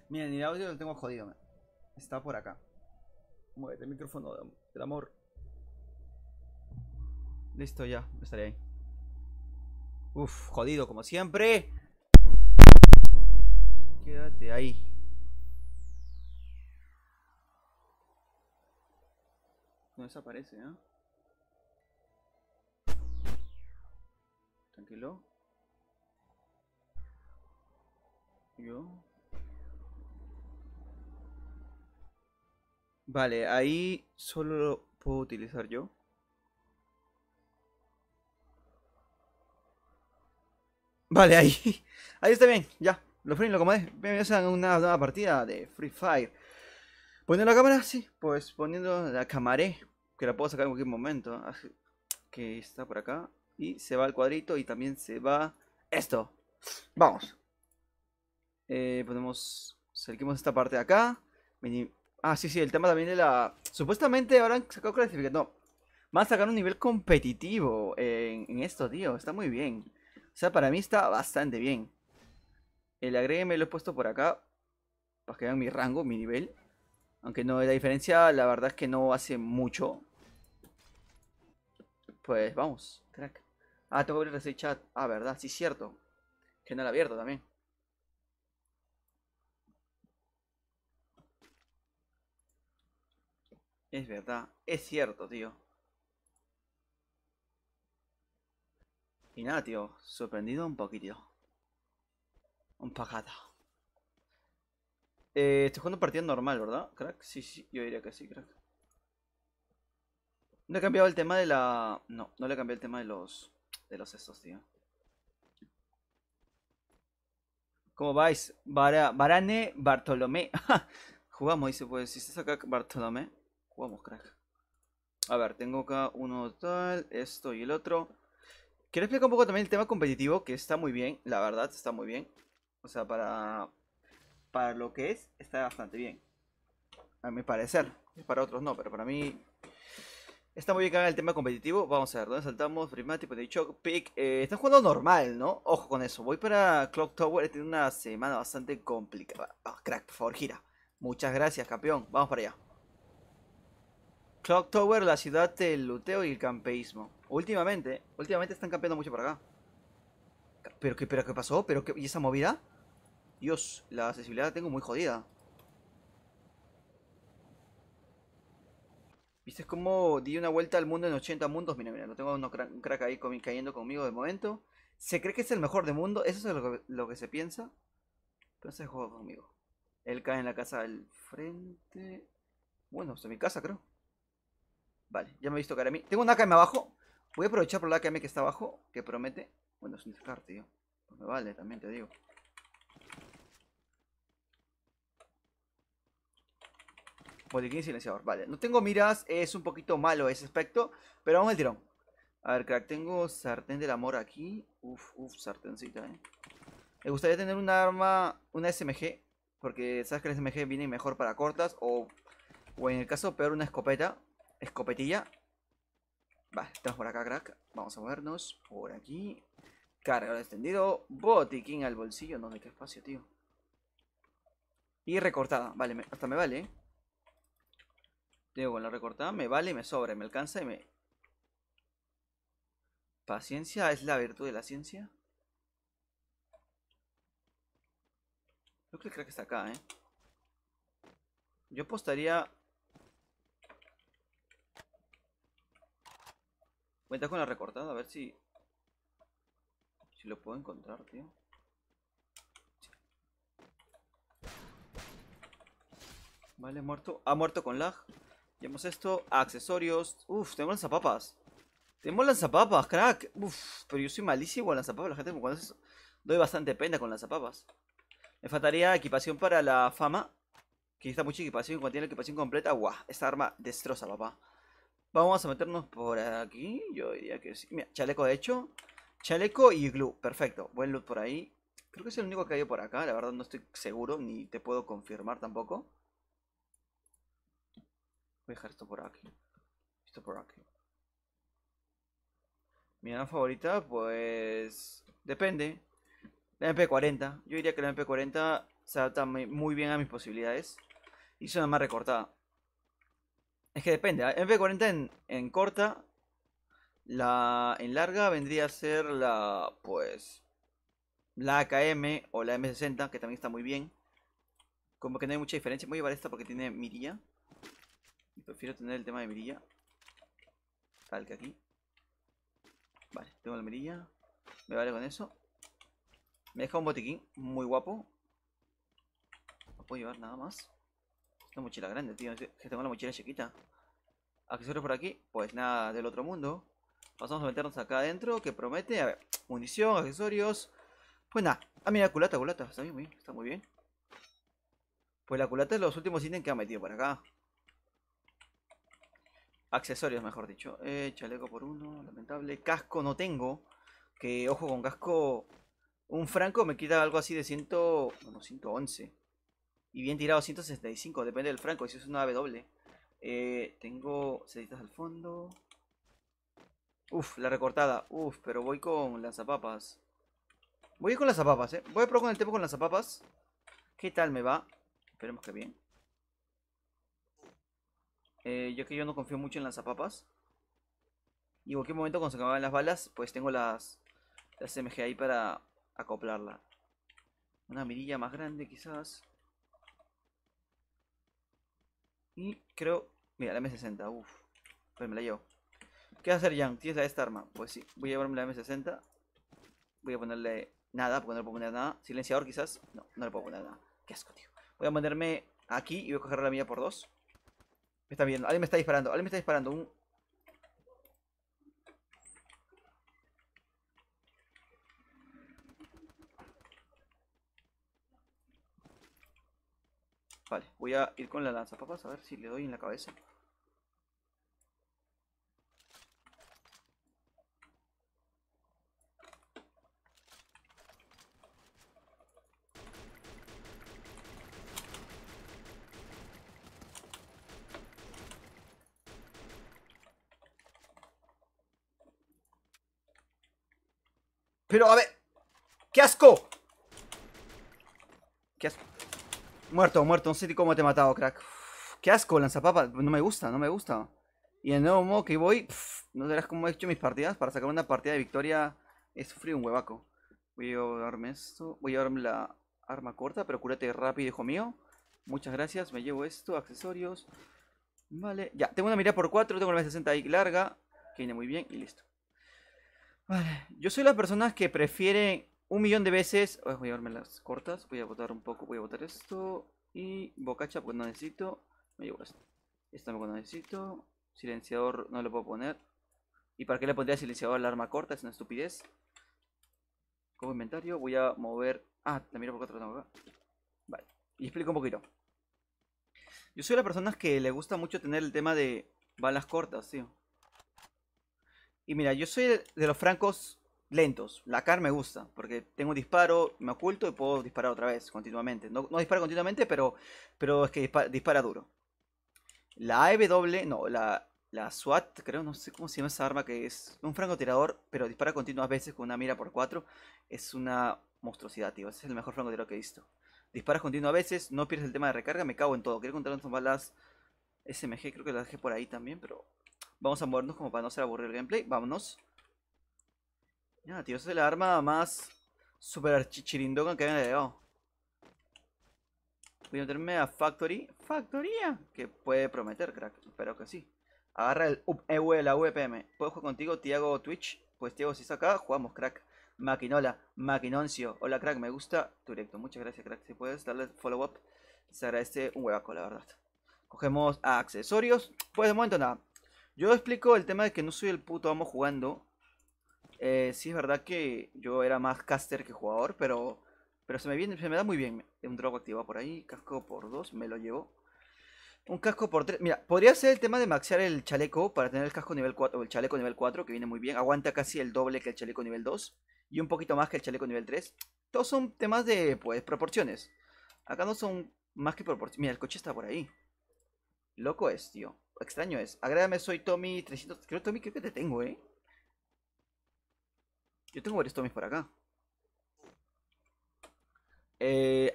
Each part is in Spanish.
Miren, el audio lo tengo jodido, man. Está por acá. Muévete el micrófono del amor. Listo, ya, estaré ahí. Uf, jodido como siempre. Quédate ahí. No desaparece, ¿eh? Tranquilo. Yo. Vale, ahí solo lo puedo utilizar yo. Vale, ahí. Ahí está bien, ya. Lo free, lo acomodé. Bienvenidos a una nueva partida de Free Fire. Poniendo la cámara, sí. Pues poniendo la camaré. Que la puedo sacar en cualquier momento. Así que está por acá. Y se va el cuadrito y también se va esto. Vamos. Podemos. Seguimos esta parte de acá. Ah, sí, sí, el tema también de la. Supuestamente ahora han sacado clasificación. No. Van a sacar un nivel competitivo en esto, tío. Está muy bien. O sea, para mí está bastante bien. El agregue me lo he puesto por acá. Para que vean mi rango, mi nivel. Aunque no, la diferencia, la verdad es que no hace mucho. Pues vamos, crack. Ah, tengo que abrir ese chat. Ah, verdad, sí, cierto. Que no lo he abierto también. Es verdad, es cierto, tío. Y nada, tío, sorprendido un poquito. Un pajata. Estoy jugando partida normal, ¿verdad, crack? Sí, sí, yo diría que sí, crack. No he cambiado el tema de la. No, no le cambié el tema de los. De los estos, tío. ¿Cómo vais? Varane Bartolomé. Jugamos, dice, pues, si estás acá, Bartolomé. Jugamos, crack. A ver, tengo acá uno tal, esto y el otro. Quiero explicar un poco también el tema competitivo, que está muy bien, la verdad, está muy bien. O sea, para lo que es, está bastante bien. A mi parecer. Para otros no, pero para mí está muy bien que haga el tema competitivo. Vamos a ver, ¿dónde saltamos? Prismatic, de Choc, Pick. Están jugando normal, ¿no? Ojo con eso. Voy para Clock Tower. He tenido una semana bastante complicada. Ah, crack, por favor, gira. Muchas gracias, campeón. Vamos para allá. Clock Tower, la ciudad del luteo y el campeísmo. Últimamente están campeando mucho por acá. ¿Pero qué pasó? ¿Y esa movida? Dios, la accesibilidad la tengo muy jodida. ¿Viste cómo di una vuelta al mundo en 80 mundos? Mira, mira, lo tengo un crack ahí cayendo conmigo de momento. Se cree que es el mejor del mundo, eso es lo que se piensa. Pero se juega conmigo. Él cae en la casa del frente. Bueno, es en mi casa, creo. Vale, ya me he visto caer a mí. Tengo un AKM abajo. Voy a aprovechar por el AKM que está abajo, que promete. Bueno, es un descarte, tío. Pues me vale, también te digo. Botiquín silenciador, vale. No tengo miras, es un poquito malo ese aspecto, pero vamos al tirón. A ver, crack, tengo sartén del amor aquí. Uf, uf, sartencita, Me gustaría tener un arma, una SMG, porque sabes que la SMG viene mejor para cortas, o en el caso peor una escopeta, escopetilla. Vale, estamos por acá, crack. Vamos a movernos por aquí. Cargador extendido, botiquín al bolsillo, no me qué espacio, tío. Y recortada, vale, hasta me vale, Tengo con la recortada, me vale, me sobra, me alcanza y me... Paciencia es la virtud de la ciencia. Creo que el crack está acá, Yo apostaría... Voy a entrar con la recortada a ver si lo puedo encontrar, tío. Vale, muerto. Ha muerto con lag. Llevamos esto. Accesorios. Uf, tenemos lanzapapas. Tenemos lanzapapas, crack. Uf, pero yo soy malísimo con lanzapapas. La gente me conoce. Doy bastante pena con lanzapapas. Me faltaría equipación para la fama. Que está mucha equipación. Cuando tiene la equipación completa, guau. Esta arma destroza, papá. Vamos a meternos por aquí. Yo diría que sí. Mira, chaleco de hecho. Chaleco y glue. Perfecto. Buen loot por ahí. Creo que es el único que hay por acá. La verdad no estoy seguro. Ni te puedo confirmar tampoco. Voy a dejar esto por aquí. Esto por aquí. Mi arma favorita, pues... Depende. La MP40. Yo diría que la MP40 Se adapta muy bien a mis posibilidades. Y es una más recortada. Es que depende. MP40 en corta. En larga vendría a ser la, pues, la AKM o la M60, que también está muy bien. Como que no hay mucha diferencia. Voy a llevar esta porque tiene mirilla. Y prefiero tener el tema de mirilla. Tal que aquí. Vale, tengo la mirilla. Me vale con eso. Me deja un botiquín muy guapo. No puedo llevar nada más. Una mochila grande, tío. Es que tengo la mochila chiquita. Accesorios por aquí. Pues nada del otro mundo. Pasamos a meternos acá adentro. Que promete. A ver, munición, accesorios. Pues nada. Ah, mira, culata, culata. Está bien, está muy bien. Pues la culata es los últimos ítems que ha metido por acá. Accesorios, mejor dicho. Chaleco por uno, lamentable. Casco no tengo. Que ojo con casco. Un franco me quita algo así de 100. Bueno, 111. Y bien tirado 165. Depende del franco. Si es una W. Tengo seditas al fondo. Uf, la recortada. Uf, pero voy con lanzapapas. Voy con lanzapapas, Voy a probar con el tempo con lanzapapas. ¿Qué tal me va? Esperemos que bien. Yo que yo no confío mucho en lanzapapas. Y en cualquier momento cuando se acaban las balas, pues tengo las MG ahí para acoplarla. Una mirilla más grande quizás. Y creo... Mira, la M60, uff. Pues me la llevo. ¿Qué vas a hacer, Jan? ¿Tienes esta arma? Pues sí, voy a llevarme la M60. Voy a ponerle nada, porque no le puedo poner nada. Silenciador quizás. No, no le puedo poner nada. Qué asco, tío. Voy a ponerme aquí y voy a coger la mía por dos. Me está viendo. Alguien me está disparando. Alguien me está disparando. Vale, voy a ir con la lanzapapas a ver si le doy en la cabeza. Pero a ver, ¡qué asco! ¡Qué asco! Muerto, muerto. No sé cómo te he matado, crack. Uf, qué asco, lanzapapas. No me gusta, no me gusta. Y el nuevo modo que voy, no verás cómo he hecho mis partidas. Para sacar una partida de victoria he sufrido un huevaco. Voy a llevarme esto. Voy a llevarme la arma corta, pero cúrate rápido, hijo mío. Muchas gracias. Me llevo esto, accesorios. Vale, ya. Tengo una mirada por 4. Tengo la M60 ahí larga. Que viene muy bien y listo. Vale. Yo soy la persona que prefiere un millón de veces. Voy a llevarme las cortas. Voy a botar un poco. Voy a botar esto. Y bocacha, pues no necesito. Me llevo esto. Esto tampoco no necesito. Silenciador no lo puedo poner. ¿Y para qué le pondría silenciador al arma corta? Es una estupidez. Como inventario voy a mover... Ah, la miro por 4 tengo acá. Vale. Y explico un poquito. Yo soy la persona que le gusta mucho tener el tema de balas cortas, tío. Y mira, yo soy de los francos lentos. La CAR me gusta, porque tengo un disparo, me oculto y puedo disparar otra vez continuamente. No, no disparo continuamente, pero es que dispara duro. La AW, no, la SWAT, creo, no sé cómo se llama esa arma, que es un francotirador, pero dispara continuas veces con una mira por 4. Es una monstruosidad, tío. Ese es el mejor francotirador que he visto. Disparas continuas veces, no pierdes el tema de recarga, me cago en todo. Quiero contar con balas SMG, creo que las dejé por ahí también, pero vamos a movernos como para no ser aburrido el gameplay. Vámonos. Ya, tío, esa es la arma más super archichirindonga que había llegado. Voy a meterme a Factory. Factoría. Que puede prometer, crack. Espero que sí. Agarra el la VPM. ¿Puedo jugar contigo, Tiago Twitch? Pues Tiago, si está acá, jugamos, crack. Maquinola, Maquinoncio. Hola, crack, me gusta tu directo. Muchas gracias, crack. Si puedes darle follow up, se agradece un huevaco, la verdad. Cogemos accesorios. Pues de momento nada. Yo explico el tema de que no soy el puto amo jugando. Sí es verdad que yo era más caster que jugador, pero se me da muy bien. Un drop activado por ahí, casco por 2, me lo llevo. Un casco por 3. Mira, podría ser el tema de maxear el chaleco para tener el casco nivel 4 o el chaleco nivel 4, que viene muy bien. Aguanta casi el doble que el chaleco nivel 2 y un poquito más que el chaleco nivel 3. Todos son temas de, pues, proporciones. Acá no son más que proporciones. Mira, el coche está por ahí. Loco es, tío. Extraño es. Agrégame, soy Tommy 300. Tommy, creo que te tengo, ¿eh? Yo tengo varios Tommys por acá.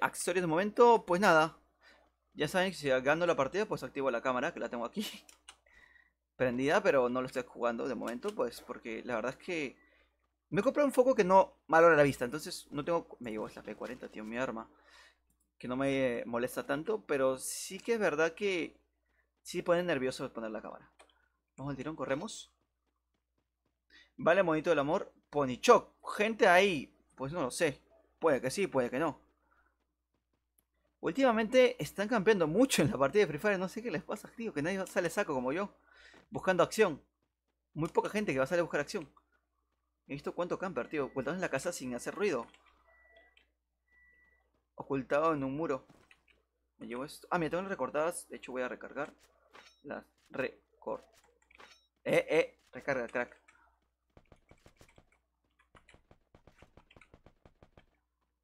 Accesorios de momento, pues nada. Ya saben que si gano la partida, pues activo la cámara, que la tengo aquí prendida, pero no lo estoy jugando de momento, pues porque la verdad es que me compré un foco que no valora la vista, entonces no tengo... Me llevo la P40, tío, mi arma, que no me molesta tanto, pero sí que es verdad que sí pone nervioso poner la cámara. Vamos al tirón, corremos. Vale, monito del amor. Ponychok, gente ahí, pues no lo sé. Puede que sí, puede que no. Últimamente están campeando mucho en la partida de Free Fire, no sé qué les pasa, tío, que nadie sale saco como yo, buscando acción. Muy poca gente que va a salir a buscar acción. He visto cuánto camper, tío, ocultados en la casa sin hacer ruido. Ocultado en un muro. Me llevo esto. Ah, mira, tengo las recortadas. De hecho, voy a recargar. Las record. Recarga, crack.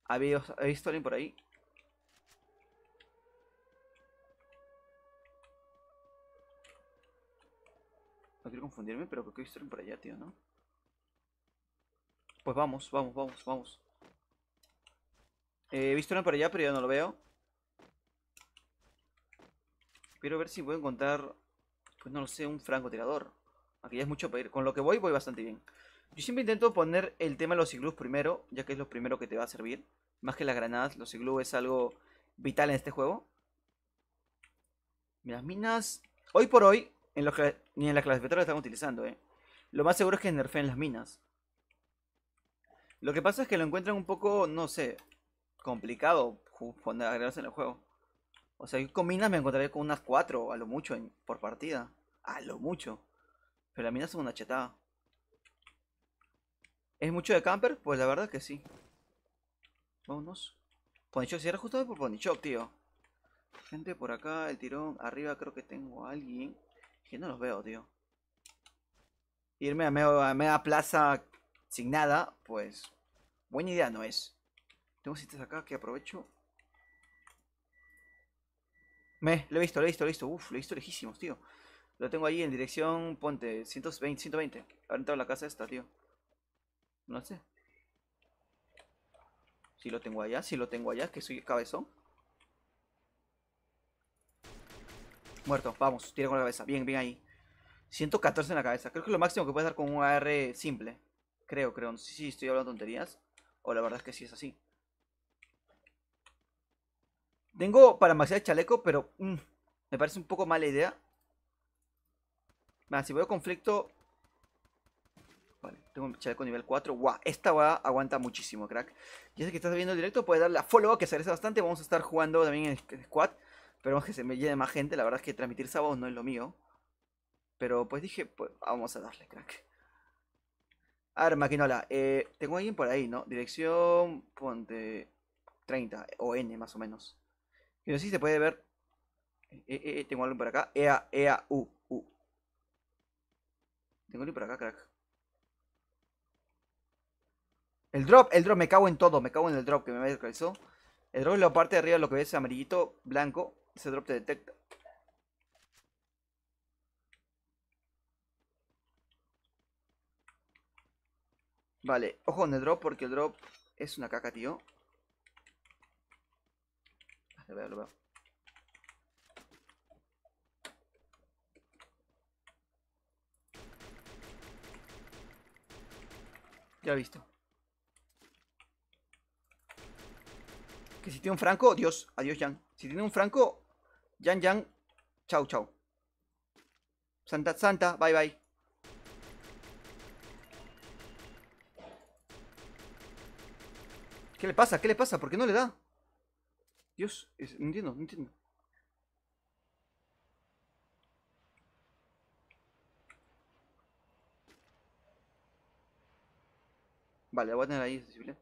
¿Ha visto alguien por ahí? No quiero confundirme, pero creo que he visto alguien por allá, tío, ¿no? Pues vamos, vamos, vamos, vamos. He visto alguien por allá, pero ya no lo veo. Quiero ver si puedo encontrar, pues no lo sé, un francotirador. Aquí ya es mucho pedir. Con lo que voy bastante bien. Yo siempre intento poner el tema de los iglús primero, ya que es lo primero que te va a servir. Más que las granadas, los iglús es algo vital en este juego. Las minas, hoy por hoy, ni en la clasificatoria están utilizando, Lo más seguro es que nerfeen las minas. Lo que pasa es que lo encuentran un poco, no sé, complicado poner agregarse en el juego. O sea, yo con minas me encontraré con unas 4 a lo mucho por partida. A lo mucho. Pero las minas son una chetada. ¿Es mucho de camper? Pues la verdad que sí. Vámonos. Ponychok, cierra justo por Ponychok, tío. Gente por acá, el tirón. Arriba creo que tengo a alguien. Que no los veo, tío. Irme a media plaza sin nada, pues buena idea no es. Tengo citas acá que aprovecho. Lo he visto, lo he visto, lo he visto. Uf, lo he visto lejísimos, tío. Lo tengo ahí en dirección, ponte, 120, 120. Habrá entrado en la casa esta, tío. No sé. Si lo tengo allá, si lo tengo allá, que soy cabezón. Muerto, vamos, tira con la cabeza. Bien, bien ahí. 114 en la cabeza. Creo que es lo máximo que puedes dar con un AR simple. Creo. No sé si estoy hablando tonterías. O la verdad es que sí es así. Tengo para maxear el chaleco, pero me parece un poco mala idea. Si veo conflicto... Vale, tengo un chaleco nivel 4. Guau, esta va aguanta muchísimo, crack. Ya sé que estás viendo el directo, puedes darle a follow, que se agradece bastante. Vamos a estar jugando también en squad. Esperemos que se me llene más gente. La verdad es que transmitir sábados no es lo mío. Pero pues dije, pues vamos a darle, crack. A ver, Maquinola, tengo a alguien por ahí, ¿no? Dirección, ponte 30 o N más o menos. Y no sé si se puede ver. Tengo a alguien por acá. U. Tengo a alguien por acá, crack. El drop, me cago en todo, me cago en el drop que me descalizó. El drop es la parte de arriba, lo que ves amarillito, blanco. Ese drop te detecta. Vale, ojo con el drop porque el drop es una caca, tío. Lo veo. Ya lo he visto. Que si tiene un franco, Dios, adiós Jan. Si tiene un franco, Jan, chau, chau. Santa, bye, bye. ¿Qué le pasa? ¿Qué le pasa? ¿Por qué no le da? Dios, no entiendo, no entiendo. Vale, la voy a tener ahí accesible.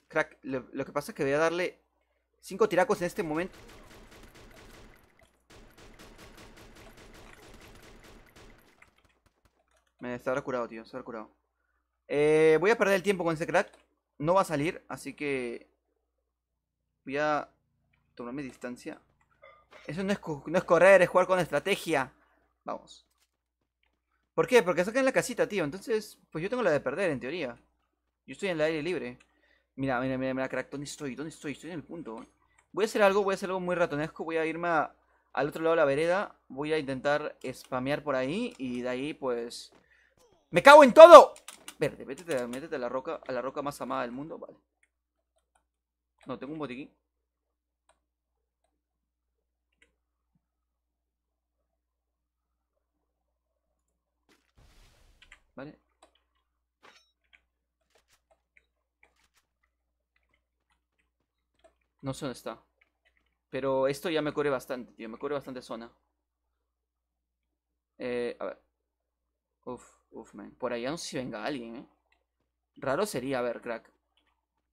Crack, lo que pasa es que voy a darle 5 tiracos en este momento. Me estará curado, tío, estará curado. Voy a perder el tiempo con ese crack. No va a salir, así que voy a tomarme distancia. Eso no es correr, es jugar con estrategia. Vamos. ¿Por qué? Porque sacan la casita, tío. Entonces, pues yo tengo la de perder, en teoría. Yo estoy en el aire libre. Mira, mira, mira, mira, crack, ¿dónde estoy? ¿Dónde estoy? Estoy en el punto. Voy a hacer algo muy ratonesco. Voy a irme al otro lado de la vereda. Voy a intentar spamear por ahí. Y de ahí, pues... ¡Me cago en todo! Verde, métete a la roca más amada del mundo. Vale. No, tengo un botiquín. Vale. No sé dónde está. Pero esto ya me cubre bastante, tío. Me cubre bastante zona. A ver. Uf, uf, man. Por allá no sé si venga alguien, eh. Raro sería, a ver, crack.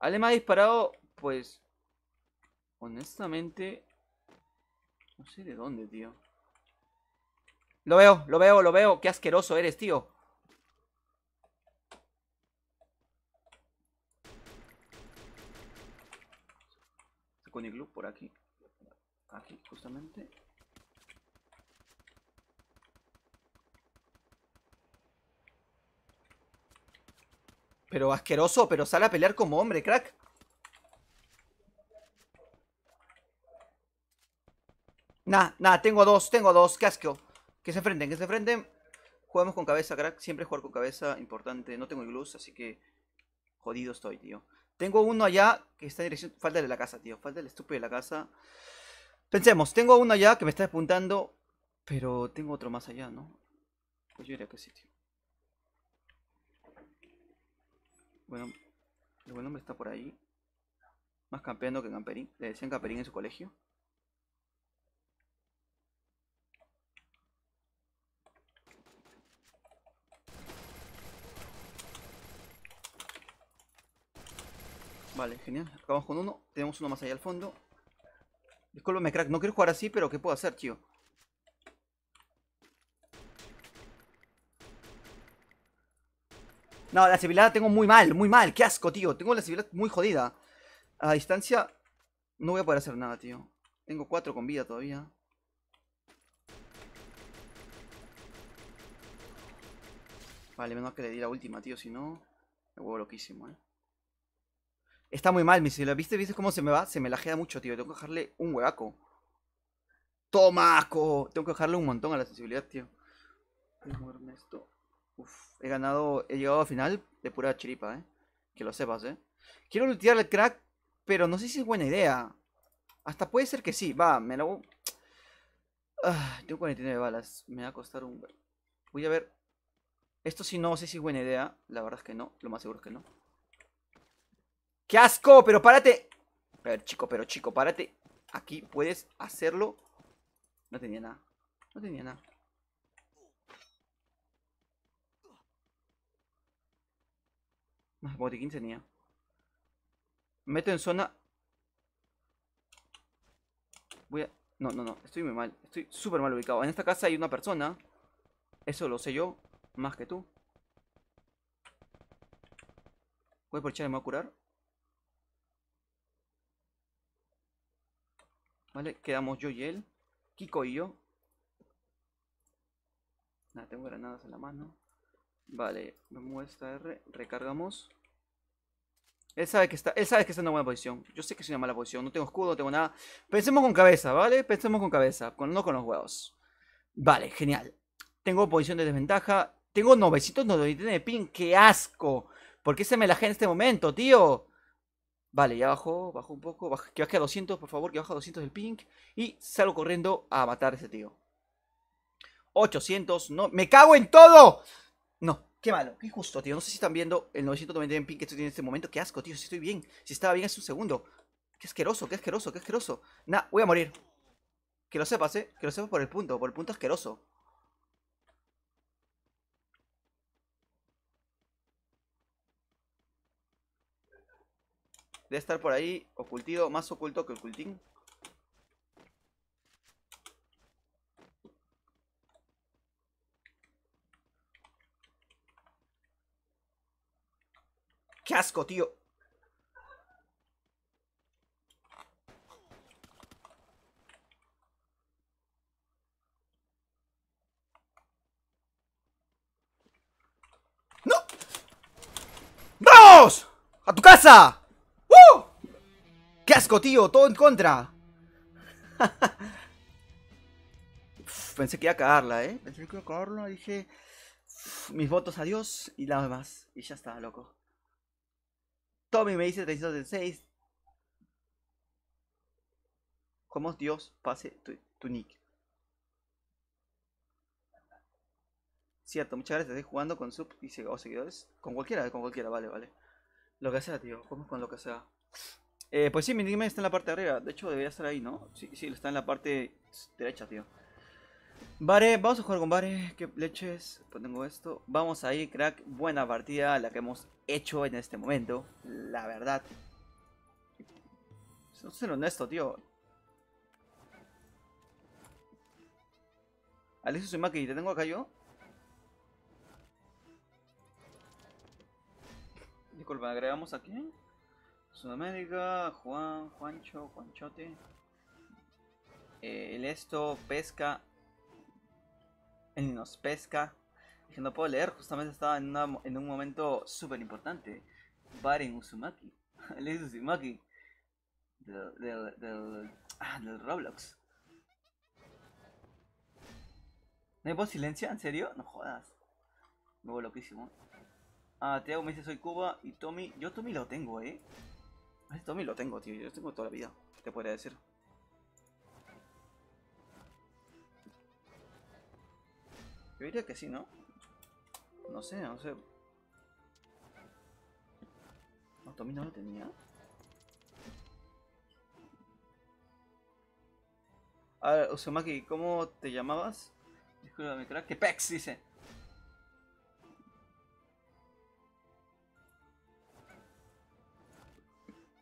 Alguien me ha disparado, pues... Honestamente... No sé de dónde, tío. Lo veo, lo veo, lo veo. Qué asqueroso eres, tío. Con iglú por aquí. Aquí, justamente. Pero asqueroso, pero sale a pelear como hombre, crack. Nah, nah, tengo dos, qué asco. Que se enfrenten, que se enfrenten. Jugamos con cabeza, crack. Siempre jugar con cabeza, importante. No tengo iglús, así que jodido estoy, tío. Tengo uno allá que está en dirección... Falta el de la casa, tío. Falta el estúpido de la casa. Pensemos, tengo uno allá que me está apuntando. Pero tengo otro más allá, ¿no? Pues yo diría que sí, tío. Bueno, el buen hombre está por ahí. Más campeando que camperín. Le decían camperín en su colegio. Vale, genial. Acabamos con uno. Tenemos uno más allá al fondo. Discúlpame, crack. No quiero jugar así, pero ¿qué puedo hacer, tío? No, la civilidad la tengo muy mal, muy mal. Qué asco, tío. Tengo la civilidad muy jodida. A distancia no voy a poder hacer nada, tío. Tengo 4 con vida todavía. Vale, menos que le di la última, tío. Si no, me vuelvo loquísimo, eh. Está muy mal mi civilidad. ¿Viste cómo se me va? Se me lajea mucho, tío. Tengo que dejarle un huevaco. ¡Toma, asco! Tengo que dejarle un montón a la sensibilidad, tío. Voy a moverme esto. Uf, he ganado, he llegado a final de pura chiripa, que lo sepas, Quiero lootear el crack, pero no sé si es buena idea. Hasta puede ser que sí, va, me lo... tengo 49 balas, me va a costar un... Voy a ver. Esto sí no sé si es buena idea, la verdad es que no, lo más seguro es que no. ¡Qué asco! Pero párate. Pero chico, párate. Aquí puedes hacerlo. No tenía nada, no tenía nada. Más botiquín tenía. Me meto en zona. Voy a... No, no, no, estoy muy mal. Estoy súper mal ubicado. En esta casa hay una persona. Eso lo sé yo, más que tú. Voy a aprovechar y me voy a curar. Vale, quedamos yo y él. Kiko y yo. Nada, tengo granadas en la mano. Vale, me muevo esta R. Recargamos. Él sabe que está en una buena posición. Yo sé que es una mala posición. No tengo escudo, no tengo nada. Pensemos con cabeza, ¿vale? Pensemos con cabeza. No con los huevos. Vale, genial. Tengo posición de desventaja. Tengo 999 de ping. ¡Qué asco! ¿Por qué se me lajea en este momento, tío? Vale, ya bajó, bajó un poco. Que baje a 200, por favor, que baje a 200 el ping. Y salgo corriendo a matar a ese tío. 800, no. ¡Me cago en todo! No, qué malo, qué injusto, tío. No sé si están viendo el 999 en ping que estoy en este momento. Qué asco, tío, si estoy bien. Si estaba bien hace un segundo. Qué asqueroso, qué asqueroso, qué asqueroso. Nah, voy a morir. Que lo sepas, Que lo sepas por el punto asqueroso. Debe estar por ahí, ocultido, más oculto que ocultín. ¡Qué asco, tío! ¡No! ¡Vamos! ¡A tu casa! ¡Qué asco, tío! ¡Todo en contra! Pensé que iba a cagarla, ¿eh? Pensé que iba a cagarla. Dije, mis votos a Dios y nada más. Y ya está, loco. Tommy me dice 306. ¿Cómo Dios pase tu nick? Cierto, muchas gracias. Estoy jugando con sub y seguidores. Con cualquiera, vale, vale. Lo que sea, tío. Jugamos con lo que sea. Pues sí, mi nickname está en la parte de arriba. De hecho, debería estar ahí, ¿no? Sí, sí, está en la parte derecha, tío. Vale, vamos a jugar con Vare. ¿Qué leches? Pues tengo esto. Vamos ahí, crack. Buena partida la que hemos hecho en este momento. La verdad. No ser honesto, tío. Alexis Uzumaki, ¿te tengo acá yo? Disculpa, agregamos aquí. Sudamérica, Juanchote. El esto, pesca. Él nos pesca. Dije, no puedo leer, justamente estaba en un momento súper importante. Baren Uzumaki. Alexis Uzumaki. Del Roblox. ¿No hay voz silencia? ¿En serio? No jodas. Me voy loquísimo. Ah, Teo me dice soy Cuba y Tommy. Yo Tommy lo tengo, Tommy lo tengo, tío. Yo lo tengo toda la vida. ¿Qué te podría decir? Yo diría que sí, ¿no? No sé, no sé. No, Tommy no lo tenía. A ver, Uzumaki, ¿cómo te llamabas? Disculpame, crack. Que Pex dice.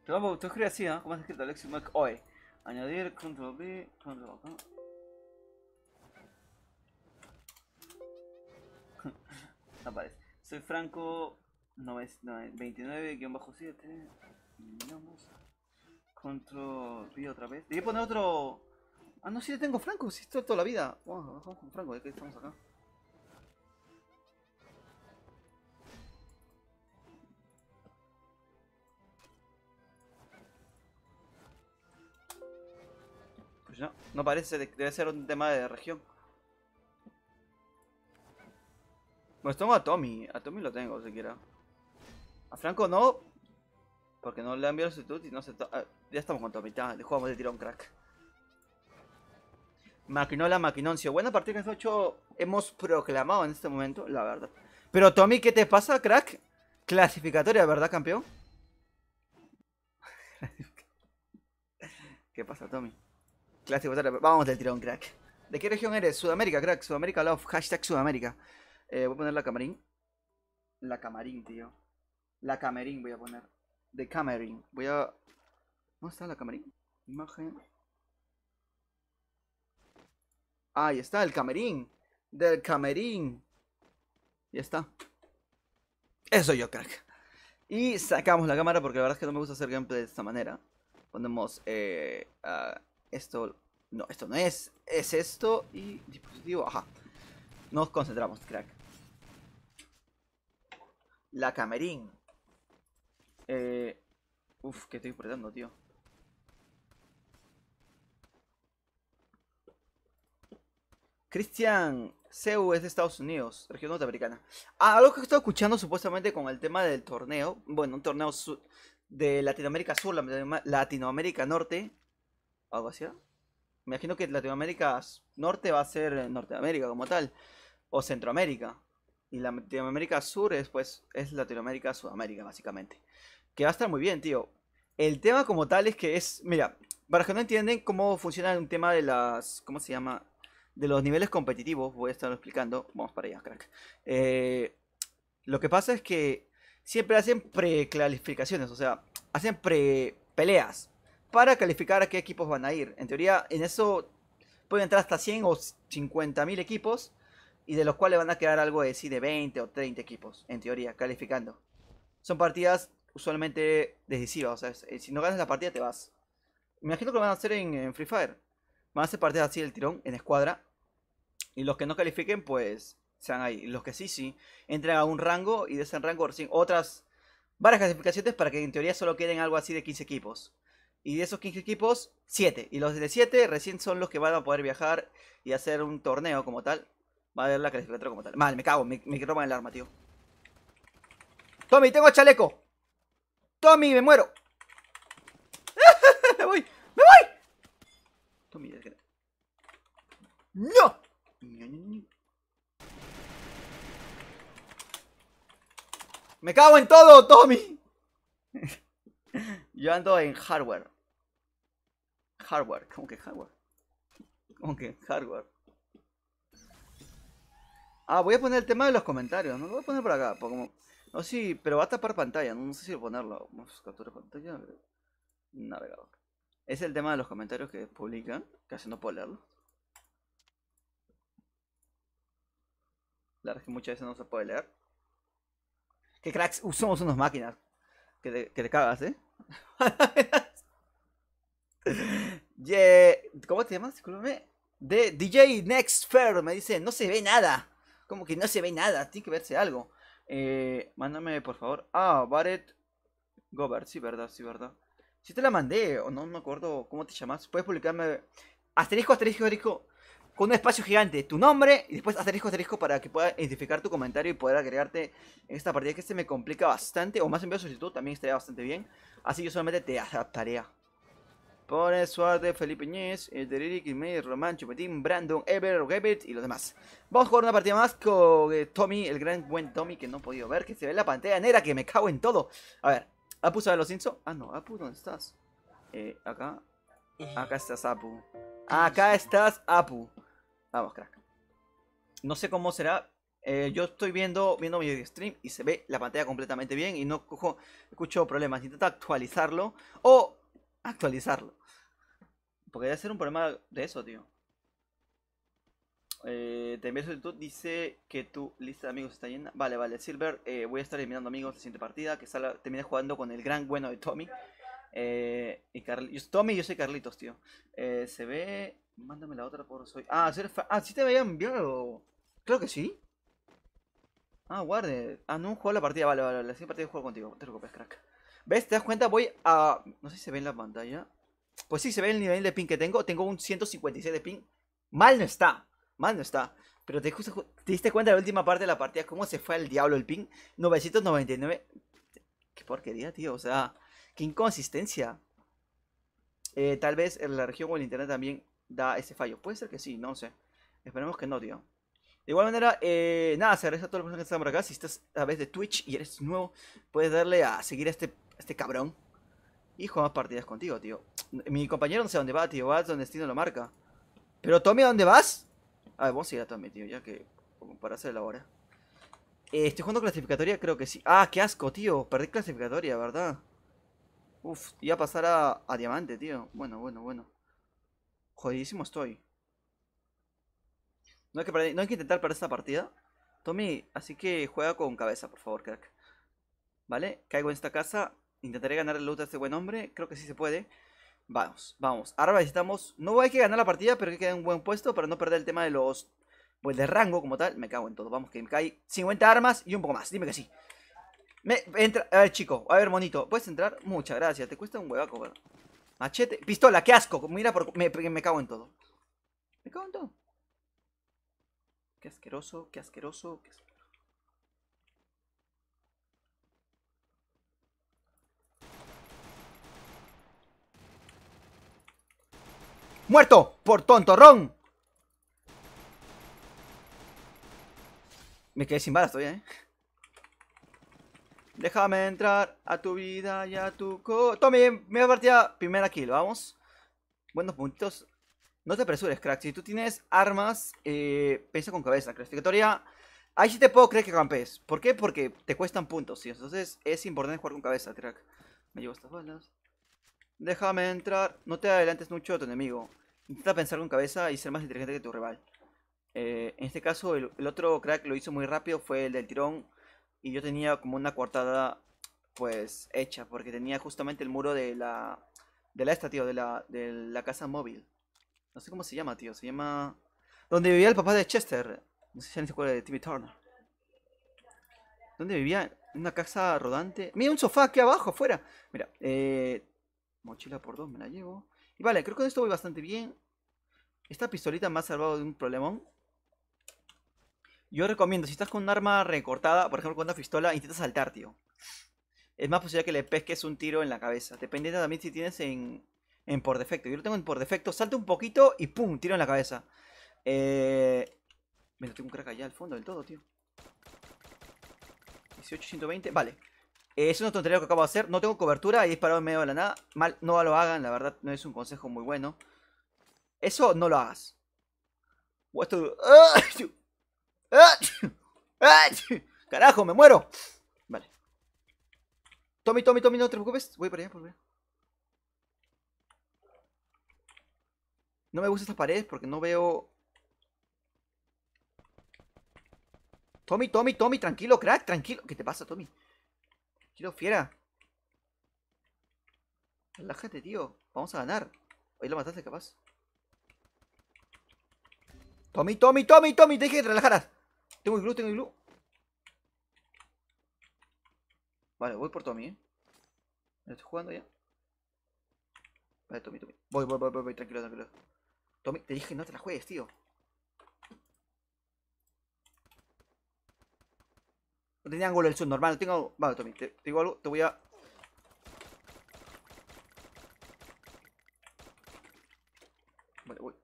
Tú escribes así, ¿no? ¿Cómo has escrito Alexis Mac hoy? Añadir, control B, control acá. Aparece. Soy Franco 29-7. Eliminamos. Control B otra vez. Debí poner otro. Ah, no, sí le tengo Franco, sí, esto toda la vida. Vamos con Franco, ya que estamos acá. Pues no, no parece, debe ser un tema de región. Pues tengo a Tommy lo tengo siquiera. A Franco no, porque no le han enviado solicitud y no se... ya estamos con Tommy, ya, le jugamos de tirón, crack. Maquinola, Maquinoncio. Buena partida que hemos hecho, hemos proclamado en este momento, la verdad. Pero Tommy, ¿qué te pasa, crack? Clasificatoria, ¿verdad, campeón? ¿Qué pasa, Tommy? Clasificatoria, vamos del tirón, crack. ¿De qué región eres? Sudamérica, crack. Sudamérica Love. Hashtag Sudamérica. Voy a poner la camarín. La camarín, tío. La camerín voy a poner. De camerín. Voy a... ¿Dónde está la camarín? Imagen. Ahí está, el camerín. Del camerín. Ya está. Eso yo, crack. Y sacamos la cámara porque la verdad es que no me gusta hacer gameplay de esta manera. Ponemos esto. No, esto no es. Es esto y dispositivo. Ajá. Nos concentramos, crack. La camerín. Uf, que estoy apretando, tío. Christian Seu es de Estados Unidos, región norteamericana. Ah, algo que he estado escuchando supuestamente con el tema del torneo. Bueno, un torneo de Latinoamérica Sur, Latinoamérica Norte. Algo así. Me imagino que Latinoamérica Norte va a ser Norteamérica como tal. O Centroamérica. Y la Latinoamérica Sur es, pues, es Latinoamérica Sudamérica, básicamente. Que va a estar muy bien, tío. El tema como tal es que es... Mira, para los que no entienden cómo funciona un tema de las... ¿Cómo se llama? De los niveles competitivos, voy a estarlo explicando. Vamos para allá, crack. Lo que pasa es que siempre hacen preclasificaciones, o sea, hacen pre-peleas para calificar a qué equipos van a ir. En teoría, en eso pueden entrar hasta 100 o 50.000 equipos y de los cuales van a quedar algo de, sí, de 20 o 30 equipos, en teoría, calificando. Son partidas usualmente decisivas, o sea, si no ganas la partida te vas. Me imagino que lo van a hacer en Free Fire. Van a hacer partidas así del tirón, en escuadra. Y los que no califiquen, pues, sean ahí. Los que sí, sí, entran a un rango y de ese rango recién otras, varias clasificaciones para que en teoría solo queden algo así de 15 equipos. Y de esos 15 equipos, 7. Y los de 7 recién son los que van a poder viajar y hacer un torneo como tal. Va a haber la clasificatoria como tal. Mal, me cago, me roban el arma, tío. Tommy, tengo chaleco. Tommy, me muero. Me voy, me voy. Tommy, es que... ¡No! Me cago en todo, Tommy. Yo ando en hardware. Hardware, ¿cómo que hardware? ¿Cómo que hardware? Ah, voy a poner el tema de los comentarios, ¿no? Lo voy a poner por acá, porque como... No, sí, pero va a tapar pantalla, no sé si ponerlo. Vamos a capturar pantalla. Navegador. Es el tema de los comentarios que publican, casi no puedo leerlo. La verdad es que muchas veces no se puede leer. Que cracks, somos unas máquinas. Que te cagas, ¿eh? Yeah. ¿Cómo te llamas? Discúlpame. De DJ Next Fair me dice, no se ve nada. Como que no se ve nada, tiene que verse algo. Mándame, por favor. Ah, Barret Gobert, sí, verdad, sí, verdad. Si te la mandé, o no me acuerdo cómo te llamas. Puedes publicarme asterisco, asterisco, asterisco, con un espacio gigante, tu nombre, y después asterisco, asterisco, para que pueda identificar tu comentario y poder agregarte en esta partida, que me complica bastante. O más envío solicitud, también estaría bastante bien. Así yo solamente te adaptaré. Pone Suárez, Felipe Ñez, Derrick, May, Román, Chupetín, Brandon, Ever, Gebert y los demás. Vamos a jugar una partida más con Tommy, el gran buen Tommy, que no he podido ver, que se ve en la pantalla negra, que me cago en todo. A ver, Apu sabe los Simpsons. Ah, no, Apu, ¿dónde estás? Acá. Acá estás, Apu. Acá estás, Apu. Vamos, crack. No sé cómo será. Yo estoy viendo mi stream y se ve la pantalla completamente bien y no escucho problemas. Intenta actualizarlo o actualizarlo. Porque debe ser un problema de eso, tío. Te envío solicitud, dice que tu lista de amigos está llena. Vale, vale, Silver, voy a estar eliminando amigos en la siguiente partida. Que termine jugando con el gran bueno de Tommy. Tommy, yo soy Carlitos, tío. Se ve. Mándame la otra por soy. Ah, sí te había enviado. Creo que sí. Ah, guarde. Ah, no jugó la partida. Vale, vale, la siguiente partida juego contigo. No te preocupes, crack. ¿Ves? ¿Te das cuenta? Voy a. No sé si se ve en la pantalla. Pues sí, se ve el nivel de ping que tengo. Tengo un 156 de ping. Mal no está. Mal no está. Pero te diste cuenta de la última parte de la partida. ¿Cómo se fue al diablo el ping? 999. Qué porquería, tío. O sea, qué inconsistencia. Tal vez en la región o el internet también da ese fallo. Puede ser que sí, no sé. Esperemos que no, tío. De igual manera, nada, se agradece a todas las personas que están por acá. Si estás a través de Twitch y eres nuevo, puedes darle a seguir a este cabrón. Y jugar más partidas contigo, tío. Mi compañero no sé dónde va, tío. Va donde destino lo marca. Pero Tommy, ¿a dónde vas? A ver, vamos a ir a Tommy, tío. Ya que... para hacer la hora. ¿Estoy jugando clasificatoria? Creo que sí. Ah, qué asco, tío. Perdí clasificatoria, ¿verdad? Uf, iba a pasar a diamante, tío. Bueno, bueno, bueno. Jodidísimo estoy. No hay que intentar perder esta partida. Tommy, así que juega con cabeza, por favor, crack. ¿Vale? Caigo en esta casa. Intentaré ganar el loot a este buen hombre. Creo que sí se puede. Vamos, vamos. Ahora necesitamos... No hay que ganar la partida, pero hay que quedar en un buen puesto para no perder el tema de los... Pues de rango como tal. Me cago en todo. Vamos, que me cae 50 armas y un poco más. Dime que sí. Entra... A ver, chico. A ver, monito. ¿Puedes entrar? Muchas gracias. Te cuesta un huevaco, ¿verdad? Machete. Pistola, qué asco. Mira, me cago en todo. Me cago en todo. Qué asqueroso, qué asqueroso, qué asqueroso. ¡Muerto! ¡Por tontorrón! Me quedé sin balas todavía, ¿eh? Déjame entrar a tu vida y a tu Tome, me partida primera kill, vamos. Buenos puntos. No te apresures, crack. Si tú tienes armas, piensa con cabeza. Clasificatoria, ahí sí te puedo creer que campees. ¿Por qué? Porque te cuestan puntos, ¿sí? Entonces es importante jugar con cabeza, crack. Me llevo estas balas. Déjame entrar. No te adelantes mucho a tu enemigo. Intenta pensar con cabeza y ser más inteligente que tu rival. En este caso, el otro crack lo hizo muy rápido, fue el del tirón. Y yo tenía como una coartada, pues, hecha. Porque tenía justamente el muro de la... tío, de la casa móvil. No sé cómo se llama, tío. Se llama... Donde vivía el papá de Chester. No sé si alguien se acuerda de Timmy Turner. ¿Dónde vivía? En una casa rodante. Mira, un sofá aquí abajo, afuera. Mira, Mochila por 2 me la llevo. Y vale, creo que con esto voy bastante bien. Esta pistolita me ha salvado de un problemón. Yo recomiendo, si estás con un arma recortada, por ejemplo con una pistola, intenta saltar, tío. Es más posible que le pesques un tiro en la cabeza. Dependiendo también si tienes en por defecto. Yo lo tengo en por defecto. Salta un poquito y ¡pum! Tiro en la cabeza. Me lo tengo un crack allá al fondo del todo, tío. 18-120, vale. Es una tontería lo que acabo de hacer. No tengo cobertura y he disparado en medio de la nada. Mal, no lo hagan, la verdad no es un consejo muy bueno. Eso no lo hagas. Carajo, me muero. Vale. Tommy, no te preocupes. Voy para allá, por allá. No me gustan estas paredes porque no veo... Tommy, tranquilo, crack, tranquilo. ¿Qué te pasa, Tommy? Quiero fiera. Relájate, tío. Vamos a ganar. Hoy lo mataste, capaz. Tommy, deje de relajar. Tengo iglú. Vale, voy por Tommy, ¿Me estoy jugando ya? Vale, Tommy. Voy, tranquilo. Tommy, te dije no te la juegues, tío. No tenía ángulo el zoom, normal, no tengo... Vale, Tommy, te digo algo, te voy a... Vale, voy.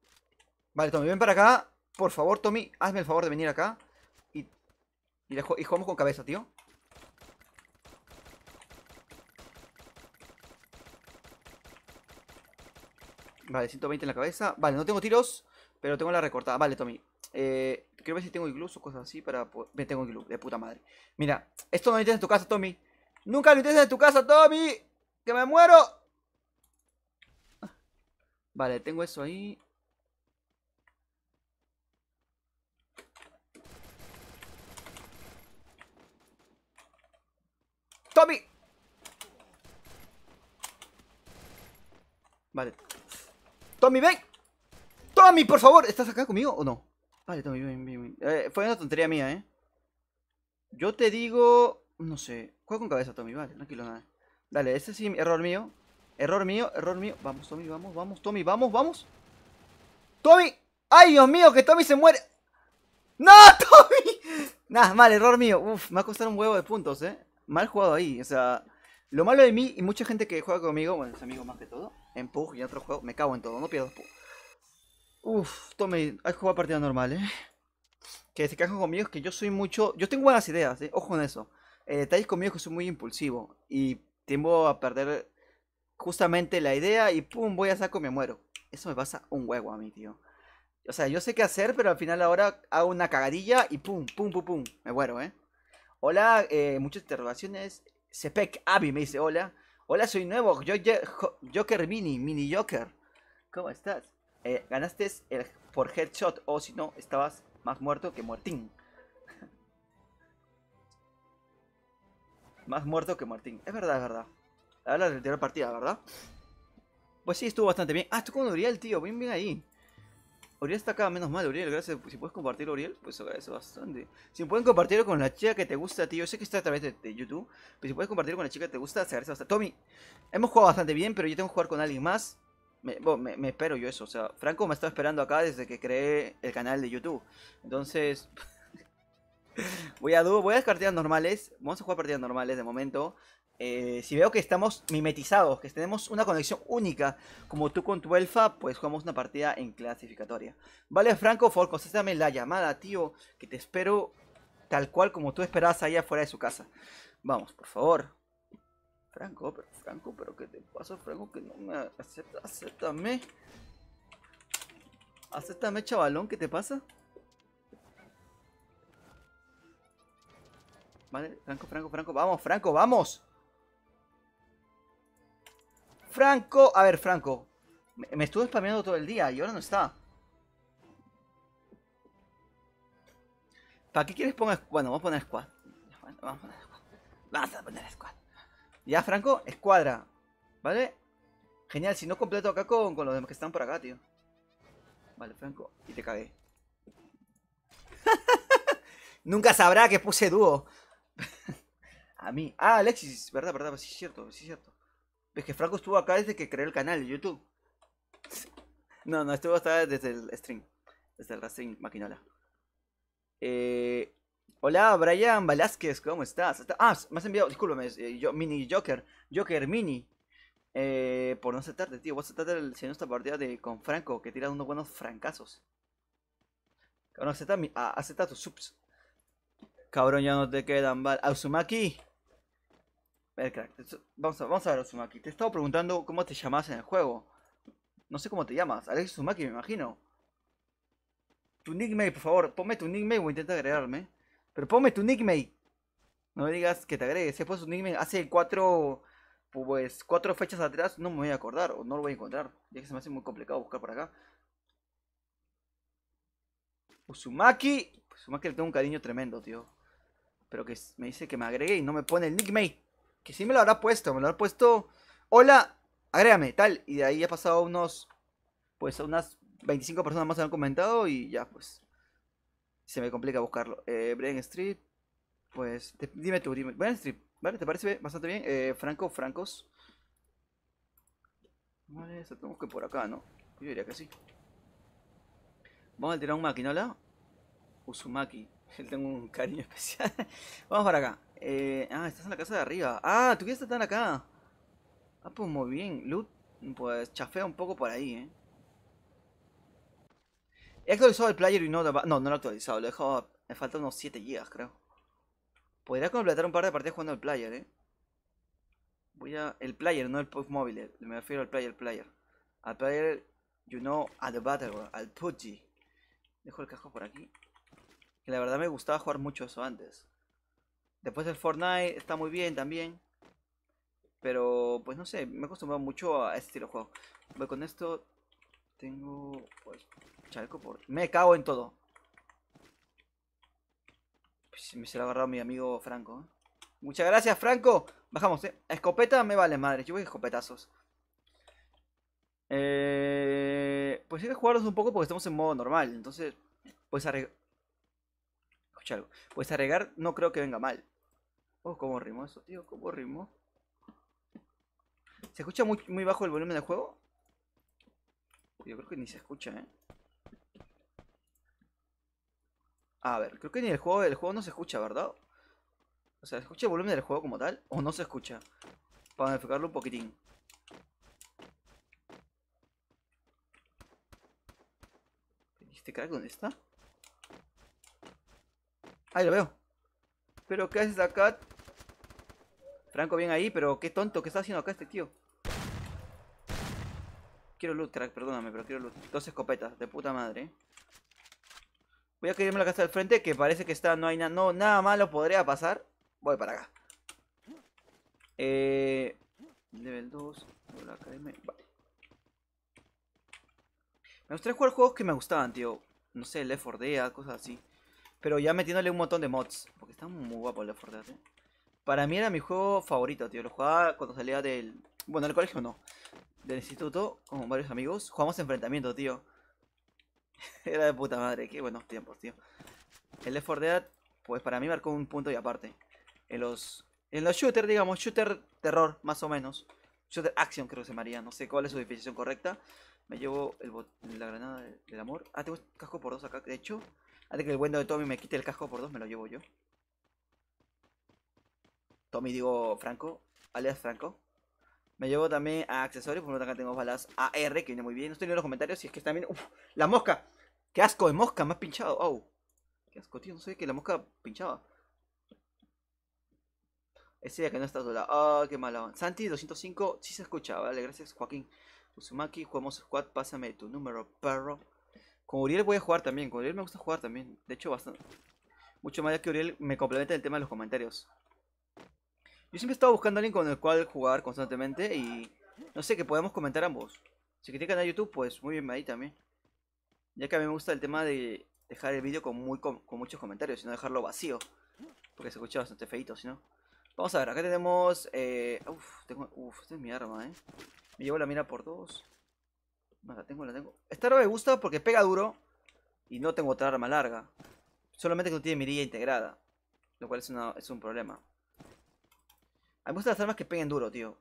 Vale, Tommy, ven para acá. Por favor, Tommy, hazme el favor de venir acá. Y jugamos con cabeza, tío. Vale, 120 en la cabeza. Vale, no tengo tiros, pero tengo la recortada. Vale, Tommy. Quiero ver si tengo iglús o cosas así para... Me tengo iglú, de puta madre. Mira, esto no lo intentes en tu casa, Tommy. Nunca lo intentes en tu casa, Tommy. ¡Que me muero! Vale, tengo eso ahí. ¡Tommy! Vale. ¡Tommy, ven! ¡Tommy, por favor! ¿Estás acá conmigo o no? Vale, Tommy, ven. Fue una tontería mía, Yo te digo... No sé. Juega con cabeza, Tommy, vale. Tranquilo, nada. Dale, ese sí, error mío. Error mío. Vamos, Tommy, vamos. Tommy, vamos. ¡Tommy! ¡Ay, Dios mío! ¡Que Tommy se muere! ¡No, Tommy! Nada, mal, error mío. Uf, me va a costar un huevo de puntos, Mal jugado ahí, o sea... Lo malo de mí y mucha gente que juega conmigo, bueno, es amigo más que todo, en PUG y en otros juegos, me cago en todo, no pierdo PUG. Uf, Tommy, hay que jugar partida normal, Que se quejan conmigo es que yo soy mucho... Yo tengo buenas ideas, ojo en eso. El detalle es conmigo que soy muy impulsivo y tiendo a perder justamente la idea y pum, voy a saco y me muero. Eso me pasa un huevo a mí, tío. O sea, yo sé qué hacer, pero al final ahora hago una cagadilla y pum, me muero, Hola, muchas interrogaciones. Sepek Abby me dice hola. Hola, soy nuevo. Joker Mini Joker. ¿Cómo estás? Ganaste por headshot o si no, estabas más muerto que muertín. Más muerto que muertín. Es verdad. Habla de la anterior partida, ¿verdad? Pues sí, estuvo bastante bien. Ah, estuvo con Uriel, tío. Bien ahí. Uriel está acá, menos mal, Uriel, gracias. Si puedes compartirlo, Uriel, pues agradece bastante. Si pueden compartirlo con la chica que te gusta, tío. Yo sé que está a través de YouTube, pero si puedes compartirlo con la chica que te gusta, se agradece bastante. Tommy, hemos jugado bastante bien, pero yo tengo que jugar con alguien más. Me espero yo eso, o sea, Franco me está esperando acá desde que creé el canal de YouTube. Entonces, voy a descartar normales. Vamos a jugar partidas normales de momento. Si veo que estamos mimetizados, que tenemos una conexión única, como tú con tu elfa, pues jugamos una partida en clasificatoria. Vale, Franco, por favor, contéstame la llamada, tío, que te espero tal cual como tú esperabas allá afuera de su casa. Vamos, por favor. Franco, pero ¿qué te pasa, Franco? Que no me acepta, acéptame. Acéptame, chavalón, ¿qué te pasa? Vale, Franco, vamos, Franco, vamos. Franco, a ver, Franco. Me estuve spameando todo el día y ahora no está. ¿Para qué quieres poner? Bueno, vamos a poner squad. Vamos a poner squad. Ya, Franco, escuadra. ¿Vale? Genial, si no completo acá con los demás que están por acá, tío. Vale, Franco, y te cagué. Nunca sabrá que puse dúo. A mí. Ah, Alexis, verdad, sí es cierto. Es que Franco estuvo acá desde que creó el canal de YouTube. No, estuvo hasta desde el stream. Desde el stream Maquinola. Eh, Hola, Brian Velázquez, ¿cómo estás? Me has enviado, discúlpame, Mini Joker. Joker Mini. Por no aceptarte, tío. Voy a aceptarte en esta partida con Franco, que tira unos buenos francazos. Cabrón, acepta tus subs. Cabrón, ya no te quedan balas. Uzumaki. A ver, crack. Vamos a ver, Uzumaki. Te he estado preguntando cómo te llamas en el juego. No sé cómo te llamas. Alex Uzumaki, me imagino. Tu nickname, por favor. Ponme tu nickname o intenta agregarme. Pero ponme tu nickname. No me digas que te agregues. Si puesto un nickname hace cuatro fechas atrás, no me voy a acordar o no lo voy a encontrar. Ya que se me hace muy complicado buscar por acá. Uzumaki. Uzumaki le tengo un cariño tremendo, tío. Pero que me dice que me agregue y no me pone el nickname. Que sí me lo habrá puesto. Me lo habrá puesto. Hola, agrégame, tal. Y de ahí ha pasado unas 25 personas más han comentado y ya, pues. Se me complica buscarlo. Brian Street. Pues, dime tú, dime. Brian Street, ¿vale? ¿Te parece bastante bien? Francos. Vale, eso tenemos que por acá, ¿no? Yo diría que sí. Vamos a tirar un maquinola. Uzumaki. Él tengo un cariño especial. Vamos para acá. Estás en la casa de arriba. Ah, tú quieres estar acá. Ah, pues muy bien. Loot, pues chafea un poco por ahí, ¿eh? He actualizado el player y no... No, no lo he actualizado. Lo he dejado... Me faltan unos 7 GB, creo. Podría completar un par de partidas jugando el player, ¿eh? El player, no el PUBG móvil. Me refiero al player. Al player, a the battle, al PUBG. Dejo el casco por aquí. Que la verdad me gustaba jugar mucho eso antes. Después del Fortnite está muy bien también. Pero, pues no sé, me he acostumbrado mucho a este estilo de juego. Voy con esto. Tengo, pues, chaleco por... Me cago en todo. Pues, me se lo ha agarrado mi amigo Franco, ¿eh? Muchas gracias, Franco. Bajamos, ¿eh? Escopeta me vale madre. Yo voy a escopetazos. Pues hay que jugarlos un poco porque estamos en modo normal. Entonces, pues arreglar... Escucha algo. Pues arreglar no creo que venga mal. Oh, ¿cómo rimó eso, tío? ¿Cómo rimó? ¿Se escucha muy bajo el volumen del juego? Yo creo que ni se escucha, ¿eh? A ver, creo que ni el juego no se escucha, ¿verdad? O sea, ¿se escucha el volumen del juego como tal? ¿O no se escucha? Para modificarlo un poquitín. ¿Este crack dónde está? Ahí lo veo. ¿Pero qué haces acá? Franco bien ahí, pero qué tonto, ¿qué está haciendo acá este tío? Quiero loot, crack, perdóname, pero quiero loot. 2 escopetas, de puta madre. Voy a quedarme a la casa del frente, que parece que está, no hay nada malo podría pasar. Voy para acá. Level 2, la academia. Vale. Me gustaría jugar juegos que me gustaban, tío. No sé, Left 4 Dead, cosas así. Pero ya metiéndole un montón de mods. Porque está muy guapo el Left 4 Dead, Para mí era mi juego favorito, tío. Lo jugaba cuando salía del... Bueno, del colegio no. Del instituto, con varios amigos. Jugamos enfrentamiento, tío. Era de puta madre. Qué buenos tiempos, tío. El Left 4 Dead, pues para mí marcó un punto y aparte. En los shooters, digamos, shooter terror, más o menos. Shooter action creo que se llamaría, no sé cuál es su definición correcta. Me llevo la granada del amor. Ah, tengo casco por 2 acá, de hecho. Antes que el bueno de Tommy me quite el casco por 2, me lo llevo yo. Tommy, digo Franco, alias Franco. Me llevo también a accesorios, por lo tanto acá tengo balas AR, que viene muy bien. No estoy en los comentarios, si es que está bien. ¡Uf! ¡La mosca! ¡Qué asco de mosca! Me has pinchado. ¡Oh! ¡Qué asco, tío! No sé que la mosca pinchaba. Ese día que no está sola. Ah, qué mala. Santi 205, sí se escucha, vale, gracias Joaquín. Uzumaki, jugamos squad, pásame tu número, perro. Con Uriel voy a jugar también, con Uriel me gusta jugar también. De hecho, bastante. Mucho más que Uriel me complementa el tema de los comentarios. Yo siempre he estado buscando a alguien con el cual jugar constantemente y no sé, que podamos comentar ambos. Si que tiene canal de YouTube, pues muy bien ahí también. Ya que a mí me gusta el tema de dejar el vídeo con muchos comentarios y no dejarlo vacío. Porque se escucha bastante feito, si no. Vamos a ver, acá tenemos... esta es mi arma, Me llevo la mira por 2. La tengo. Esta arma me gusta porque pega duro. Y no tengo otra arma larga. Solamente que no tiene mirilla integrada. Lo cual es un problema. A mí me gustan las armas que peguen duro, tío.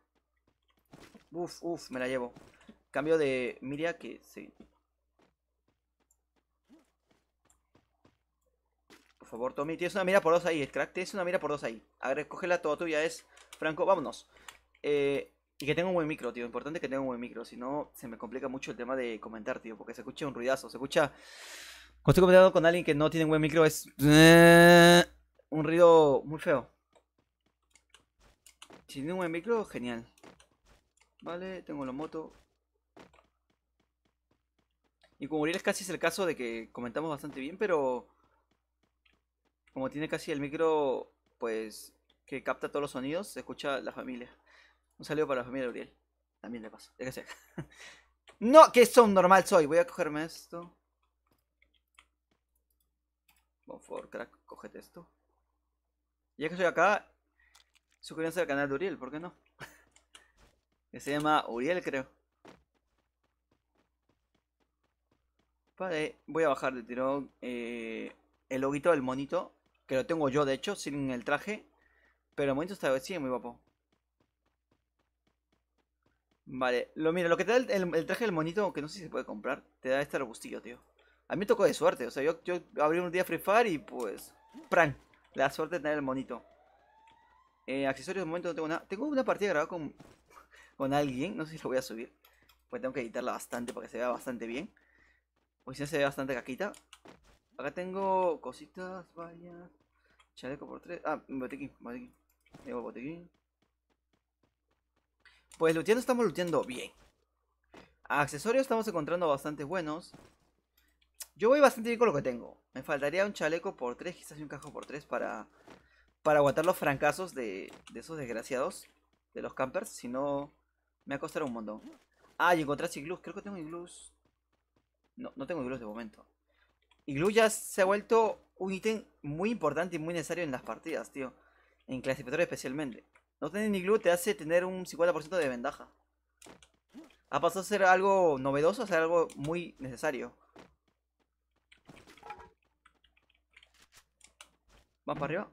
Uf, me la llevo. Cambio de Miria que sí. Por favor, Tommy, tienes una mira por dos ahí, el crack. Tienes una mira por dos ahí. A ver, cógela, todo tuya es. Franco, vámonos. Y que tenga un buen micro, tío. Importante que tenga un buen micro. Si no, se me complica mucho el tema de comentar, tío. Porque se escucha un ruidazo. Se escucha. Cuando estoy comentando con alguien que no tiene un buen micro, es. Un ruido muy feo. Si tiene un buen micro, genial. Vale, tengo la moto. Y con Uriel casi es el caso de que comentamos bastante bien, pero. Como tiene casi el micro, pues. Que capta todos los sonidos, se escucha la familia. Un saludo para la familia de Uriel. También le paso. Ya que sea. No, que son normal soy. Voy a cogerme esto. Por favor, crack, cógete esto. Ya que estoy acá, suscríbanse al canal de Uriel, ¿por qué no? Que se llama Uriel, creo. Vale, voy a bajar de tirón el loguito del monito. Que lo tengo yo, de hecho, sin el traje. Pero el monito está sí, muy guapo. Vale, mira, lo que te da el traje del monito, que no sé si se puede comprar, te da este robustillo, tío. A mí me tocó de suerte, o sea, yo abrí un día Free Fire y pues... ¡Pran! La suerte de tener el monito. Accesorios de momento no tengo nada. Tengo una partida grabada con alguien, no sé si lo voy a subir. Pues tengo que editarla bastante para que se vea bastante bien. Pues ya se ve bastante caquita. Acá tengo cositas, vallas. Chaleco por 3. Ah, botiquín. Llevo el botiquín. Pues looteando estamos looteando bien. Accesorios estamos encontrando bastante buenos. Yo voy bastante bien con lo que tengo. Me faltaría un chaleco por 3, quizás un casco por 3 para aguantar los fracasos de esos desgraciados. De los campers. Si no, me va a costar un montón. Ah, y encontré iglús. Creo que tengo iglús. No, no tengo iglús de momento. Iglú ya se ha vuelto un ítem muy importante y muy necesario en las partidas, tío. En clasificatorio especialmente. No tener iglú te hace tener un 50% de ventaja. Ha pasado a ser algo novedoso, a ser algo muy necesario. ¿Van para arriba?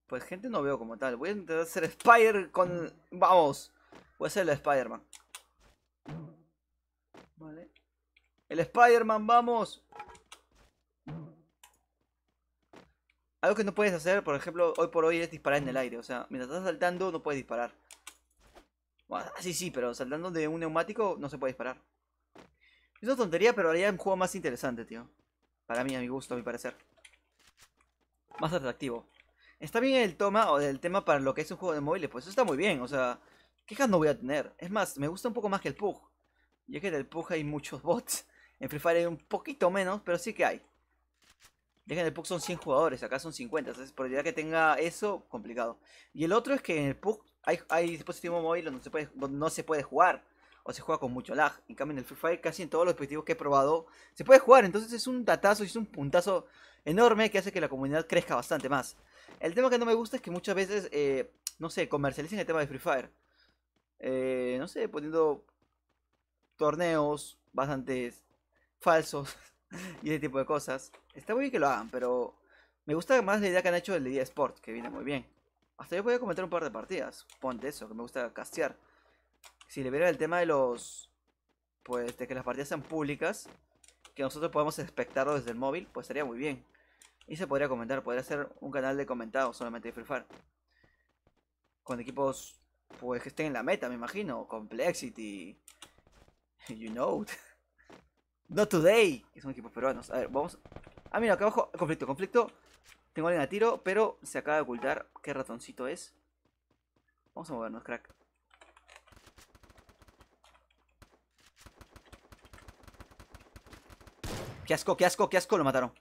Pues gente no veo como tal. Voy a intentar hacer Spider con... ¡Vamos! Voy a hacer el Spider-Man. Vale. ¡El Spider-Man, vamos! Algo que no puedes hacer, por ejemplo, hoy por hoy es disparar en el aire. O sea, mientras estás saltando no puedes disparar. Bueno, sí, pero saltando de un neumático no se puede disparar. Es una tontería, pero haría un juego más interesante, tío. Para mí, a mi gusto, a mi parecer. Más atractivo. Está bien el toma o el tema para lo que es un juego de móviles, pues eso está muy bien, o sea, quejas no voy a tener. Es más, me gusta un poco más que el PUG. Ya que en el PUG hay muchos bots. En Free Fire hay un poquito menos, pero sí que hay. Ya que en el PUG son 100 jugadores, acá son 50, entonces probabilidad que tenga eso, complicado. Y el otro es que en el PUG hay dispositivos móviles donde no se puede jugar. O se juega con mucho lag. En cambio en el Free Fire casi en todos los dispositivos que he probado se puede jugar. Entonces es un datazo y es un puntazo enorme que hace que la comunidad crezca bastante más. El tema que no me gusta es que muchas veces, no sé, comercialicen el tema de Free Fire. No sé, poniendo torneos bastante falsos y ese tipo de cosas. Está muy bien que lo hagan, pero me gusta más la idea que han hecho del de eSport, que viene muy bien. Hasta yo podría comentar un par de partidas. Ponte eso, que me gusta castear. Si le viera el tema de los... Pues de que las partidas sean públicas, que nosotros podamos espectarlo desde el móvil, pues sería muy bien. Y se podría comentar, podría ser un canal de comentados solamente de Free Fire. Con equipos pues que estén en la meta, me imagino. Complexity. You know. Not Today. Que son equipos peruanos. A ver, vamos. Ah, mira, acá abajo. Conflicto. Tengo a alguien a tiro, pero se acaba de ocultar. ¿Qué ratoncito es? Vamos a movernos, crack. Qué asco, lo mataron.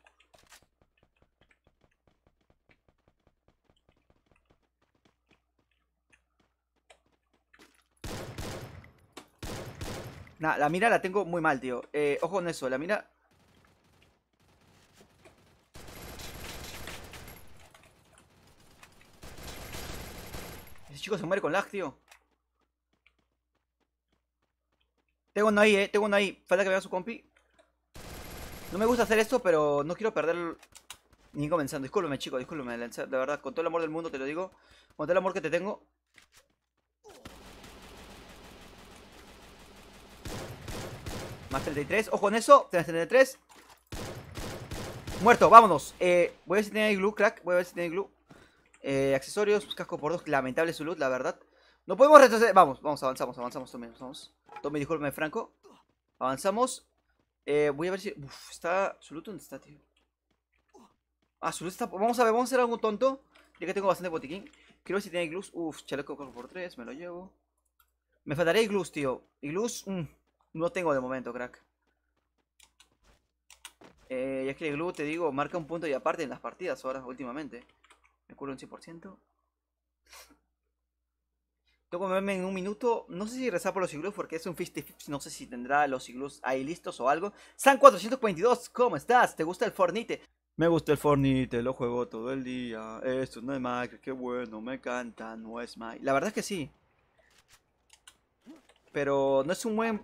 Nah, la mira la tengo muy mal, tío. Ojo con eso, la mira... Ese chico se muere con lag, tío. Tengo uno ahí, tengo uno ahí. Falta que vea su compi. No me gusta hacer esto, pero no quiero perder ni comenzando. Discúlpeme, chico, discúlpeme. De verdad, con todo el amor del mundo te lo digo. Con todo el amor que te tengo. Más 33. Ojo en eso. 33. Muerto, vámonos. Voy a ver si tiene glue, crack. Voy a ver si tiene glue. Accesorios, casco por 2. Lamentable su loot, la verdad. No podemos retroceder. Vamos, avanzamos. Tome, discúlpeme, Franco. Avanzamos. Voy a ver si. Uf, está. ¿Su loot dónde está, tío? Ah, su loot está. Vamos a ver, vamos a hacer algo tonto. Ya que tengo bastante botiquín. Quiero ver si tiene iglus. Uf, chaleco por 3, me lo llevo. Me faltaría iglus, tío. Iglus, no tengo de momento, crack. Y es que el iglú, te digo, marca un punto y aparte en las partidas ahora, últimamente. Me curo un 100%. Tengo que moverme en un minuto. No sé si rezar por los iglús porque es un 50-50. No sé si tendrá los iglús ahí listos o algo. San 422, ¿cómo estás? ¿Te gusta el Fortnite? Me gusta el Fortnite, lo juego todo el día. Esto no es Minecraft, qué bueno, me encanta, no es Minecraft. La verdad es que sí. Pero no es un buen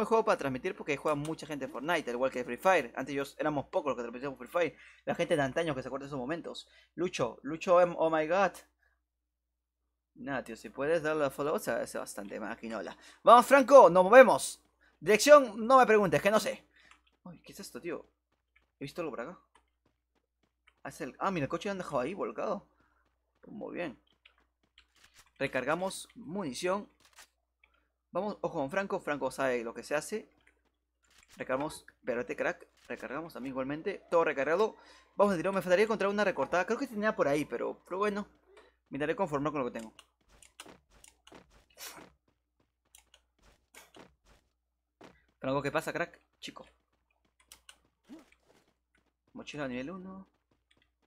juego para transmitir porque juega mucha gente Fortnite, al igual que Free Fire. Antes éramos pocos los que transmitíamos Free Fire. La gente de antaño que se acuerda de esos momentos. Lucho, oh my god. Nada, tío, si puedes darle a follow, se hace bastante maquinola. Vamos, Franco, nos movemos. Dirección, no me preguntes, que no sé. Uy, ¿qué es esto, tío? He visto algo por acá. Mira, el coche lo han dejado ahí, volcado. Muy bien. Recargamos munición. Vamos, ojo con Franco. Franco sabe lo que se hace. Recargamos, espérate, crack. Recargamos también igualmente. Todo recargado. Vamos a tirar. Me faltaría encontrar una recortada. Creo que tenía por ahí, pero bueno. Me daré conformar con lo que tengo. Franco, ¿qué pasa, crack? Chico. Mochila nivel 1.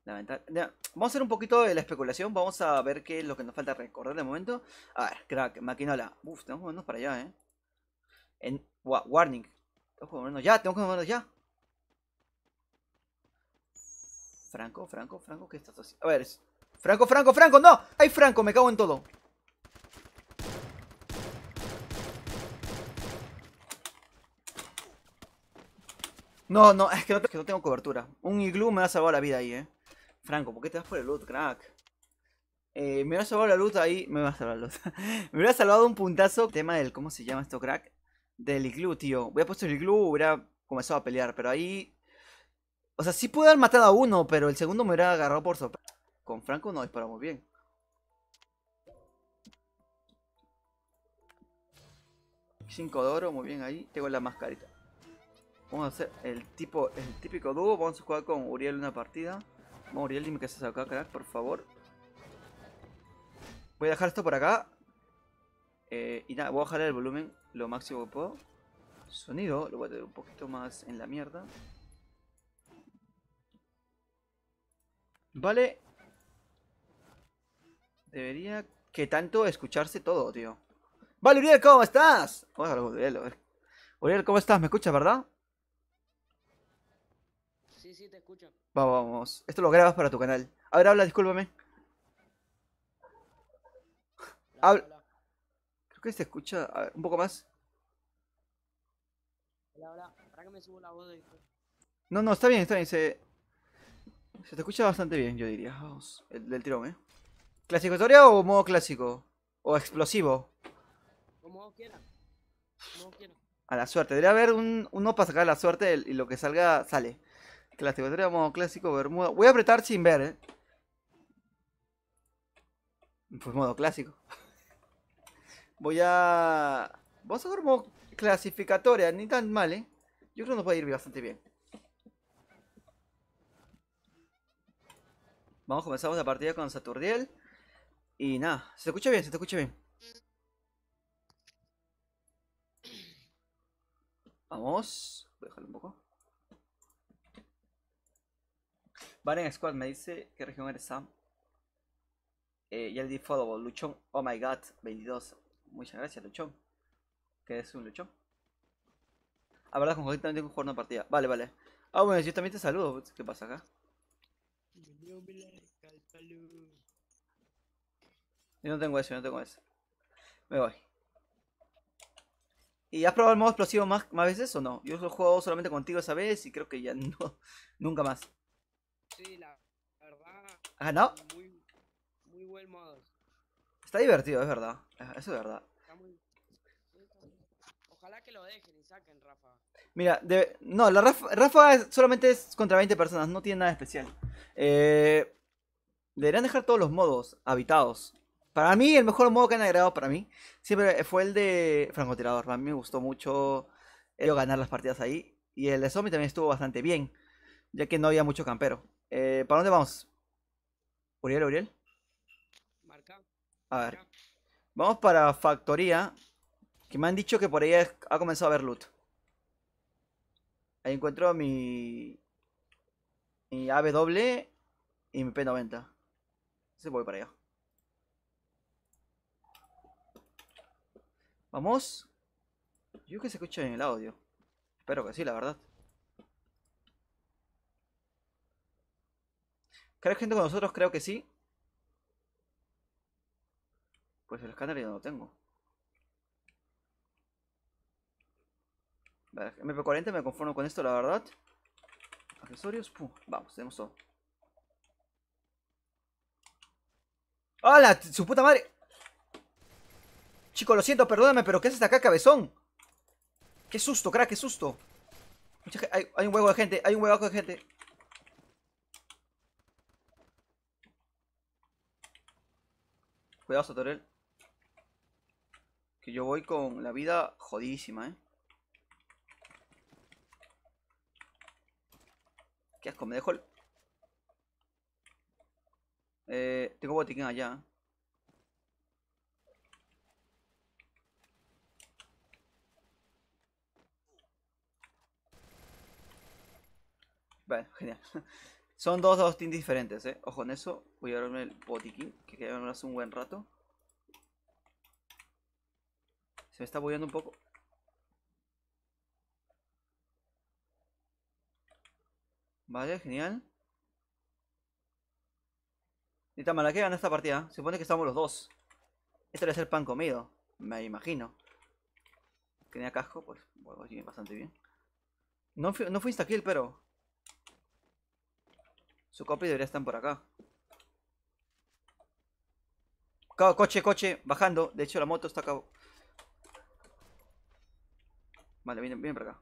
Vamos a hacer un poquito de la especulación. Vamos a ver qué es lo que nos falta recordar de momento. A ver, crack, maquinola. Uf, tenemos que movernos para allá, warning. Tenemos que movernos ya, tenemos que movernos ya. Franco, ¿qué estás haciendo? A ver, Franco, no. ¡Ay, Franco! Me cago en todo. No, es que no tengo cobertura. Un iglú me ha salvado la vida ahí, Franco, ¿por qué te vas por el loot, crack? Me hubiera salvado la luz ahí. Me hubiera salvado la luz. Me hubiera salvado un puntazo. Tema del. ¿Cómo se llama esto, crack? Del iglú, tío. Hubiera puesto el iglú, hubiera comenzado a pelear. Pero ahí. O sea, sí pude haber matado a uno, pero el segundo me hubiera agarrado por sorpresa. Con Franco no disparamos bien. Cinco de oro, muy bien ahí. Tengo la mascarita. Vamos a hacer el típico dúo. Vamos a jugar con Uriel una partida. Vamos, Uriel, dime qué haces acá, crack, por favor. Voy a dejar esto por acá. Y nada, voy a bajar el volumen lo máximo que puedo. Sonido, lo voy a tener un poquito más en la mierda. Vale. Debería que tanto escucharse todo, tío. Vale, Uriel, ¿cómo estás? Vamos a hablar con Uriel, a ver. Uriel, ¿cómo estás? ¿Me escuchas, verdad? Sí, te escucho. Vamos. Esto lo grabas para tu canal. A ver, habla, discúlpame. Hola, Habla. hola. Creo que se escucha. A ver, un poco más. Hola. Para que me subo la voz de esto. No, está bien, está bien. Se te escucha bastante bien, yo diría. Vamos, del tirón, ¿eh? ¿Clasificatoria o modo clásico? ¿O explosivo? Como vos quieras. Como vos quieras. A la suerte. Debería haber uno para sacar la suerte y lo que salga, sale. Clasificatoria, modo clásico, bermuda. Voy a apretar sin ver, Pues modo clásico. Voy a... Vamos a ver modo clasificatoria, ni tan mal, Yo creo que nos va a ir bastante bien. Vamos, comenzamos la partida con Saturdiel. Y nada, se te escucha bien, se te escucha bien. Vamos. Voy a dejarlo un poco. Baren Squad me dice qué región eres, Sam. Y el default, Luchón. Oh my god, 22. Muchas gracias, Luchón. ¿Qué es un Luchón? Ah, verdad, con Joaquín también tengo que jugar una partida. Vale. Ah, bueno, yo también te saludo. ¿Qué pasa acá? Yo no tengo eso. Me voy. ¿Y has probado el modo explosivo más veces o no? Yo lo he jugado solamente contigo esa vez y creo que ya no. Nunca más. Sí, la verdad. ¿Has ganado? Muy buen modo. Está divertido, es verdad. Eso es verdad. Está muy. Ojalá que lo dejen y saquen, Rafa. Mira, no, la Rafa solamente es contra 20 personas, no tiene nada especial. Eh, Deberían dejar todos los modos habitados. Para mí, el mejor modo que han agregado para mí siempre fue el de francotirador. A mí me gustó mucho ganar las partidas ahí. Y el de zombie también estuvo bastante bien, ya que no había mucho campero. ¿Para dónde vamos? Uriel, Uriel. Marca, A ver, marca. vamos para factoría, que me han dicho que por ahí ha comenzado a haber loot. Ahí encuentro mi AW y mi P90. Entonces voy para allá. Vamos. Yo que se escucha en el audio. Espero que sí, la verdad. ¿Crees gente con nosotros? Creo que sí. Pues el escáner ya no lo tengo. Vale, MP40 me conformo con esto, la verdad. Accesorios, pum. Vamos, tenemos todo. ¡Hala! ¡Su puta madre! Chico, lo siento, perdóname, pero ¿qué haces acá, cabezón? ¡Qué susto, crack! ¡Qué susto! Hay un huevo de gente, hay un huevo de gente. Cuidado, Satorel. Que yo voy con la vida jodidísima, ¿eh? Qué asco, me dejo el... tengo botiquín allá. Vale, genial. Son dos teams diferentes, ¿eh? Ojo en eso. Voy a darme el botiquín, que quedaron hace un buen rato. Se me está bugueando un poco. Vale, genial. Ni tan mala que gana esta partida. Se supone que estamos los dos. Este debe ser pan comido. Me imagino. Tenía casco, pues bueno, así bastante bien. No fui insta-kill, pero su copy debería estar por acá. Coche, bajando. De hecho, la moto está acá. Vale, viene para acá.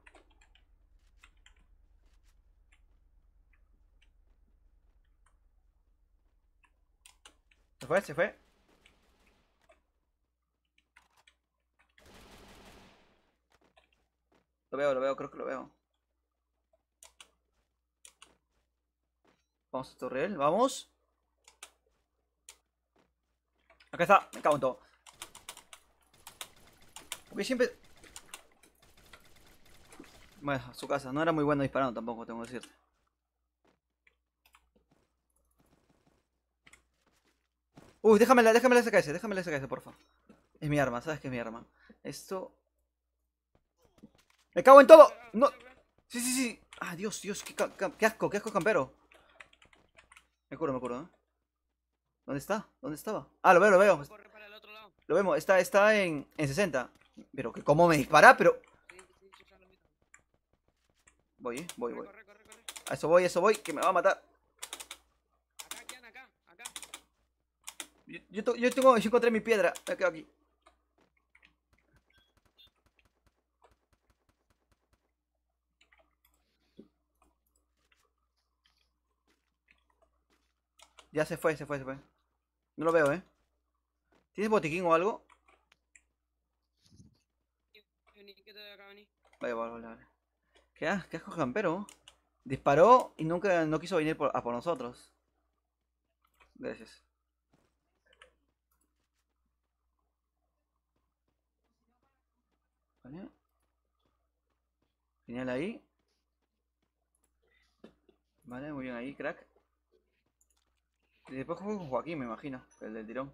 ¿Se fue? ¿Se fue? Lo veo, creo que lo veo. Vamos a Torreal, vamos. Acá está, me cago en todo. Porque siempre... Bueno, su casa. No era muy bueno disparando tampoco, tengo que decirte. Uy, déjame la SKS, porfa. Es mi arma, ¿sabes qué es mi arma? Esto... ¡Me cago en todo! ¡No! Sí. Ah, Dios, qué asco, campero. Me curo, ¿eh? ¿Dónde está? ¿Dónde estaba? Ah, lo veo. Corre para el otro lado. Lo vemos, está en 60. Pero que cómo me dispara, pero... Sí, yo ya lo vi. Voy. Corre. A eso voy, que me va a matar. Acá, Kian, acá. Yo encontré mi piedra. Me quedo aquí. Ya se fue. No lo veo, ¿eh? ¿Tienes botiquín o algo? Vení, que te doy acá, vení. Vale. Qué asco campero. Disparó y nunca no quiso venir a por nosotros. Gracias. Vale. Genial ahí. Vale, muy bien ahí, crack. Y después juego con Joaquín, me imagino. El del tirón.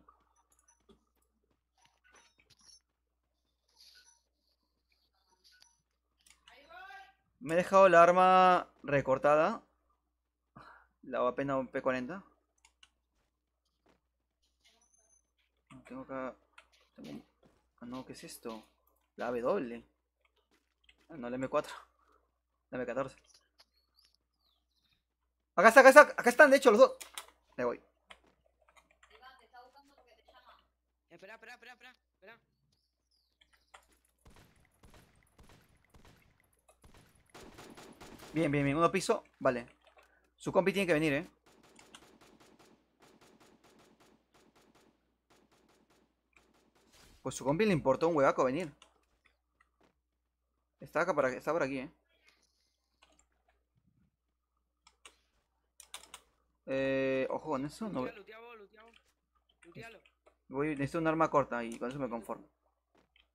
Me he dejado la arma recortada. La apenas un P40. Tengo acá... Ah, no, ¿qué es esto? La W. Ah, no, la M4. La M14. Acá están, de hecho, los dos. Me voy. Espera. Bien, bien, bien. Uno piso. Vale. Su compi tiene que venir, Pues su compi le importó un huevaco venir. Está acá está por aquí, ojo con eso. No, Lutea, lutea vos, lutea vos. Lutealo. necesito un arma corta y con eso me conformo.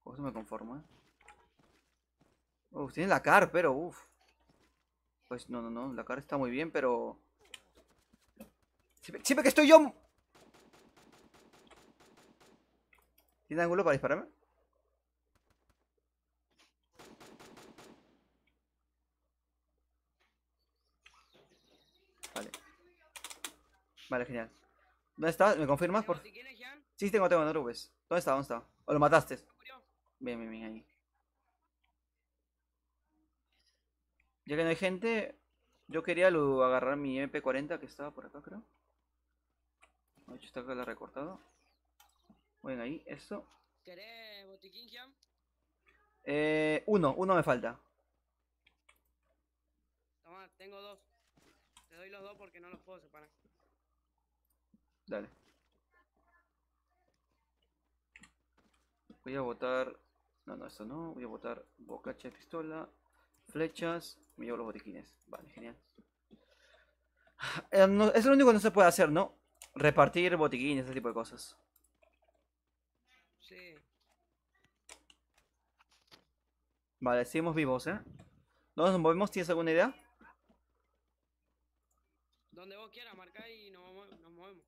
Con eso me conformo, tiene la car, pero Pues no, no, no. La car está muy bien, pero. Siempre que estoy yo. ¿Tiene ángulo para dispararme? Vale. Vale, genial. ¿Dónde está? ¿Me confirmas? ¿Tienes botiquines, Jan? Sí, tengo, no te preocupes. ¿Dónde está? ¿Dónde está? ¿O lo mataste? ¿Murió? Bien, bien, bien, ahí. Ya que no hay gente, yo quería agarrar mi MP40 que estaba por acá, creo. De hecho, está acá la recortado. Muy bien, ahí, eso. ¿Querés botiquín, Jan? Uno me falta. Toma, tengo dos. Te doy los dos porque no los puedo separar. Dale. Voy a botar. No, no, esto no. Voy a botar bocacha de pistola. Flechas. Me llevo los botiquines. Vale, genial. Es lo único que no se puede hacer, ¿no? Repartir botiquines, ese tipo de cosas. Sí. Vale, seguimos vivos, ¿Dónde nos movemos? ¿Tienes alguna idea? Donde vos quieras, marcá y nos movemos.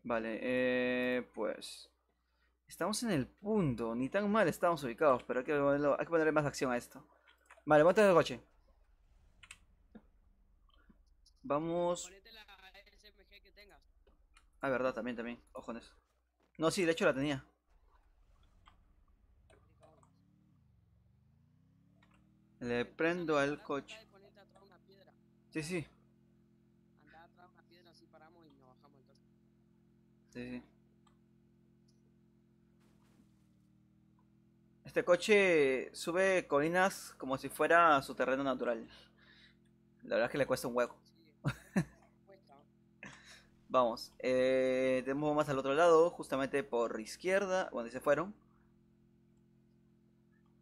Vale, pues. Estamos en el punto. Ni tan mal estamos ubicados, pero hay que ponerle más acción a esto. Vale, monta el coche. Vamos. Ponete la SMG que tengas. Ah, verdad, también, también. Ojo en eso. No, sí, de hecho la tenía. Le prendo Escúchame, al pará, coche. tratá de ponerte atrás de una piedra. Sí, sí. Andá atrás de una piedra, así paramos y nos bajamos entonces. Sí, sí. Este coche sube colinas como si fuera su terreno natural. La verdad es que le cuesta un hueco. Sí, cuesta. Vamos, tenemos más al otro lado, justamente por izquierda, donde se fueron.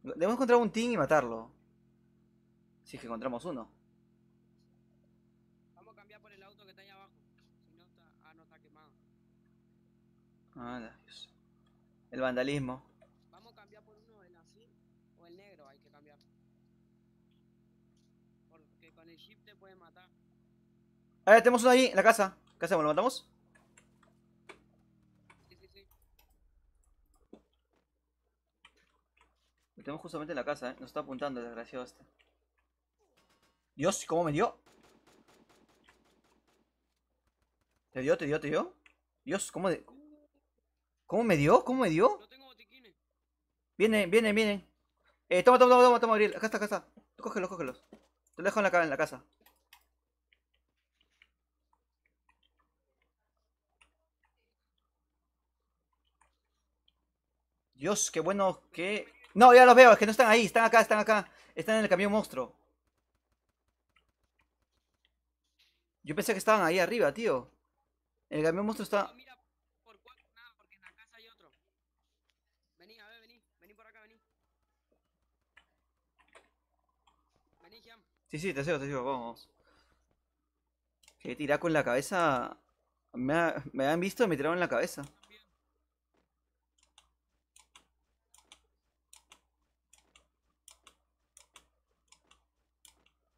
Debemos encontrar un team y matarlo. Si es que encontramos uno. Vamos a cambiar por el auto que está ahí abajo. Si no está. Ah, no está quemado. Ah, Dios. El vandalismo. Vamos a cambiar por uno, el azul o el negro, hay que cambiar. Porque con el chip te pueden matar. Tenemos uno ahí en la casa. ¿Qué hacemos? ¿Lo matamos? Sí, sí, sí. Lo tenemos justamente en la casa, Nos está apuntando el desgraciado este. Dios, ¿cómo me dio? ¿Te dio? ¿Te dio? ¿Te dio? Dios, ¿cómo me dio? ¿Cómo me dio? No tengo botiquines. Vienen, vienen, vienen. Toma, Gabriel. Acá está, acá está. Cógelos, cógelos. Te lo dejo en la casa. Dios, qué bueno que... No, ya los veo, es que no están ahí, están acá, están acá. Están en el camión monstruo. Yo pensé que estaban ahí arriba, tío. El camión monstruo No, está... mira, por cuatro nada, porque en la casa hay otro. Vení, a ver, vení. Vení por acá, vení. Vení, Jam. Sí, sí, te sigo, vamos. Que tirar con la cabeza... Me han visto y me tiraron en la cabeza. También.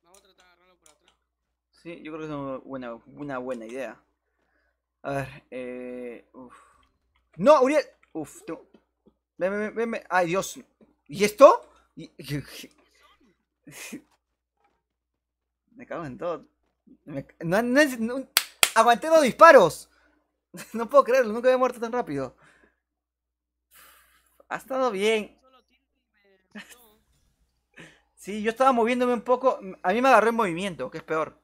Vamos a tratar de agarrarlo por atrás. Sí, yo creo que es una buena idea. A ver, uf. ¡No, Uriel! Uf, ven, ven, ven, ven. Ay, Dios. ¿Y esto? ¿Qué son? Me cago en todo. Aguanté 2 disparos. No puedo creerlo, nunca había muerto tan rápido. Ha estado bien. Un solo tiro y me mató. Sí, yo estaba moviéndome un poco. A mí me agarró en movimiento, que es peor.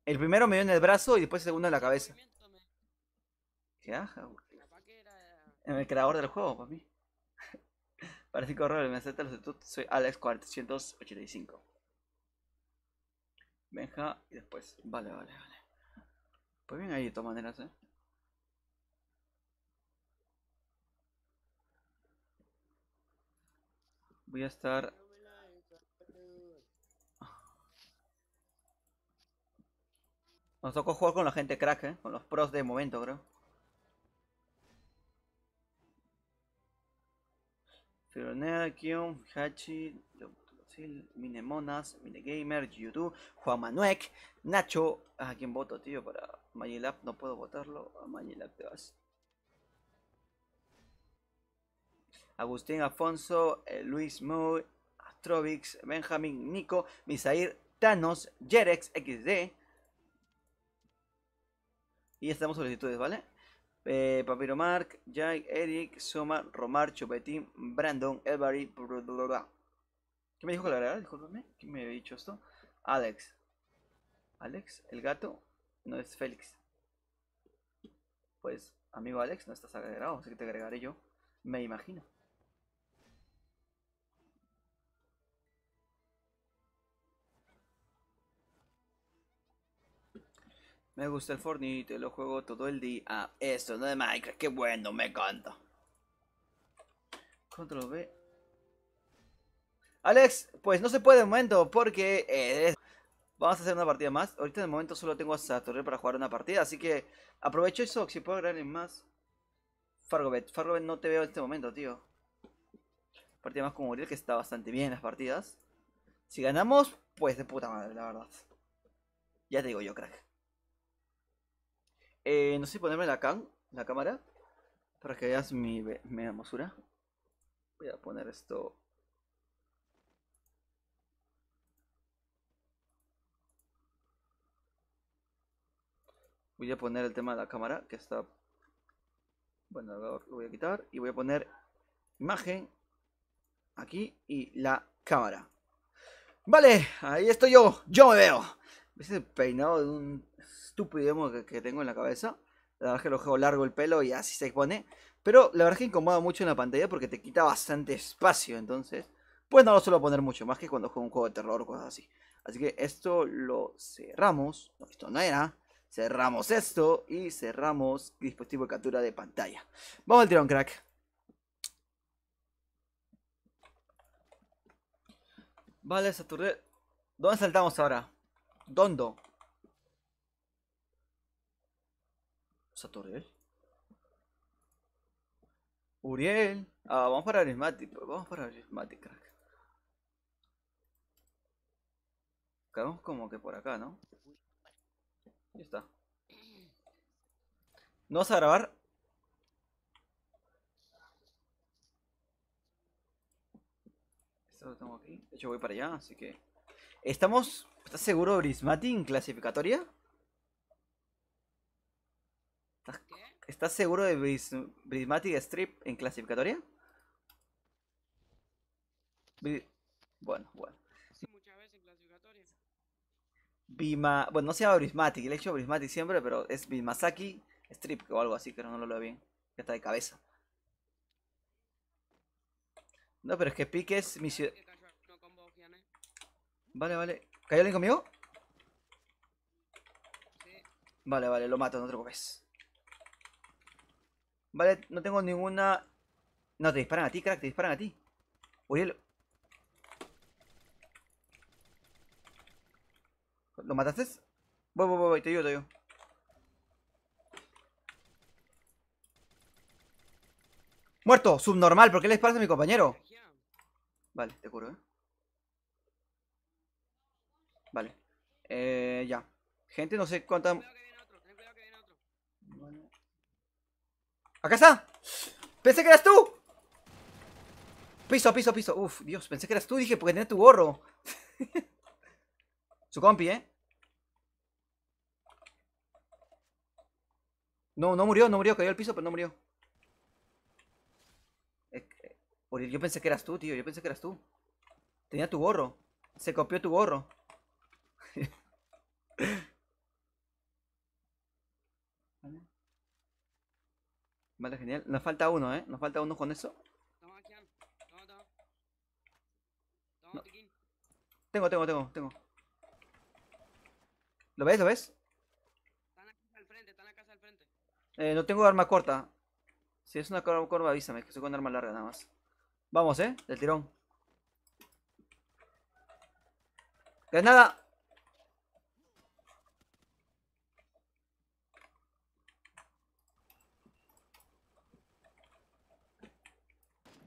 El primero me dio en el brazo y después el segundo en la Sí, en cabeza. movimiento me. Qué aja, güey. Capaz que era. En el creador del juego, para mí. Para 5 errores, me acepta los estatutos. Soy Alex485. Benja y después. Vale, vale, vale. Pues bien ahí de todas maneras, eh. Voy a estar. Nos tocó jugar con la gente crack, con los pros de momento, creo. Fironea, Kion, Hachi, Minemonas, Minegamer, YouTube, Juan Manuek, Nacho. ¿A quién voto, tío? Para Magilab no puedo votarlo. A Magilab te vas. Agustín Afonso, Luis Moe, Astrovix, Benjamin, Nico, Misair, Thanos, Jerex, XD. Y estamos solicitudes, ¿vale? Papiro Mark, Jai, Eric, Soma, Romar, Chupetín, Brandon, Elbary, blablabla. ¿Qué me dijo que la verdad? Disculpame. ¿Quién me había dicho esto? Alex. Alex, el gato, no es Félix. Pues, amigo Alex, no estás agregado, así que te agregaré yo. Me imagino. Me gusta el Fortnite, lo juego todo el día. Ah, esto no es Minecraft, qué bueno, me encanta. Control B. Alex, pues no se puede de momento porque vamos a hacer una partida más. Ahorita de momento solo tengo a Saturday para jugar una partida, así que aprovecho eso, si puedo agregar en más. Fargobet, Fargobet no te veo en este momento, tío. Partida más con Uriel, que está bastante bien en las partidas. Si ganamos, pues de puta madre, la verdad. Ya te digo yo, crack. No sé si ponerme la cámara, para que veas mi hermosura. Voy a poner esto. Voy a poner el tema de la cámara, que está. Bueno, lo voy a quitar y voy a poner imagen aquí y la cámara. Vale, ahí estoy yo me veo. ¿Ves el peinado de un estúpido emo que tengo en la cabeza? La verdad es que lo juego largo el pelo y así se pone. Pero la verdad es que incomoda mucho en la pantalla porque te quita bastante espacio. Entonces, pues no lo suelo poner mucho, más que cuando juego un juego de terror o cosas así. Así que esto lo cerramos. No, esto no era. Cerramos esto y cerramos dispositivo de captura de pantalla. Vamos al tirón, crack. Vale, Saturday. ¿Dónde saltamos ahora? ¿Dónde? Saturday. Uriel. Ah, vamos para Arismatic. Vamos para Arismatic, crack. Quedamos como que por acá, ¿no? Ya está. ¿No vas a grabar? Esto lo tengo aquí. De hecho, voy para allá, así que. ¿Estamos. ¿Estás seguro de Prismatic en clasificatoria? ¿Qué? ¿Estás seguro de Prismatic Strip en clasificatoria? Bueno, bueno. Sí, muchas veces en clasificatoria. Bueno, no se llama Prismatic, le he hecho Prismatic siempre, pero es Bimasaki Strip o algo así, que no lo leo bien. Ya está de cabeza. No, pero es que Pique es mi ciudad. ¿Qué cayó uno con vos, Gianni? Vale, vale. ¿Cayó alguien conmigo? Sí. Vale, vale, lo mato, no te preocupes. Vale, no tengo ninguna. No, te disparan a ti, crack, te disparan a ti. Uriel. ¿Lo mataste? Voy, te digo, te digo. ¡Muerto! Subnormal, ¿por qué le disparas a mi compañero? Energía. Vale, te curo, Vale. Ya. Gente, no sé cuánta. Ten cuidado que viene otro, ten cuidado que viene otro. ¡Acá está! ¡Pensé que eras tú! Piso, piso, piso. Uf, Dios, pensé que eras tú. Dije, porque tenés tu gorro. Su compi, ¿eh? No, no murió, no murió. Cayó al piso, pero no murió. Uriel, yo pensé que eras tú, tío. Yo pensé que eras tú. Tenía tu gorro. Se copió tu gorro. Vale. Vale, genial. Nos falta uno, ¿eh? Nos falta uno con eso. Toma, Gian. Toma, toma. No. Toma, Tiquín. Tengo. ¿Lo ves? ¿Lo ves? Está en la casa al frente, está en la casa al frente. No tengo arma corta. Si es una curva, avísame, que estoy con arma larga nada más. Vamos, del tirón. ¡Granada!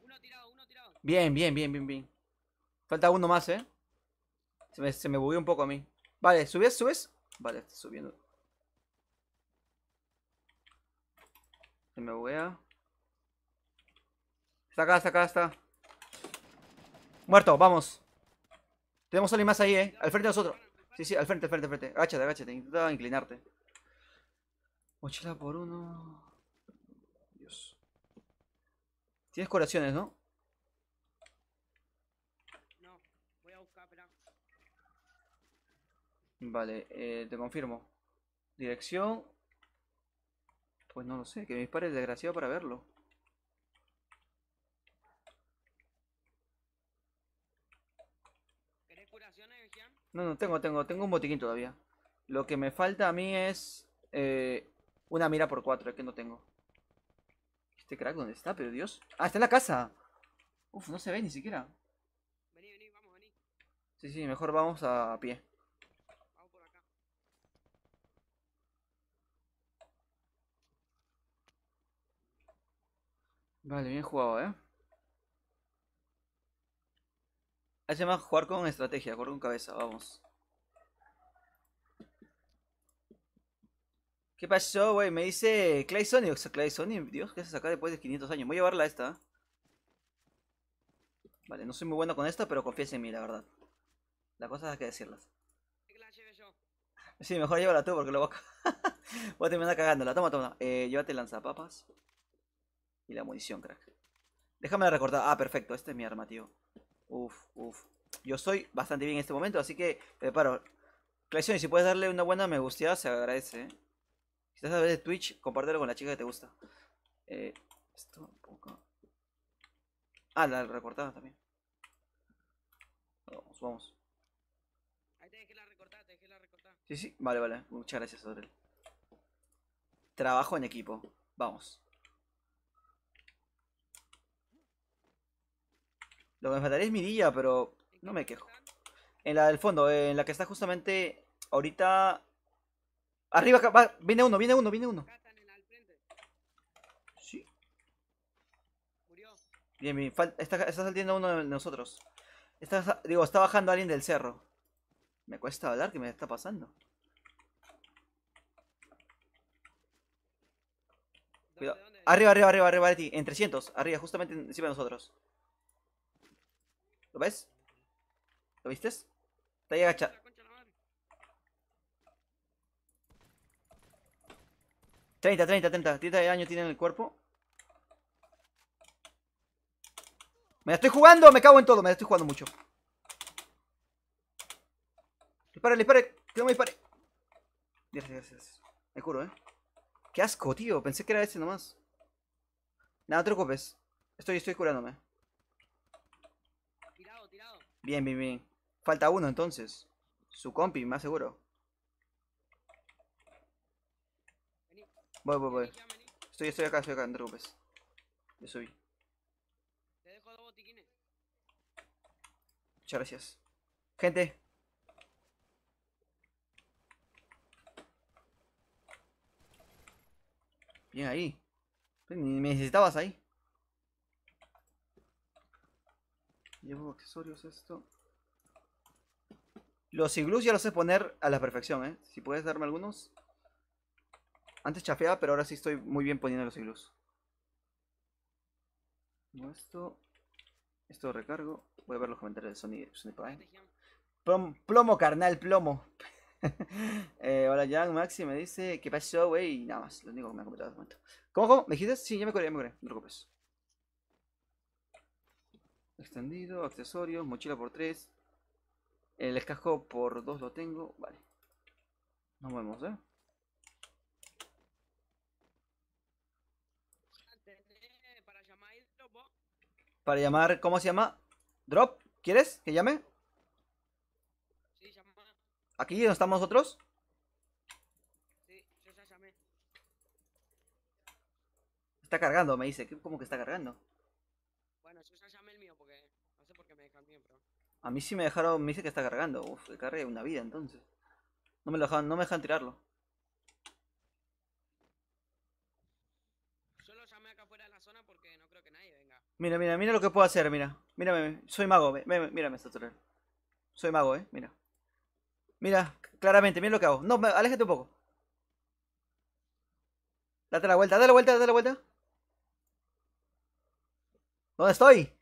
Uno tirado, uno tirado. Bien, bien, bien, bien, bien. Falta uno más, se me bugueó un poco a mí. Vale, ¿subes? ¿Subes? Vale, estoy subiendo. Se me buguea. Está acá, está acá, está. Muerto, vamos. Tenemos a alguien más ahí, Al frente de nosotros. Sí, sí, al frente, al frente, al frente. Agáchate, agáchate. Intenta inclinarte. Mochila por uno. Dios. Tienes curaciones, ¿no? No, voy a buscar, espera. Vale, te confirmo. Dirección. Pues no lo sé, que me dispare el desgraciado para verlo. ¿Querés curaciones, Gian? No, no, tengo un botiquín todavía. Lo que me falta a mí es una mira por 4, que no tengo. ¿Este crack dónde está? Pero Dios. Ah, está en la casa. Uf, no se ve ni siquiera. Vení, vení, vamos, vení. Sí, sí, mejor vamos a pie. Vamos por acá. Vale, bien jugado, Hace más jugar con estrategia, jugar con cabeza, vamos. ¿Qué pasó, güey? Me dice Clay Sony. O sea, Clay Sony, Dios, ¿qué haces acá después de 500 años? Voy a llevarla a esta. Vale, no soy muy bueno con esta, pero confíes en mí, la verdad. Las cosas hay que decirlas. Que la lleve yo. Sí, mejor llévala tú porque lo voy a, voy a terminar cagándola. Toma, toma. Llévate el lanzapapas. Y la munición, crack. Déjame la recortar. Ah, perfecto. Este es mi arma, tío. Uf, uf. Yo soy bastante bien en este momento, así que preparo. Clayson, si puedes darle una buena me gusteada, se agradece, Si estás a ver de Twitch, compártelo con la chica que te gusta. Esto un poco. Ah, la recortada también. Vamos, vamos. Ahí te dejé la recortada, te dejé la recortada. Sí, sí. Vale, vale. Muchas gracias, Adriel. Trabajo en equipo. Vamos. Lo que me faltaría es mirilla, pero ¿En no qué me parte quejo. están? En la del fondo, en la que está justamente ahorita. Arriba, viene uno, viene uno, viene uno. Acá están en al frente. Sí. Murió. Bien, bien. Está saliendo uno de nosotros. Está bajando alguien del cerro. Me cuesta hablar, ¿qué me está pasando? Cuidado. ¿Dónde, dónde? Arriba, arriba, arriba, arriba de ti. En 300. Arriba, justamente encima de nosotros. ¿Lo ves? ¿Lo viste? Está ahí agachado. La concha de la madre. 30, 30, 30. 30 de daño tiene en el cuerpo. Me la estoy jugando, me cago en todo. Me la estoy jugando mucho. Dispare, dispare. Que no me dispare. Gracias, gracias. Me curo, Qué asco, tío. Pensé que era ese nomás. Nada, no te preocupes. Estoy curándome. Tirado, tirado. Bien, bien, bien. Falta uno entonces. Su compi, más seguro. Vení. Voy, voy, voy. Vení, Gian, vení. Estoy acá, no te preocupes. Yo subí. Te dejo dos botiquines. Muchas gracias. Gente. Bien ahí. Ni me necesitabas ahí. Llevo accesorios esto. Los iglús ya los sé poner a la perfección, Si puedes darme algunos. Antes chafeaba, pero ahora sí estoy muy bien poniendo los iglús. Esto. Esto recargo. Voy a ver los comentarios de Sony Prime. Espérate, Gian. Plomo, carnal, plomo. Hola, Jan, Maxi me dice, ¿qué pasó, güey? Y nada más, lo único que me ha comentado de momento. ¿Cómo? ¿Me dijiste? Sí, ya me curé, no te preocupes. Extendido, accesorios, mochila por 3. El casco por 2 lo tengo. Vale. Nos vemos, ¿Tenés para llamar a Hidro, vos? Para llamar, ¿cómo se llama? ¿Drop? ¿Quieres que llame? Sí, llama. ¿Aquí donde estamos nosotros? Está cargando, me dice. ¿Cómo que está cargando? Bueno, yo ya llamé el mío porque no sé por qué me deja el mío, pero. A mí sí me dejaron, me dice que está cargando. Uf, que cargue una vida entonces. No me lo dejan, no me dejan tirarlo. Yo lo llamé acá fuera de la zona porque no creo que nadie venga. Mira, mira, mira lo que puedo hacer, mira. Mírame, soy mago, mírame esta tutorial. Soy mago, mira. Mira, claramente, mira lo que hago. No, aléjate un poco. Date la vuelta, dale la vuelta, dale la vuelta. ¿Dónde estoy?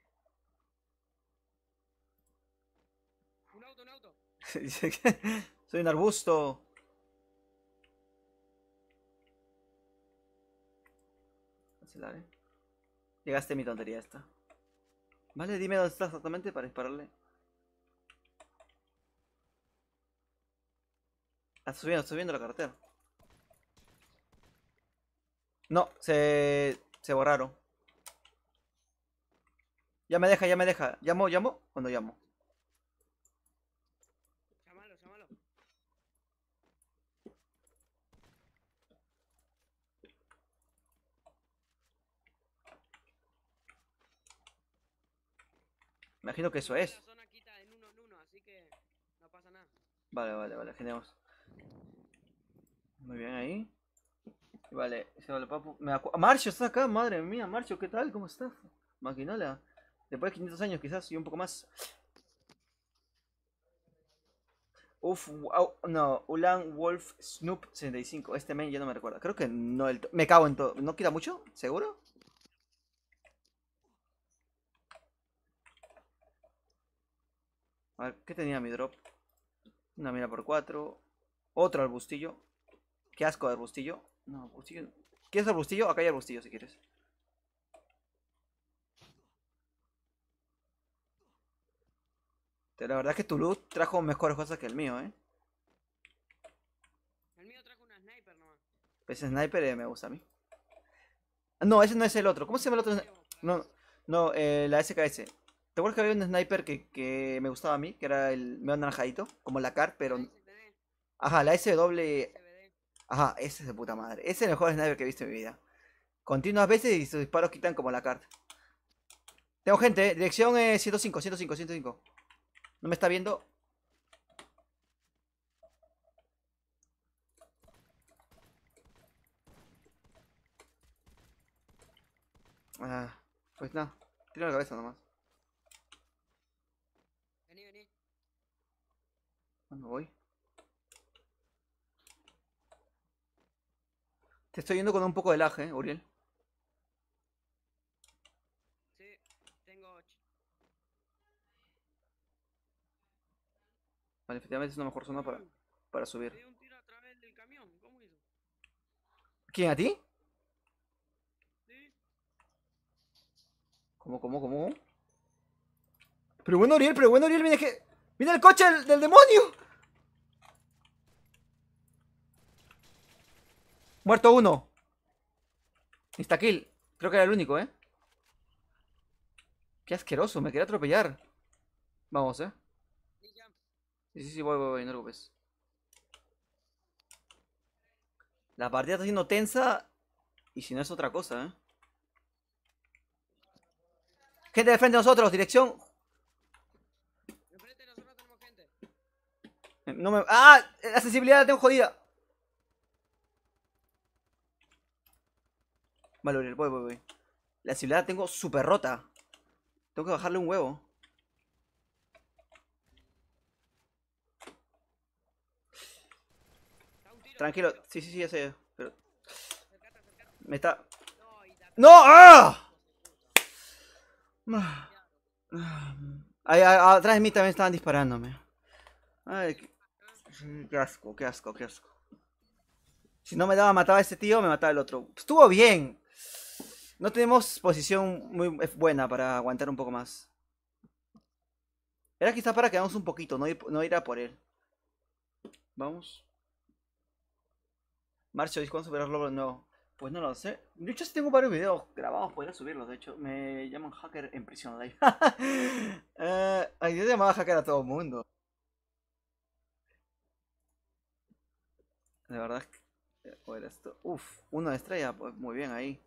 Un auto, un auto. Dice que soy un arbusto. Cancelar, Llegaste mi tontería esta. Vale, dime dónde estás exactamente para dispararle. Ah, estoy subiendo la carretera. No, se borraron. Ya me deja, ya me deja. ¿Llamo o no llamo? Llámalo, llámalo. Imagino que eso Igual la es. zona quita en uno, así que no pasa nada. Vale, vale, vale, genial. Muy bien ahí. Vale, se vale, papu. Marcio, ¿estás acá? Madre mía, Marcio, ¿qué tal? ¿Cómo estás? Maquinola. Después de 500 años quizás y un poco más. Uf, no, Ulan Wolf Snoop 65. Este main ya no me recuerda. Creo que no me cago en todo. ¿No quita mucho? ¿Seguro? A ver, ¿qué tenía mi drop? Una mina por 4. Otro arbustillo. Qué asco de arbustillo. No, arbustillo. ¿Quieres arbustillo? Acá hay arbustillo si quieres. La verdad es que tu loot trajo mejores cosas que el mío, ¿eh? El mío trajo una sniper nomás. Ese sniper me gusta a mí. No, ese no es el otro. ¿Cómo se llama el otro? Llevo para No, no, la SKS. ¿Te acuerdas que había un sniper que me gustaba a mí? Que era el medio naranjadito, como la CAR, la pero... STD, Ajá, la la SW... SBD. Ajá, ese es de puta madre. Ese es el mejor sniper que he visto en mi vida. Continuas veces y sus disparos quitan como la CAR. Tengo gente, dirección 105, 105, 105. ¿No me está viendo? Ah, pues nada, tiro la cabeza nomás. Vení, vení. ¿Cuándo voy? Te estoy yendo con un poco de lag, Uriel. Sí, tengo 8. Vale, efectivamente es una mejor zona para subir. Le di un tiro a través del camión. ¿Cómo hizo? ¿Quién, a ti? Sí. ¿Cómo? Pero bueno, Uriel, viene que... ¡Viene el coche del demonio! Muerto uno. Instakill. Creo que era el único, ¿eh? Qué asqueroso, me quería atropellar. Vamos, ¿eh? Sí, ya. Sí, voy, no te preocupes. La partida está siendo tensa y si no es otra cosa, ¿eh? Gente de frente a nosotros, dirección... Enfrente de nosotros tenemos gente. No me... ¡Ah! La sensibilidad la tengo jodida. Vale, Uriel, voy. La sensibilidad la tengo súper rota. Tengo que bajarle un huevo. Da un tiro, da un Tranquilo, tiro. sí, ya sé. Pero Acercate, acercate. me está... No, y da. ¡No! ¡Ah! Hijos de puta. Ah, Ya. Ahí, atrás de mí también estaban disparándome. Ay, Acá. qué asco, qué asco, qué asco. Si no me daba, mataba a ese tío, me mataba el otro. Estuvo bien. No tenemos posición muy buena para aguantar un poco más. Era quizá para quedarnos un poquito, no ir a por él. Vamos. Marcho, ¿y cuándo superar logro nuevo? Pues no lo sé. De hecho, sí tengo varios videos grabados, podría subirlos. De hecho, me llaman hacker en prisión live. Ay, yo llamaba hacker a todo el mundo. De verdad. A ver esto. Uf, uno de estrella, pues muy bien ahí.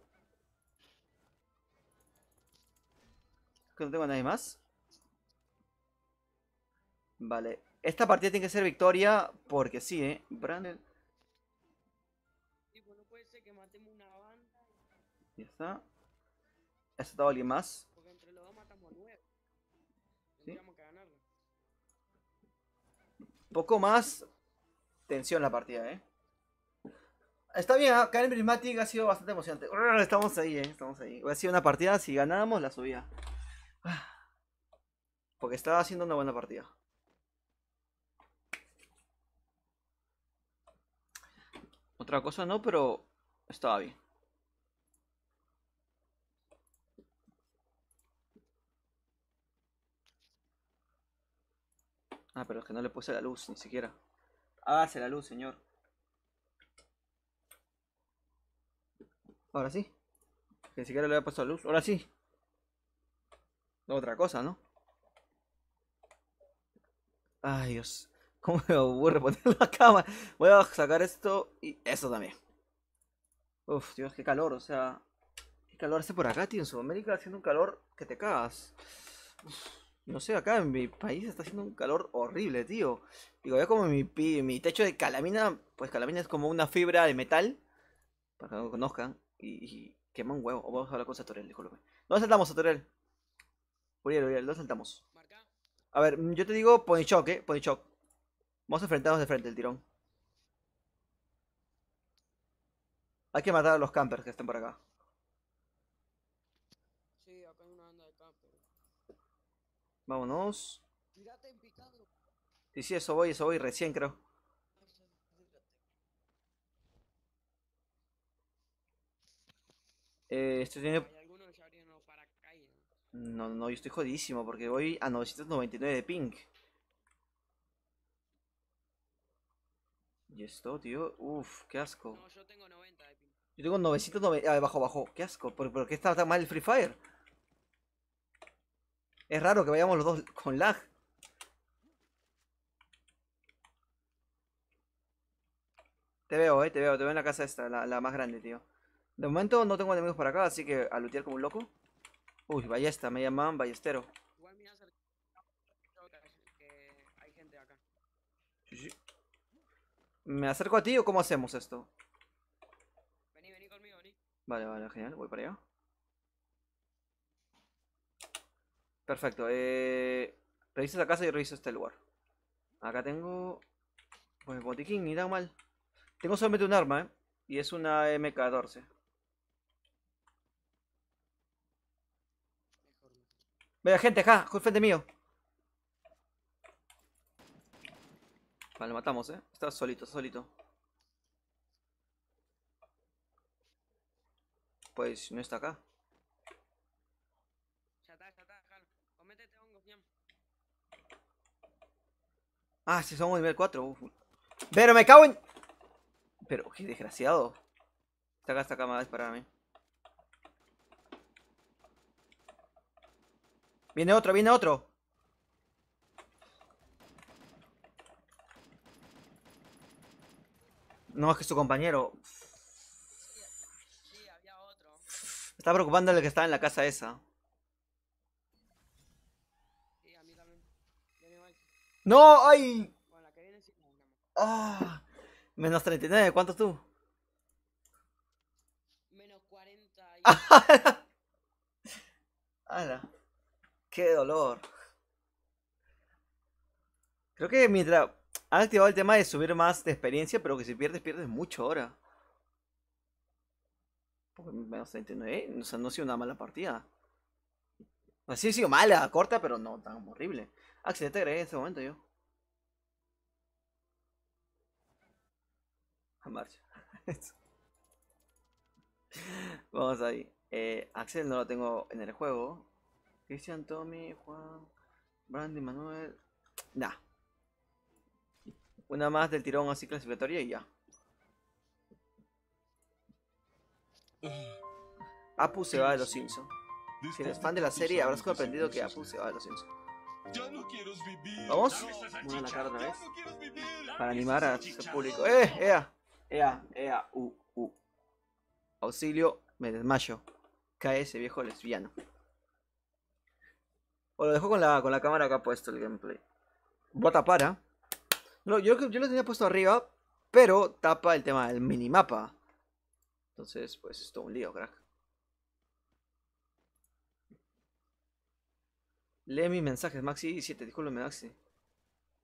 Que no tengo a nadie más. Vale. Esta partida tiene que ser victoria porque sí, Brandon. Tipo, no puede ser que matemos una banda. Ya está. ¿Ha estado alguien más? Porque entre los dos matamos a 9. ¿Sí? Tendríamos que ganarlo. Poco más tensión la partida, Está bien, acá en Prismatic ha sido bastante emocionante. Estamos ahí, estamos ahí. Hubiera sido una partida, si ganábamos la subía. Porque estaba haciendo una buena partida. Otra cosa no, pero estaba bien. Ah, pero es que no le puse la luz, ni siquiera. Hágase la luz, señor. Ahora sí. Que ni siquiera le había puesto la luz. Ahora sí. Otra cosa, ¿no? Ay, Dios. ¿Cómo me aburre poner la cama? Voy a sacar esto y eso también. Uf, Dios, qué calor, o sea. Qué calor hace por acá, tío. En Sudamérica haciendo un calor que te cagas. Uf, no sé, acá en mi país está haciendo un calor horrible, tío. Digo, ya como mi techo de calamina, pues calamina es como una fibra de metal, para que no lo conozcan, y quema un huevo. O vamos a hablar con Satorel, disculpe. ¿Dónde saltamos, Satorel? Uriel, ¿dónde saltamos? Marca. A ver, yo te digo Ponychok, Ponychok. Vamos a enfrentarnos de frente, el tirón. Hay que matar a los campers que están por acá. Sí, acá hay una banda de camper. Vámonos. Tirate en picado. Sí, sí, eso voy recién, creo. Esto tiene... Hay algunos ya abrieron los paracaídas. No, no, yo estoy jodidísimo porque voy a 999 de ping. Y esto, tío, uf, qué asco. No, yo tengo 90 de pin. Yo tengo 990, bajo, qué asco. ¿Por qué está tan mal el Free Fire? Es raro que vayamos los dos con lag. Te veo en la casa esta, la más grande, tío. De momento no tengo enemigos por acá, así que a lootear como un loco. Uy, ballesta, me llaman ballestero. Igual me hace que hay gente acá. Sí, sí. ¿Me acerco a ti o cómo hacemos esto? Vení, vení conmigo, vení. Vale, vale, genial, voy para allá. Perfecto, reviso la casa y reviso este lugar. Acá tengo... Pues botiquín, ni tan mal. Tengo solamente un arma, y es una MK14. Mejor, mejor. Vea, gente, acá, al frente mío. Vale, lo matamos, Está solito, solito. Pues no está acá. Ya está, jalo. Cométete hongos, ñam. Ah, si somos nivel 4. Uf. Pero me cago en... Pero, qué desgraciado. Está acá, me va a disparar a mí. Viene otro, viene otro. No, es que su compañero. Sí, sí, había otro. Me está preocupando el que estaba en la casa esa. Sí, a mí también. Viene mal. ¡No! ¡Ay! Bueno, la que viene sí la ganamos. ¡Ah! Menos 39, ¿cuánto tú? Menos 48. ¡Hala! ¡Qué dolor! Creo que mientras... Han activado el tema de subir más de experiencia, pero que si pierdes, pierdes mucho ahora. Porque menos 39, o sea, no ha sido una mala partida. O sea, sí ha sido mala, corta, pero no tan horrible. Axel, te agregué en ese momento yo. A marcha. Vamos ahí. Axel no lo tengo en el juego. Cristian, Tommy, Juan, Brandy, Manuel. Nah. Una más del tirón así clasificatoria y ya. Apu se va de los Simpsons. Si eres fan de la serie, habrás comprendido que Apu se va de los Simpsons. Ya no quiero vivir. ¿Vamos? Mueve la cara otra vez. Ya no quiero vivir. Para animar a su público. ¡Ea! Auxilio, me desmayo. Cae ese viejo lesbiano. O lo dejo con la cámara acá puesto el gameplay. Voy a tapar, ¿ah? No, yo lo tenía puesto arriba, pero tapa el tema del minimapa. Entonces, pues es todo un lío, crack. Lee mis mensajes, Maxi7, discúlpeme, Maxi.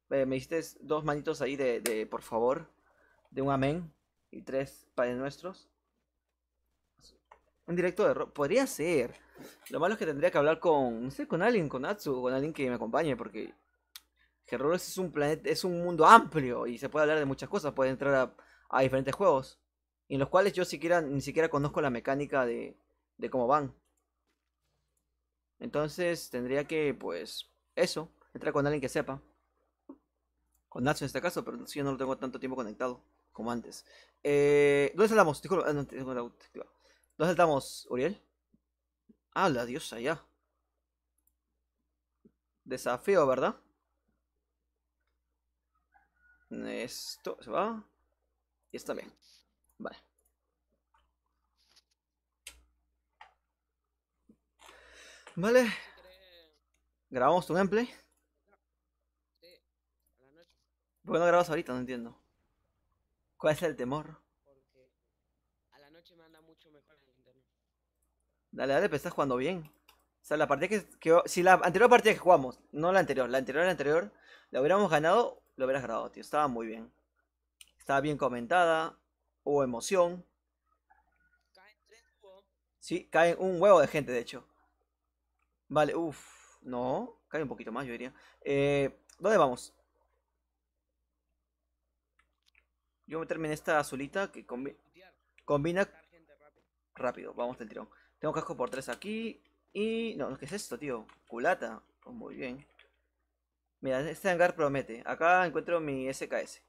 Me hiciste dos manitos ahí de por favor, de un amén y tres padres nuestros. Un directo de rock. Podría ser. Lo malo es que tendría que hablar con, no sé, con alguien, con Natsu, con alguien que me acompañe, porque Roblox es un planeta, es un mundo amplio y se puede hablar de muchas cosas. Puede entrar a diferentes juegos, en los cuales yo ni siquiera conozco la mecánica de cómo van. Entonces tendría que, pues, eso, entrar con alguien que sepa. Con Natsu en este caso, pero si yo no lo tengo tanto tiempo conectado como antes. ¿Dónde estamos? Disculpa, no, tengo la activa. ¿Dónde estamos, Uriel? Ah, la diosa ya. Desafío, ¿verdad? Esto se va. Y está bien. Vale. Vale. Si querés, ¿Grabamos tu gameplay? sí, a la noche. ¿Por qué no grabas ahorita? No entiendo. ¿Cuál es el temor? Porque a la noche me anda mucho mejor el internet. Dale, dale, pero estás jugando bien. O sea, la partida si la anterior partida que jugamos, no la anterior, la hubiéramos ganado, lo hubieras grabado, tío. Estaba muy bien. Estaba bien comentada. Hubo emoción. Caen tres dúos. Sí, cae un huevo de gente, de hecho. Vale, uff. No, cae un poquito más, yo diría. ¿Dónde vamos? Yo voy a meterme en esta azulita que Putear. combina Matar gente rápido. rápido. Vamos del tirón. Tengo casco por 3 aquí. Y... No, ¿qué es esto, tío? Culata. Pues muy bien. Mira, este hangar promete. Acá encuentro mi SKS.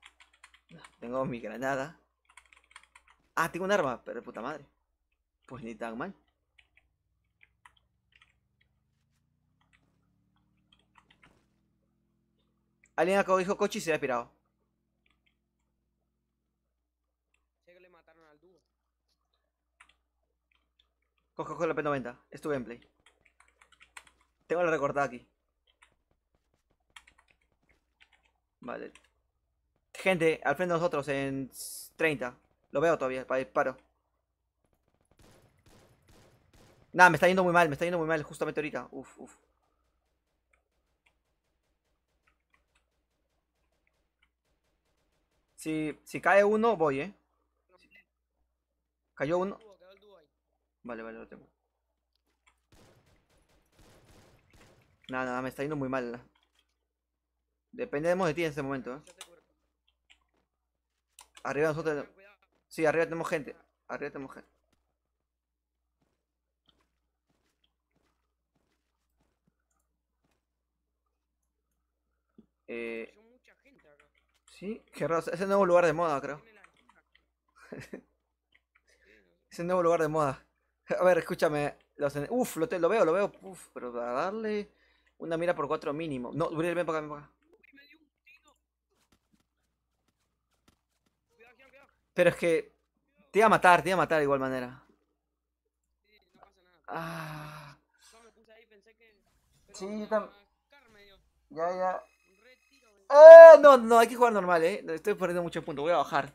Tengo mi granada. Ah, tengo un arma, pero de puta madre. Pues ni tan mal. Alguien acá dijo coche y se ha pirado. Sé que le mataron al dúo. Coge la P90. Es tu gameplay. Tengo la recortada aquí. Vale. Gente, al frente de nosotros en 30. Lo veo todavía, para disparo. Nah, me está yendo muy mal, me está yendo muy mal justamente ahorita. Uf, uf. Si cae uno, voy, Cayó uno. Quedó el dúo ahí. Vale, vale, lo tengo. Nada, nada, me está yendo muy mal. Dependemos de ti en este momento, Yo te cubro. Arriba nosotros. Cuidado. Sí, arriba tenemos gente. Arriba tenemos gente. Eh, Son mucha gente acá. sí, qué raro. Es el nuevo lugar de moda, creo. Tiene la altura. Sí, no sé. Es el nuevo lugar de moda. A ver, escúchame. Uf, lo veo, lo veo. Uf, pero para darle una mira por 4 mínimo. No, Uriel, ven para acá, ven para acá. Uy, me dio un tiro. Cuidado, cuidado. Pero es que te iba a matar de igual manera. Sí, no pasa nada. Ah, Yo me puse ahí, pensé que. Pero sí, yo una car me dio. ya, ya. Un retiro. No, no, hay que jugar normal, Estoy perdiendo muchos puntos. Voy a bajar.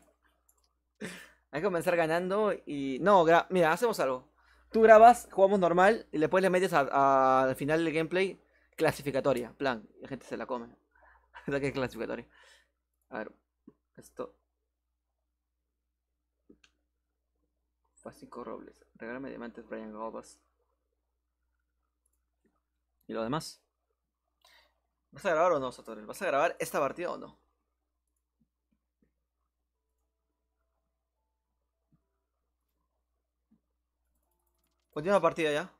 Hay que comenzar ganando y... No, mira, hacemos algo. Tú grabas, jugamos normal y después le metes al final del gameplay clasificatoria. Plan, la gente se la come. O sea que es clasificatoria. A ver, esto. Fásico Robles. Regálame diamantes Brian Gobas. ¿Y lo demás? ¿Vas a grabar o no, Satorel? ¿Vas a grabar esta partida o no? Continúa la partida ya.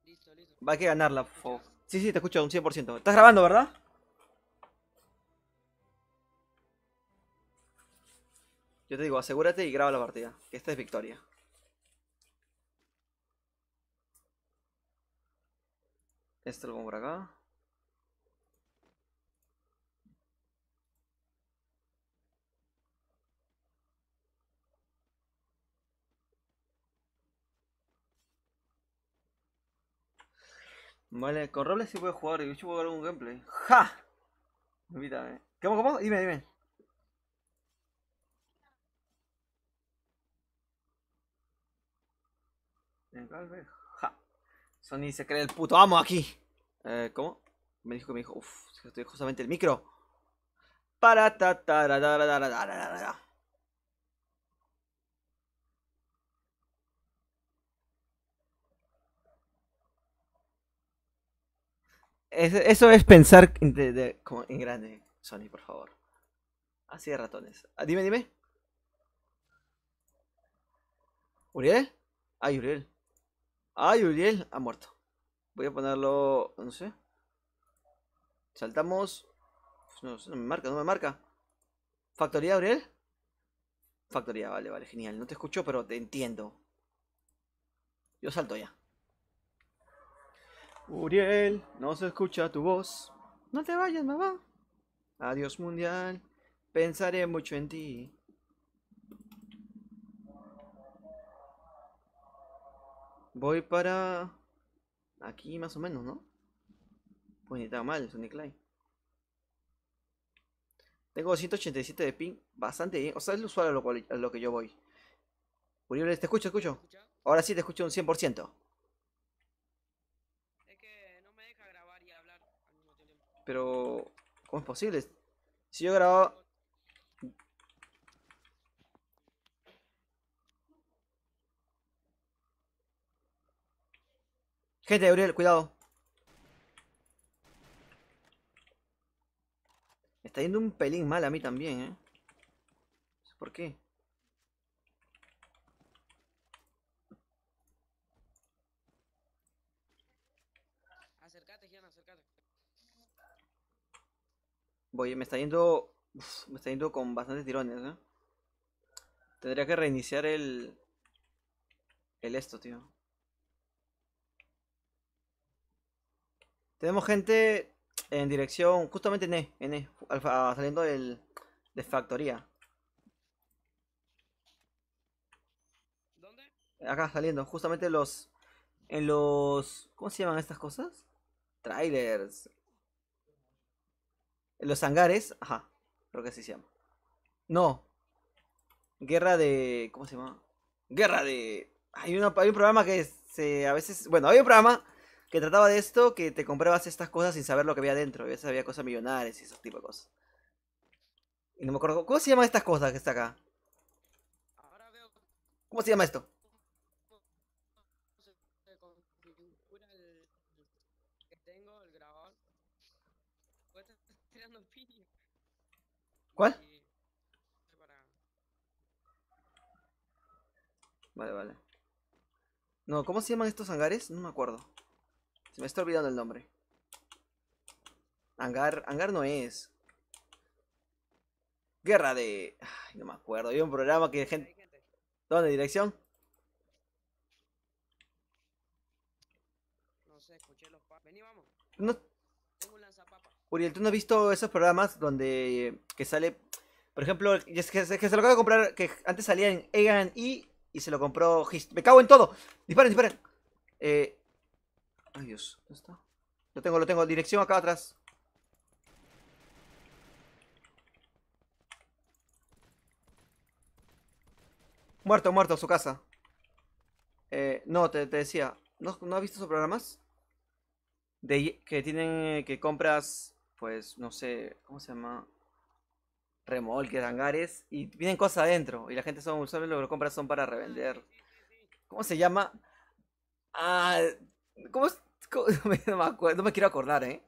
Listo, listo. Va, hay que ganarla, por favor. ¿Escuchás? Sí, sí, te escucho un 100%. ¿Estás grabando, verdad? Yo te digo, asegúrate y graba la partida. Que esta es victoria. Esto lo pongo por acá. Vale, con Robles sí puedo jugar. Yo puedo jugar un gameplay. ¡Ja! Invítame. ¿Cómo? Dime. En Galvez. ¡Ja! Sony se cree el puto amo aquí. ¿Cómo? Me dijo. Uf, estoy justamente el micro. Para ta ta ra, ra, ra, ra, ra, ra, ra. Eso es pensar como en grande, Sony, por favor. Así de ratones. Dime. ¿Uriel? Ay, Uriel. Ay, Uriel ha muerto. Voy a ponerlo, no sé. Saltamos. No, no me marca. ¿Factoría, Uriel? Factoría, vale, genial. No te escucho, pero te entiendo. Yo salto ya. Uriel, no se escucha tu voz. No te vayas, mamá. Adiós, mundial. Pensaré mucho en ti. Voy para... aquí más o menos, ¿no? Pues ni tan mal, Sonic Light. Tengo 187 de ping, bastante bien. O sea, es lo usual a lo que yo voy. Uriel, te escucho. ¿Escucha? Ahora sí te escucho un 100%. Es que no me deja grabar y hablar al mismo tiempo. Pero... ¿cómo es posible? Si yo grababa... Gente, Uriel, cuidado. Me está yendo un pelín mal a mí también, ¿eh? No sé por qué. Acércate, Gian, acércate. Voy, me está yendo... uf, me está yendo con bastantes tirones, ¿eh? Tendría que reiniciar el esto, tío. Tenemos gente en dirección, justamente saliendo de factoría. ¿Dónde? Acá saliendo, justamente en los, ¿cómo se llaman estas cosas? Trailers. En los hangares, ajá, creo que así se llama. No, guerra de, ¿cómo se llama? Guerra de, hay un programa que a veces, bueno, hay un programa que trataba de esto, que te comprabas estas cosas sin saber lo que había dentro. A veces había cosas millonarias y ese tipo de cosas. Y no me acuerdo, ¿cómo se llaman estas cosas que está acá? Ahora veo ¿Cómo se llama esto? cómo se configura el que tengo, el grabador. Pues estás tirando piña. ¿Cuál? Y para... Vale. No, ¿cómo se llaman estos hangares? No me acuerdo. Se me está olvidando el nombre. Hangar no es. Guerra de... ay, no me acuerdo. Había un programa que Gente, gente... hay gente. ¿Dónde? ¿Dirección? No sé, escuché los pasos. Vení, vamos. No, Tengo un lanzapapa. Uriel, ¿tú no has visto esos programas donde que sale... Por ejemplo, es que se lo acabo de comprar, que antes salía en A&E y se lo compró... Me cago en todo. Disparen. Eh... Ay, Dios. ¿Dónde está? Lo tengo. Dirección acá atrás. Muerto, su casa. No, te decía. ¿No has visto esos programas? Que tienen que compras, pues, no sé, ¿cómo se llama? Remolques, hangares, y vienen cosas adentro, y la gente usualmente lo que compras son para Ah, revender. sí. ¿Cómo se llama? Ah, ¿cómo es? No me acuerdo, no me quiero acordar, ¿eh?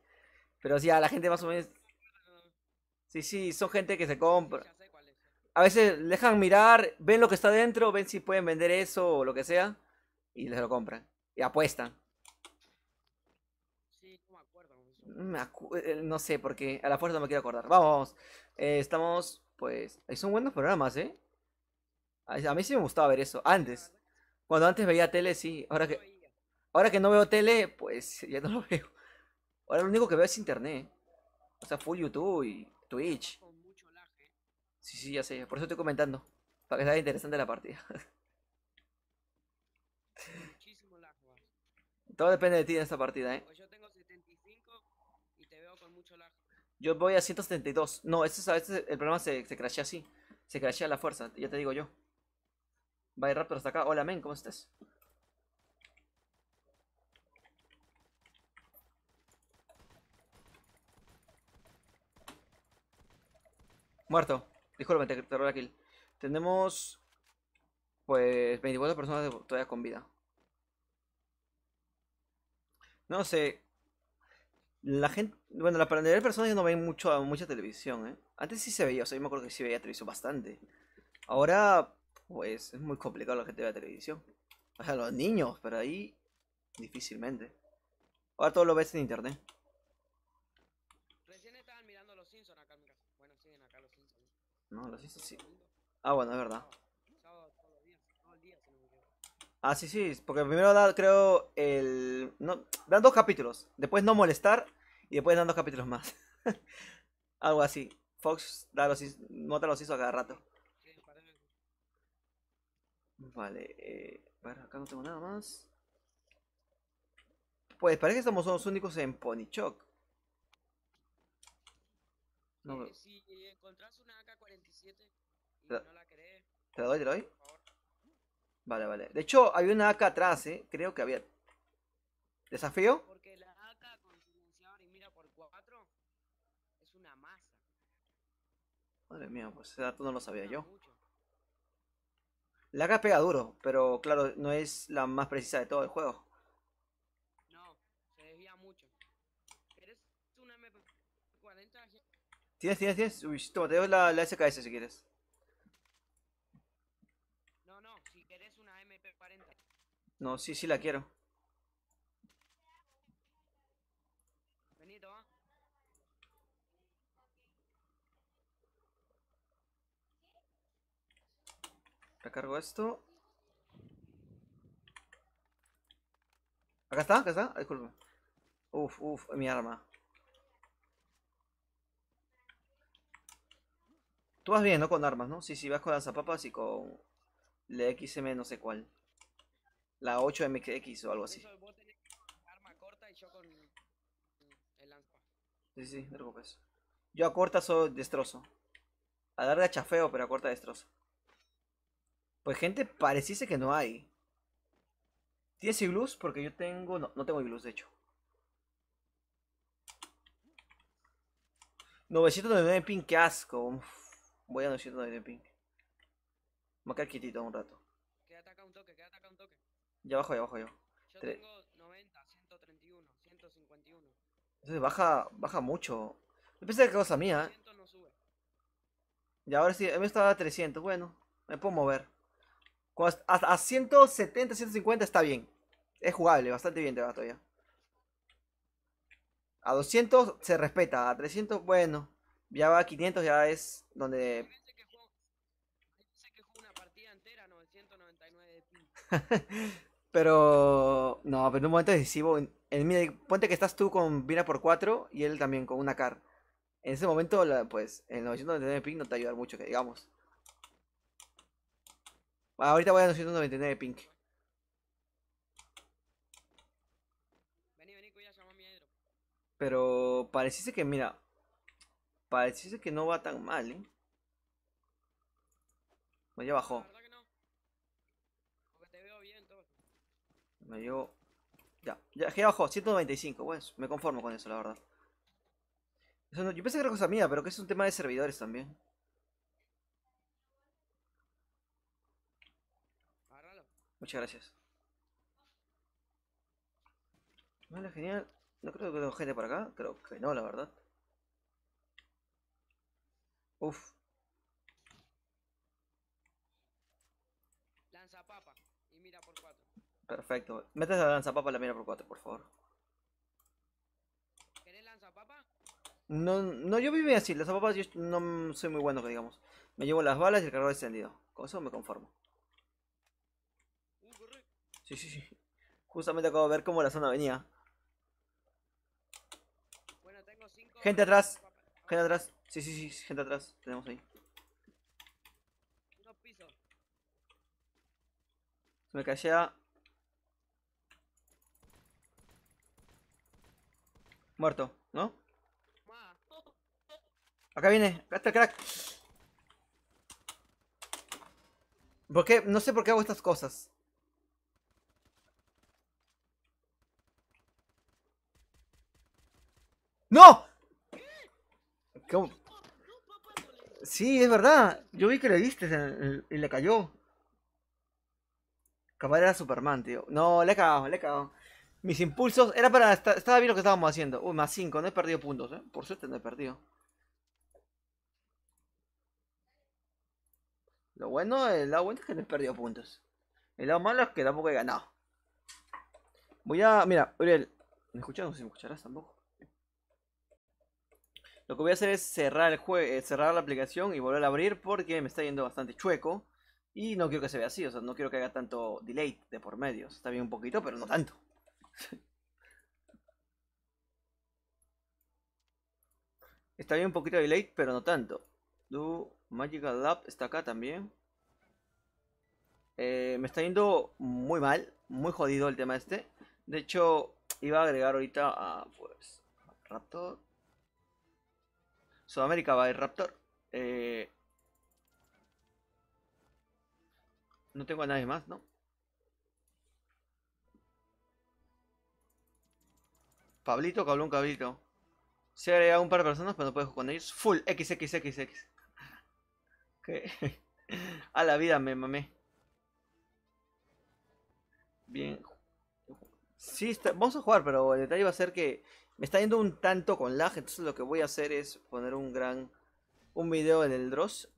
Pero sí, a la gente más o menos, Ah, sí, son gente que se sí, compra. ya sé cuál es. A veces dejan mirar, ven lo que está dentro, ven si pueden vender eso o lo que sea, y les lo compran. Y apuestan. Sí, no me acuerdo cómo se llama. No sé, porque a la fuerza no me quiero acordar. Vamos. Estamos, pues... son buenos programas, ¿eh? A mí sí me gustaba ver eso. Sí, la Antes. verdad que Cuando antes veía tele, sí. yo lo veía. Ahora que no veo tele, pues ya no lo veo. Ahora lo único que veo es internet. O sea, full YouTube y Pero vas Twitch. con mucho lag, ¿eh? Sí, ya sé. Por eso estoy comentando. Para que sea interesante la partida. Muchísimo lag vas. Todo depende de ti en esta partida, Pues yo tengo 75 y te veo con mucho lag. Yo voy a 172. No, a veces el programa se crashea así. Se crashea a la fuerza, ya te digo yo. Va a ir rápido hasta acá. Hola, men, ¿cómo estás? Muerto. Disculpe, te robo la kill. Tenemos, pues, 24 personas todavía con vida. No sé. La gente, bueno, la mayoría de personas ya no ven mucha televisión, ¿eh? Antes sí se veía, o sea, yo me acuerdo que sí veía televisión bastante. Ahora, pues, es muy complicado la gente vea televisión. O sea, los niños, pero ahí difícilmente. Ahora todo lo ves en internet. Recién estaban mirando los Simpsons acá en mi casa. Bueno, siguen acá los Simpsons. No, los hizo sí. Domingo, Ah, bueno, es verdad. sábado. Sábado todos los días. Todo el día, si no me equivoco. Ah, sí, sí, porque primero da, creo, el... No, dan 2 capítulos, después no molestar y después dan 2 capítulos más. Algo así. Fox nota los hizo a cada rato. Sí, parece. Vale, bueno, acá no tengo nada más. Pues parece que estamos los únicos en Ponychok. No, Si encontrás una AK-47 y te, no la querés, te lo doy, te lo doy. por favor. Vale, vale. De hecho, había una acá atrás, creo que había. ¿Desafío? Porque la AK con silenciador y mira por 4 es una masa. Madre mía, pues ese dato no lo sabía Pega yo. mucho. La AK pega duro, pero claro, no es la más precisa de todo el juego. No, se desvía mucho. ¿Querés una MP40? ¿Tienes? Uy, toma, te doy la SKS si quieres. No, no, si querés una MP40. No, sí, sí la quiero. Vení, toma. Recargo esto. Acá está. Ah, disculpe. Uf, mi arma. Tú vas bien, ¿no? Con armas, ¿no? Sí, sí, vas con lanzapapas y con la XM no sé cuál. La 8MX o algo Por así. eso vos tenés arma corta y yo con el lanza. Sí, sí, no te preocupes. Yo a corta soy destrozo. A larga chafeo, pero a corta destrozo. Pues gente, pareciese que no hay. ¿Tienes iglús? Porque yo tengo... No, no tengo iglús, de hecho. 999 ping, qué asco. Uf, voy a 999 ping. Me voy a quedar quietito un rato. Quédate acá un toque, quédate acá un toque. Ya bajo yo. Yo Tre- tengo 90, 131, 151. Entonces baja mucho. Yo pensé que cosa mía. 200 no sube. Y ahora sí, a mí estaba a 300. Bueno, me puedo mover. A 170, 150 está bien. Es jugable, bastante bien te va todavía. A 200 se respeta. A 300, bueno. Ya va a 500, ya es donde... Hay veces que juego una partida entera 999 de ping. Pero... No, pero en un momento decisivo... mira, ponte que estás tú con Vina por 4 y él también con una car. En ese momento, pues, el 999 ping no te va a ayudar mucho, que digamos. Ahorita voy a 999 ping. Vení, vení, que voy a llamar a mi hidro. Pero pareciese que, mira, pareciese que no va tan mal, ¿eh? Bueno, ya No, la bajó. verdad que no. Porque te veo bien todo. Me dio... Ya bajó, 195. Bueno, me conformo con eso, la verdad. Yo pensé que era cosa mía, pero que es un tema de servidores también. Agárralo. Muchas gracias. Vale, genial. No creo que tengo gente por acá. Creo que no, la verdad. Uf, Lanza papa y mira por 4. perfecto. Metes la lanzapapa a la mira por 4, por favor. ¿Querés lanza papa? No, no, yo vivo así. Las zapapas yo no soy muy bueno, que digamos. Me llevo las balas y el cargador encendido. Con eso me conformo. Corre. Sí, sí, sí. Justamente acabo de ver cómo la zona venía. Bueno, tengo 5 Gente atrás. papa. Gente atrás. Sí, sí, sí. Gente atrás. Tenemos ahí. Unos pisos. Se me cachea. Muerto, ¿no? Ma. Acá viene, acá está el crack. ¿Por qué? No sé por qué hago estas cosas. ¡No! ¿Cómo? Sí, es verdad. Yo vi que le diste y le cayó. Capaz era Superman, tío. No, le he cagado, le he cagado. Mis impulsos, era para... Estaba bien lo que estábamos haciendo. Uy, más 5, no he perdido puntos, ¿eh? Por suerte no he perdido. El lado bueno es que no he perdido puntos. El lado malo es que tampoco he ganado. Voy a... Mira, Uriel. ¿Me escuchas? No sé si me escucharás tampoco. Lo que voy a hacer es cerrar el juego, cerrar la aplicación y volver a abrir porque me está yendo bastante chueco. Y no quiero que se vea así, o sea, no quiero que haga tanto delay de por medio. Está bien un poquito, pero no tanto. Está bien un poquito de delay, pero no tanto. Do Magical Lab está acá también. Me está yendo muy mal, muy jodido el tema este. De hecho, iba a agregar ahorita a, pues, Raptor. Sudamérica va a ir Raptor. No tengo a nadie más, ¿no? Pablito, cablón, Cablito. Se ha agregado un par de personas, pero no puedo jugar con ellos. Full, XXXX. ¿Qué? A la vida me mamé. Bien. Sí, vamos a jugar, pero el detalle va a ser que me está yendo un tanto con lag. Entonces lo que voy a hacer es poner un video en el Dross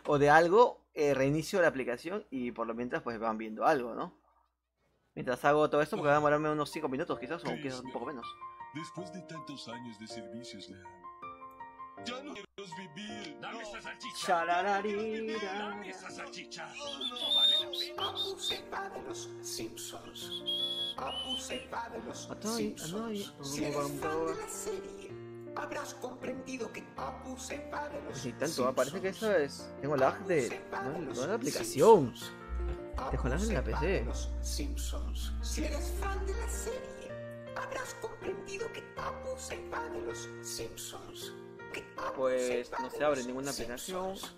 o de algo. Reinicio la aplicación y por lo mientras pues van viendo algo, ¿no? Mientras hago todo esto, porque va a demorarme unos 5 minutos quizás, o quizás un poco menos. Después de tantos años de servicios, Leal, ya no quiero vivir. Dame esa salchicha. Charararira. Dame esa salchicha. No vale la pena. Apu se va de los Simpsons. Apu se va de los Atoy, anoy, Simpsons. Si eres fan de la serie, habrás comprendido que Apu se va de los Ni tanto, Simpsons. parece que eso es. Tengo lag de. No de la aplicación. Tengo lag en la PC. Simpsons. Si eres fan de la serie, habrás comprendido que Apu se va de los Simpsons. Que Apu Pues va no de se abre los ninguna aplicación. Simpsons.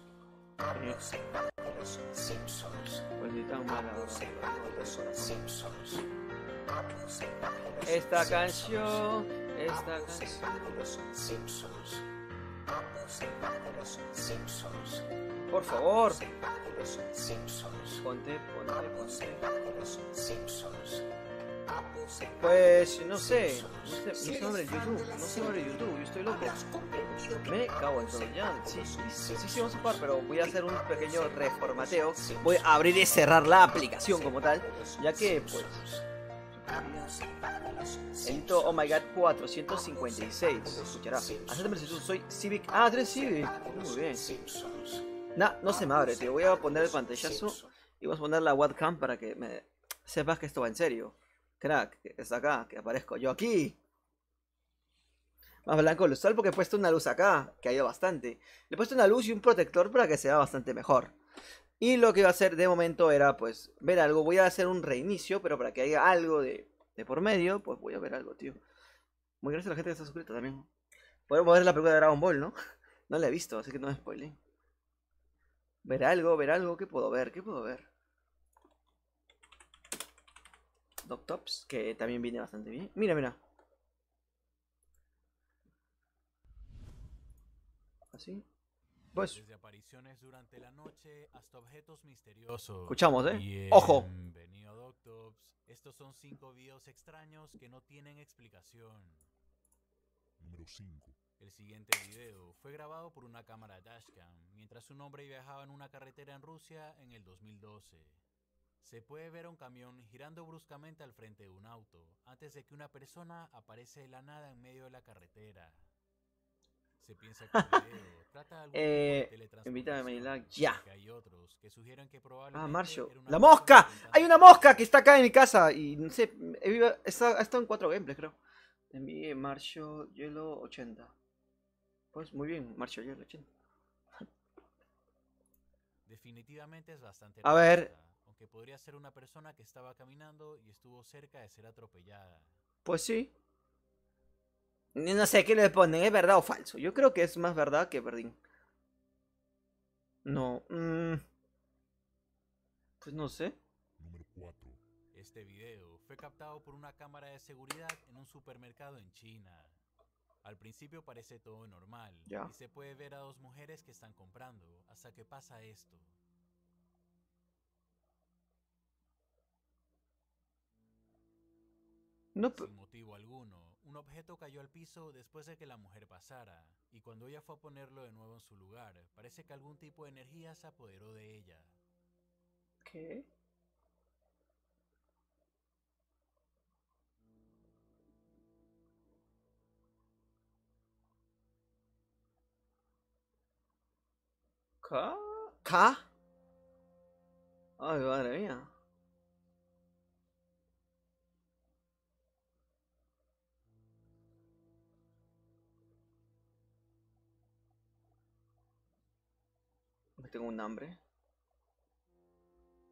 Apu se va de los Simpsons. Pues ni tan mala. Apu se va de los Simpsons. Apu se va de los Esta Simpsons. canción. Esta Apu se canción. va de los Simpsons. Apu se va de los Simpsons. Por favor. Apu se va de los Simpsons. Ponte. Apu se va de los Simpsons. Apu se va de Pues los no sé. Simpsons. No se abre YouTube. No se abre YouTube. Yo estoy loco. Habrás comprendido que Me cago en todo ya. Sí, vamos a jugar, pero voy a hacer un pequeño reformateo. Voy a abrir y cerrar la aplicación como tal, ya que pues edito Oh My God 456. Se escuchará. Hacedme solicitud, soy Civic. Ah, 3 Civic. Muy bien. Nah, no se me abre, tío. Voy a poner el pantallazo y vamos a poner la webcam para que me sepas que esto va en serio. Crack, que está acá, que aparezco yo aquí. Más blanco el usual porque he puesto una luz acá, que ha ido bastante. Le he puesto una luz y un protector para que se vea bastante mejor. Y lo que iba a hacer de momento era pues ver algo. Voy a hacer un reinicio, pero para que haya algo de por medio, pues voy a ver algo, tío. Muy gracias a la gente que está suscrita también. Podemos ver la película de Dragon Ball, ¿no? No la he visto, así que no me spoilé. Ver algo, ¿qué puedo ver? ¿Qué puedo ver? Doctops, que también viene bastante bien. Mira, mira. Así. Pues Desde apariciones durante la noche hasta objetos misteriosos. escuchamos, ¿eh? ¡Ojo! Bienvenido, Doctops. Estos son 5 videos extraños que no tienen explicación. Número 5. El siguiente video fue grabado por una cámara dashcam mientras un hombre viajaba en una carretera en Rusia en el 2012. Se puede ver a un camión girando bruscamente al frente de un auto antes de que una persona aparece de la nada en medio de la carretera. Se piensa que el video trata de algún tipo de teletransportación, invítame a Manila ya. que hay otros que sugieren que Ah, probablemente Marcio. era una ¡La persona mosca! intentando ¡Hay una mosca que está acá en mi casa! Y no sé, ha estado en 4 gameplays, creo. Envié Marcio Hielo 80. Pues muy bien, Marcio Hielo 80. Definitivamente es bastante A ver. realista, aunque podría ser una persona que estaba caminando y estuvo cerca de ser atropellada. Pues sí. No sé qué le ponen, ¿es verdad o falso? Yo creo que es más verdad que verdín. No. Pues no sé. Número 4. Este video fue captado por una cámara de seguridad en un supermercado en China. Al principio parece todo normal Ya. y se puede ver a dos mujeres que están comprando hasta que pasa esto. No, Sin motivo alguno, un objeto cayó al piso después de que la mujer pasara, y cuando ella fue a ponerlo de nuevo en su lugar, parece que algún tipo de energía se apoderó de ella. ¿qué? ¿Ca? ¿Ca? Ay, madre mía. Me tengo un hambre.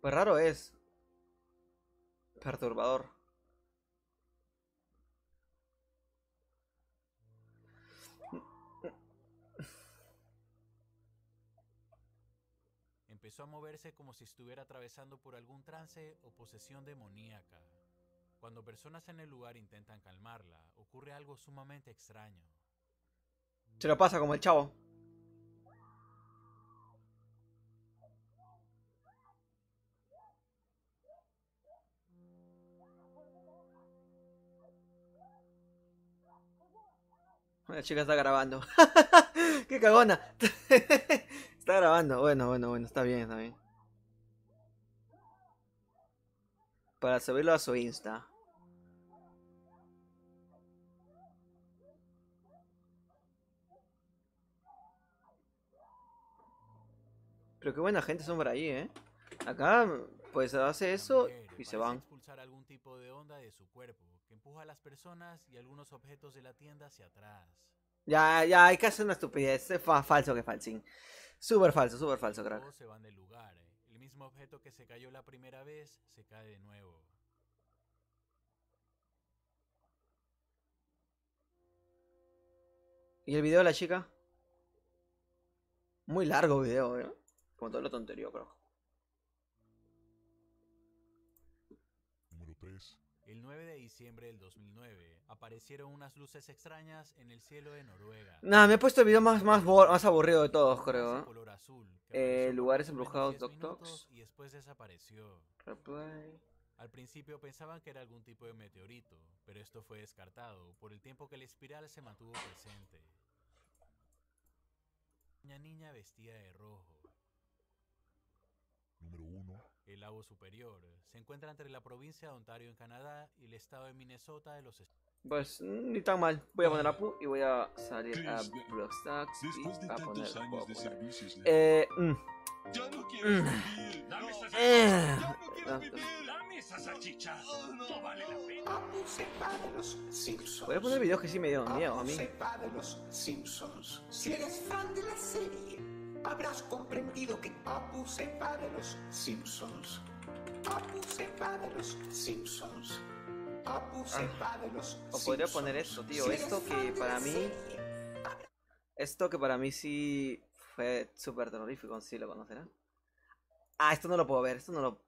Pues raro es. Perturbador. Empezó a moverse como si estuviera atravesando por algún trance o posesión demoníaca. Cuando personas en el lugar intentan calmarla, ocurre algo sumamente extraño. Se lo pasa como el chavo. La chica está grabando. ¡Qué cagona! Está grabando. Bueno, está bien, está bien. Para subirlo a su Insta. Pero qué buena gente son por ahí, ¿eh? Acá, pues hace La eso mujer y se parece van. expulsar algún tipo de onda de su cuerpo que empuja a las personas y algunos objetos de la tienda hacia atrás. Ya, hay que hacer una estupidez. Es falso que falsín. Súper falso, crack. Todos se van del lugar. El mismo objeto que se cayó la primera vez se cae de nuevo. ¿Y el video de la chica? Muy largo video, ¿eh? Como todo lo tontería, creo. Número 3. El 9 de diciembre del 2009 aparecieron unas luces extrañas en el cielo de Noruega. Nah, me he puesto el video más aburrido de todos, creo. Color azul, que apareció por Lugares más o menos embrujados, 10 Doc minutos Talks. y después desapareció. Replay. Al principio pensaban que era algún tipo de meteorito, pero esto fue descartado por el tiempo que la espiral se mantuvo presente. Una niña vestida de rojo. Número 1. El lago superior se encuentra entre la provincia de Ontario en Canadá y el estado de Minnesota de los Estados Pues ni tan mal. Voy a poner a Pu y voy a salir a Chris, Blockstacks Después de y a poner. tantos años de servicios, Ya no quieres vivir. Dame esa salchicha. Ya no quiero vivir. Dame esa salchicha. No vale la pena. Apu se va de los Simpsons. Voy a poner videos que sí me dieron miedo a Apu mí. se va de los Simpsons. Si eres fan de la serie, habrás comprendido que Apu se va de los Simpsons. Apu se va de los Simpsons. Apu se va de los Simpsons. O podría poner esto, tío. Si eres Esto fan que de para la mí. serie, Esto que para mí sí fue súper terrorífico. Sí lo conocerán. Ah, esto no lo puedo ver. Esto no lo.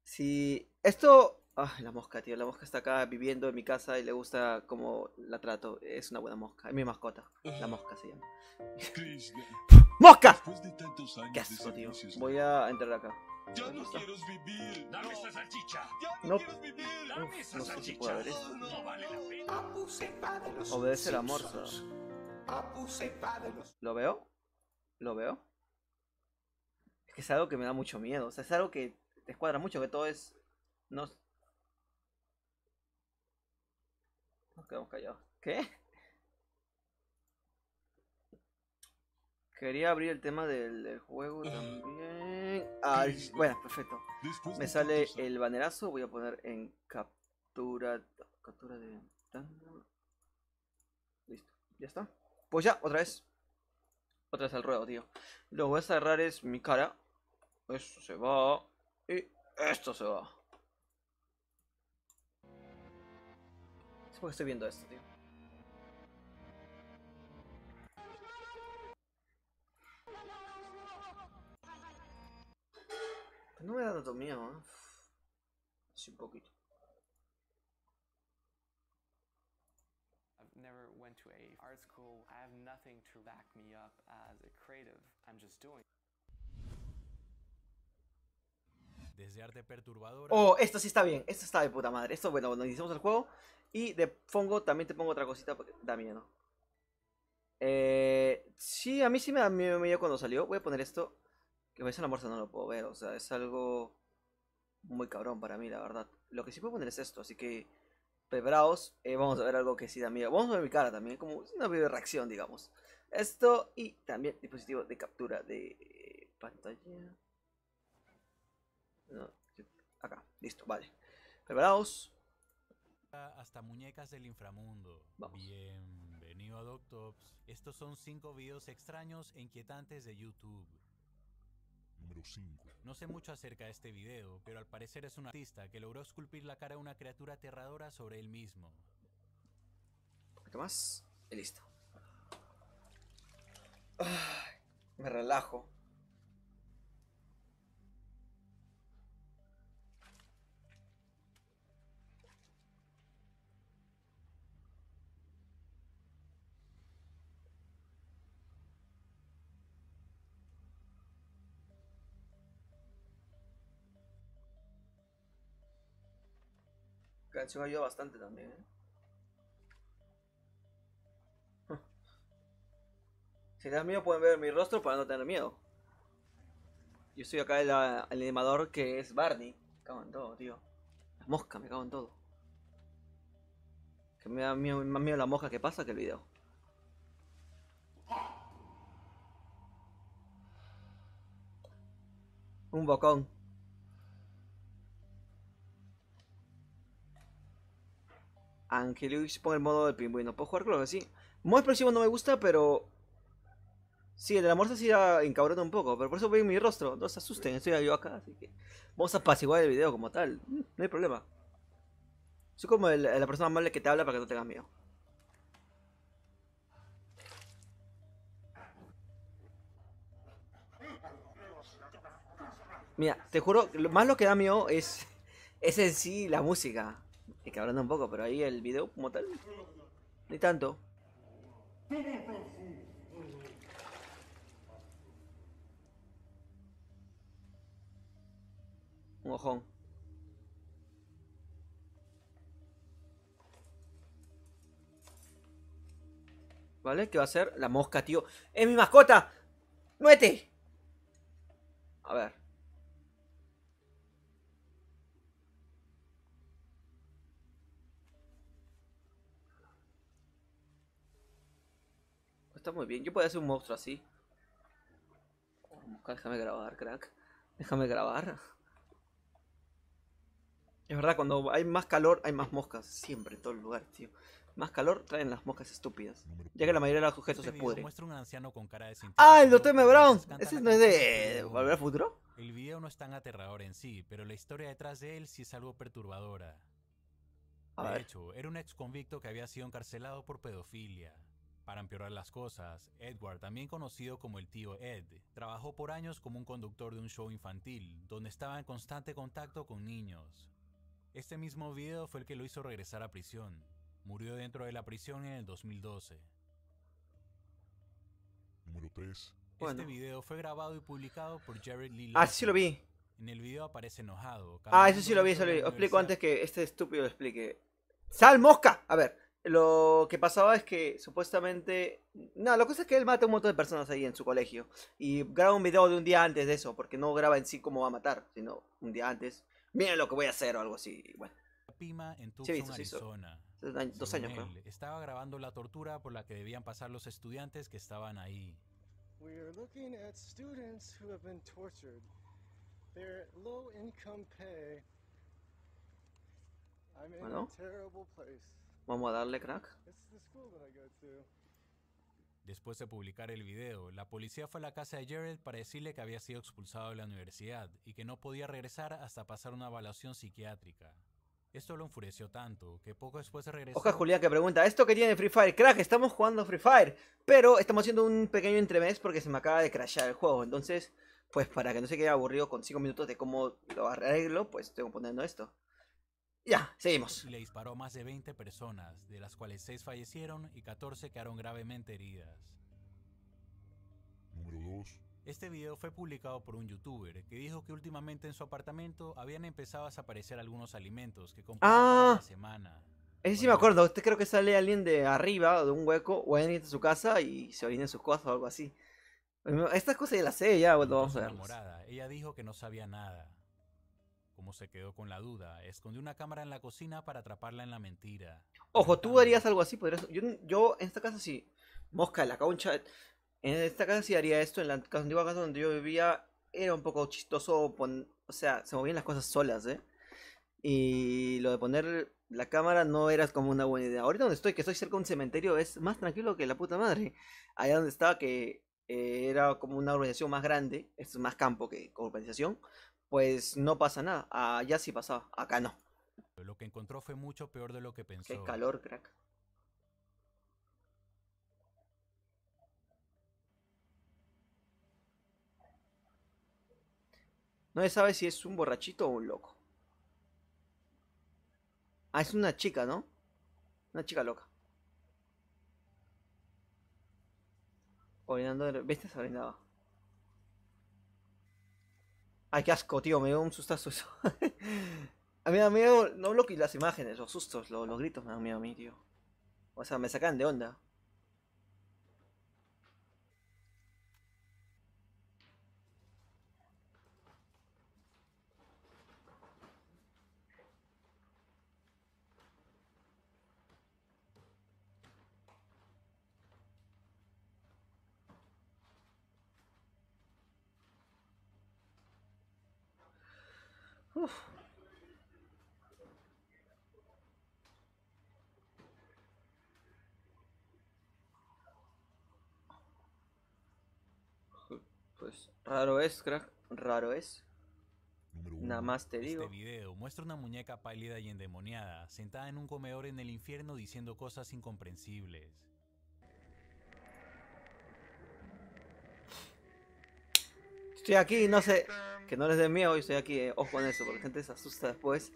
Si. Esto. Ah, la mosca, tío. La mosca está acá viviendo en mi casa y le gusta cómo la trato. Es una buena mosca. Es mi mascota. La mosca se llama. Chris, ¡Mosca! después de tantos años ¡Qué de asco, tío! servicios, Voy a entrar acá. Ya Ahí no está. quiero vivir. Dame esa salchicha. Ya no No. quiero vivir. Dame esa No sé si salchicha. puedo ver esto. No vale la pena. Apu se va de los Obedece la Simpsons. morsa. Apu se va de los ¿Lo veo? ¿Lo veo? Es que es algo que me da mucho miedo. O sea, es algo que te escuadra mucho, que todo es. No. Nos quedamos callados. ¿Qué? Quería abrir el tema del juego también. Ah, bueno, perfecto. después Me de sale tantos el banerazo. Voy a poner en captura. Captura de ventana. Listo. Ya está. Pues ya, otra vez. Otra vez al ruedo, tío. Lo que voy a cerrar es mi cara. Esto se va. Y esto se va. Es porque estoy viendo esto, tío. rato mío, ¿eh? Sí, un poquito. I've never went to a art school. I have nothing to back me up as a creative. I'm just doing. Desde arte perturbadora. Oh, esto sí está bien. Esto está de puta madre. Esto, bueno, cuando iniciamos el juego. Y de fondo también te pongo otra cosita porque da miedo. Sí, a mí sí me da miedo cuando salió. Voy a poner esto. Que me dice la morsa, no lo puedo ver. O sea, es algo muy cabrón para mí, la verdad. Lo que sí puedo poner es esto. Así que, preparaos. Vamos a ver algo que sí da miedo. Vamos a ver mi cara también. Como una video de reacción, digamos. Esto y también dispositivo de captura de pantalla. No, acá, listo, vale. Preparaos. Hasta muñecas del inframundo. Vamos. Bienvenido a Doctops. Estos son 5 videos extraños e inquietantes de YouTube. Número 5. No sé mucho acerca de este video, pero al parecer es un artista que logró esculpir la cara de una criatura aterradora sobre él mismo. Un poquito más y listo. Ay, me relajo. La canción ayuda bastante también, ¿eh? Si te das miedo pueden ver mi rostro para no tener miedo. Yo estoy acá el animador que es Barney. Me cago en todo, tío. Las moscas, me cago en todo. Que me da miedo, más miedo la mosca que pasa que el video. Un bocón. Angelus pone el modo del pingüino. ¿Puedo jugar? Creo que sí. Modo expresivo no me gusta, pero... Sí, el de la morsa sí encabrona un poco, pero por eso ven mi rostro. No se asusten, estoy yo acá, así que... Vamos a apaciguar el video como tal. No hay problema. Soy como la persona amable que te habla para que no tengas miedo. Mira, te juro, más lo que da miedo es en sí la música. Que cabrona un poco, pero ahí el video como tal, ni tanto. Un ojón. ¿Vale? ¿Qué va a hacer? La mosca, tío. ¡Es mi mascota! ¡Muévete! A ver. Está muy bien. Yo puedo hacer un monstruo así. Oh, mosca, déjame grabar, crack. Déjame grabar. Es verdad, cuando hay más calor hay más moscas. Siempre, en todos los lugares, tío. Más calor traen las moscas estúpidas. Ya que la mayoría de los objetos Este se video pudren. muestra un anciano con cara de ¡Ah, el Dr. sintetizador M. Brown! mientras canta ¿Ese la no es canción de Super Volver al Futuro? El video no es tan aterrador en sí, pero la historia detrás de él sí es algo perturbadora. A De ver. hecho, era un ex convicto que había sido encarcelado por pedofilia. Para empeorar las cosas, Edward, también conocido como el tío Ed, trabajó por años como un conductor de un show infantil, donde estaba en constante contacto con niños. Este mismo video fue el que lo hizo regresar a prisión. Murió dentro de la prisión en el 2012. Número 3. Bueno. Este video fue grabado y publicado por Jared Lee Ah, sí lo vi. En el video aparece enojado. Ah, eso sí lo vi, eso lo vi. Os explico antes que este estúpido lo explique. ¡Sal, mosca! A ver, lo que pasaba es que supuestamente... No, la cosa es que él mata a un montón de personas ahí en su colegio. Y graba un video de un día antes de eso, porque no graba en sí cómo va a matar, sino un día antes. Miren lo que voy a hacer o algo así. Bueno, Pima en Sí, Tucson, visto, sí, Arizona. hace 2 Según años, creo. él, estaba grabando la tortura por la que debían pasar los estudiantes que estaban ahí. We are looking at students who have been tortured. Their low income pay. I'm in Bueno. a terrible place. Vamos a darle, crack. It's the school that I go to. Después de publicar el video, la policía fue a la casa de Jared para decirle que había sido expulsado de la universidad y que no podía regresar hasta pasar una evaluación psiquiátrica. Esto lo enfureció tanto que poco después regresó. Oja Julián que pregunta, ¿esto qué tiene Free Fire? Crack, estamos jugando Free Fire, pero estamos haciendo un pequeño entremés porque se me acaba de crashear el juego. Entonces, pues para que no se quede aburrido con 5 minutos de cómo lo arreglo, pues estoy poniendo esto. Ya, seguimos. Y le disparó a más de 20 personas, de las cuales 6 fallecieron y 14 quedaron gravemente heridas. Número 2. Este video fue publicado por un youtuber que dijo que últimamente en su apartamento habían empezado a desaparecer algunos alimentos que compraba para la semana. Ese sí me acuerdo, este creo que sale alguien de arriba, de un hueco, o alguien de su casa y se orina en sus cosas o algo así. Estas cosas ya las sé, ya, bueno, vamos a ver. Enamorada, ella dijo que no sabía nada. Como se quedó con la duda, escondió una cámara en la cocina para atraparla en la mentira. Ojo, tú harías algo así, podrías... Yo en esta casa sí, mosca, la concha. En esta casa sí haría esto, en la antigua casa donde yo vivía era un poco chistoso, o sea, se movían las cosas solas, ¿eh? Y lo de poner la cámara no era como una buena idea. Ahorita donde estoy, que estoy cerca de un cementerio, es más tranquilo que la puta madre. Allá donde estaba, que era como una urbanización más grande, esto es más campo que urbanización, pues no pasa nada. Allá sí pasaba, acá no. Lo que encontró fue mucho peor de lo que pensó. Qué calor, crack. No se sabe si es un borrachito o un loco. Ah, es una chica, ¿no? Una chica loca. Orinando, ¿viste? Se orinaba. Ay, qué asco, tío, me dio un sustazo eso. A mí me da miedo, no lo que las imágenes, los sustos, los gritos me dan miedo a mí, tío. O sea, me sacan de onda. Uf. Pues raro es, crack, raro es. Nada más te digo. Este video muestra una muñeca pálida y endemoniada, sentada en un comedor en el infierno diciendo cosas incomprensibles. Estoy aquí, no sé, que no les dé miedo, yo estoy aquí, ojo con eso, porque la gente se asusta después.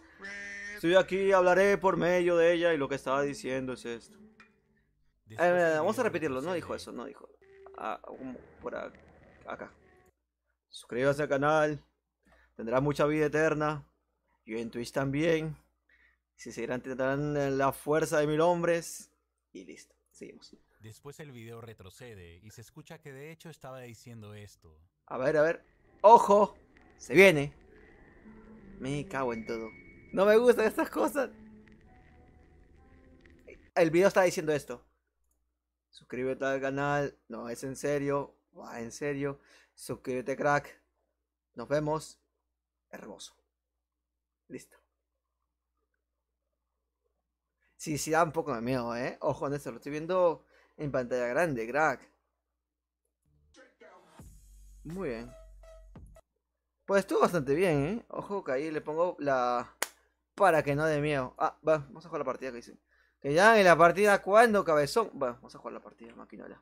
Estoy aquí, hablaré por medio de ella y lo que estaba diciendo es esto. Vamos a repetirlo, no dijo eso, no dijo. Por acá. Suscríbase al canal, tendrá mucha vida eterna. Y en Twitch también. Si seguirán, tendrán la fuerza de 1000 hombres. Y listo, seguimos. Después el video retrocede y se escucha que de hecho estaba diciendo esto. A ver. ¡Ojo! Se viene. Me cago en todo. No me gustan estas cosas. El video está diciendo esto. Suscríbete al canal. No, es en serio. Va en serio. Suscríbete, crack. Nos vemos. Hermoso. Listo. Sí, da un poco de miedo, ¿eh? Ojo en esto. Lo estoy viendo en pantalla grande, crack. Muy bien. Pues estuvo bastante bien, ¿eh? Ojo que ahí le pongo la... Para que no dé miedo. Ah, va, vamos a jugar la partida que dice. Que ya en la partida, ¿cuándo, cabezón? Bueno, vamos a jugar la partida, maquinola.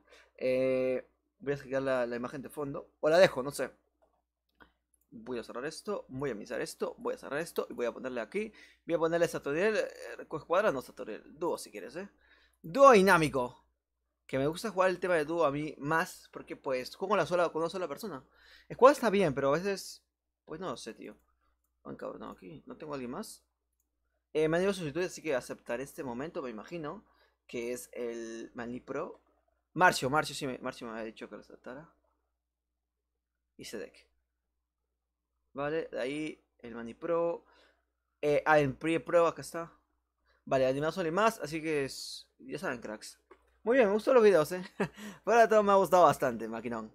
Voy a sacar la imagen de fondo. O la dejo, no sé. Voy a cerrar esto, voy a minimizar esto, voy a cerrar esto y voy a ponerle aquí. Voy a ponerle Satoriel, escuadra, no Satoriel, dúo si quieres, Dúo dinámico. Que me gusta jugar el tema de dúo a mí más, porque pues juego con una sola persona. Escuadra está bien, pero a veces, pues no lo sé, tío. Van cabrón, aquí, ¿no tengo alguien más? Me han dado sustituir, así que aceptaré este momento, me imagino. Que es el Manipro. Marcio me había dicho que lo aceptara. Y Sedek. Vale, de ahí el Manipro. En Pre-Pro, acá está. Vale, animado solo y más, así que ya saben, cracks. Muy bien, me gustan los videos, Fuera de todo me ha gustado bastante, maquinón.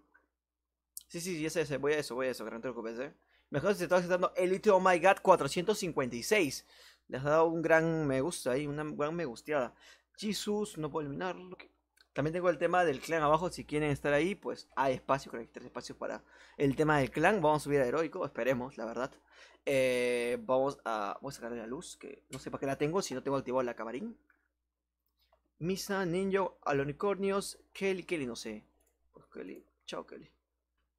Sí, ya sé, voy a eso, que no te preocupes, Mejor si te estás aceptando Elite Oh My God 456. Les ha dado un gran me gusta ahí, una gran me gusteada. Jesus, no puedo eliminarlo. También tengo el tema del clan abajo, si quieren estar ahí, pues hay espacio, creo que hay 3 espacios para el tema del clan. Vamos a subir a heroico, esperemos, la verdad. Voy a sacarle la luz, que no sé para qué la tengo, si no tengo activado la camarín. Misa, Ninja, Alonicornios, Kelly, no sé. Pues Kelly, chao Kelly.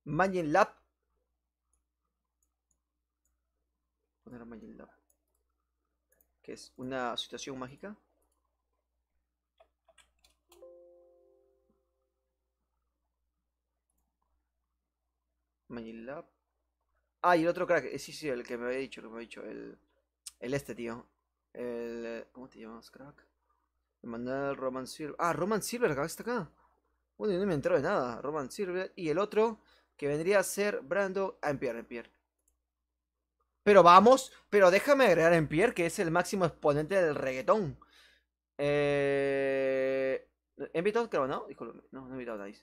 Magin Lab, poner Magic Lab. Que es una situación mágica. Magic Lab. Ah, y el otro crack. Sí, el que me había dicho, el este, tío. ¿Cómo te llamas, crack? Emanuel Roman Silver. Ah, Roman Silver, acá está acá. Bueno, yo no me entero de nada. Roman Silver. Y el otro, que vendría a ser Brando. Ah, Empierre. Pero vamos, pero déjame agregar a Empierre, que es el máximo exponente del reggaetón. ¿He invitado al Carbonado? Disculpe, no he invitado a nadie.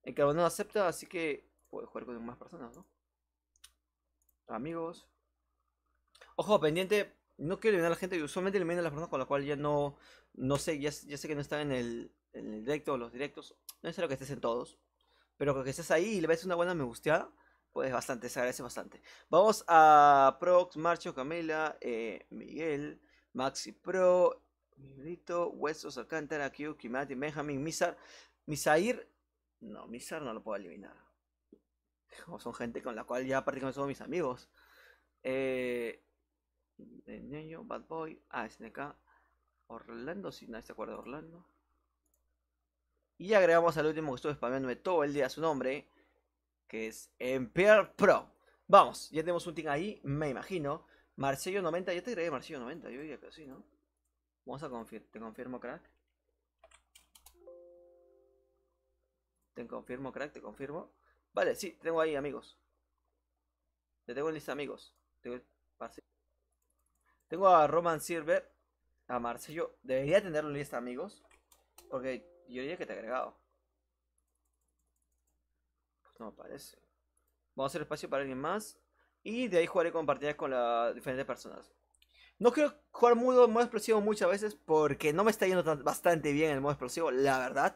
El Carbonado acepta, así que puedo jugar con más personas, ¿no? Amigos. Ojo, pendiente. No quiero eliminar a la gente que usualmente elimina a las personas con las cuales ya no sé, ya sé que no están en el directo o los directos. No es necesario que estés en todos. Pero con que estés ahí y le ves una buena me gusteada, pues bastante, se agradece bastante. Vamos a Prox, Marcho, Camila, Miguel, Maxi Pro, Miguelito, Huesos, Alcántara, Q, Kimati, Benjamin, Misair. No, Misar no lo puedo eliminar. Son gente con la cual ya prácticamente son mis amigos. Niño, Bad Boy, SNK, Orlando, si nadie se acuerda de Orlando. Y agregamos al último que estuve spameándome todo el día su nombre, que es Empierre Pro. Vamos, ya tenemos un team ahí, me imagino. Marcello 90, ya te agregué Marcello 90, yo diría que sí, ¿no? Vamos a te confirmo, crack. Te confirmo, crack, te confirmo. Vale, sí, te tengo ahí, amigos. Te tengo en lista, amigos. Tengo a Roman Silver, a Marcello. Debería tenerlo en lista, amigos. Porque yo diría que te he agregado. Pues no me parece. Vamos a hacer espacio para alguien más. Y de ahí jugaré con partidas con las diferentes personas. No quiero jugar modo explosivo muchas veces porque no me está yendo bastante bien el modo explosivo, la verdad.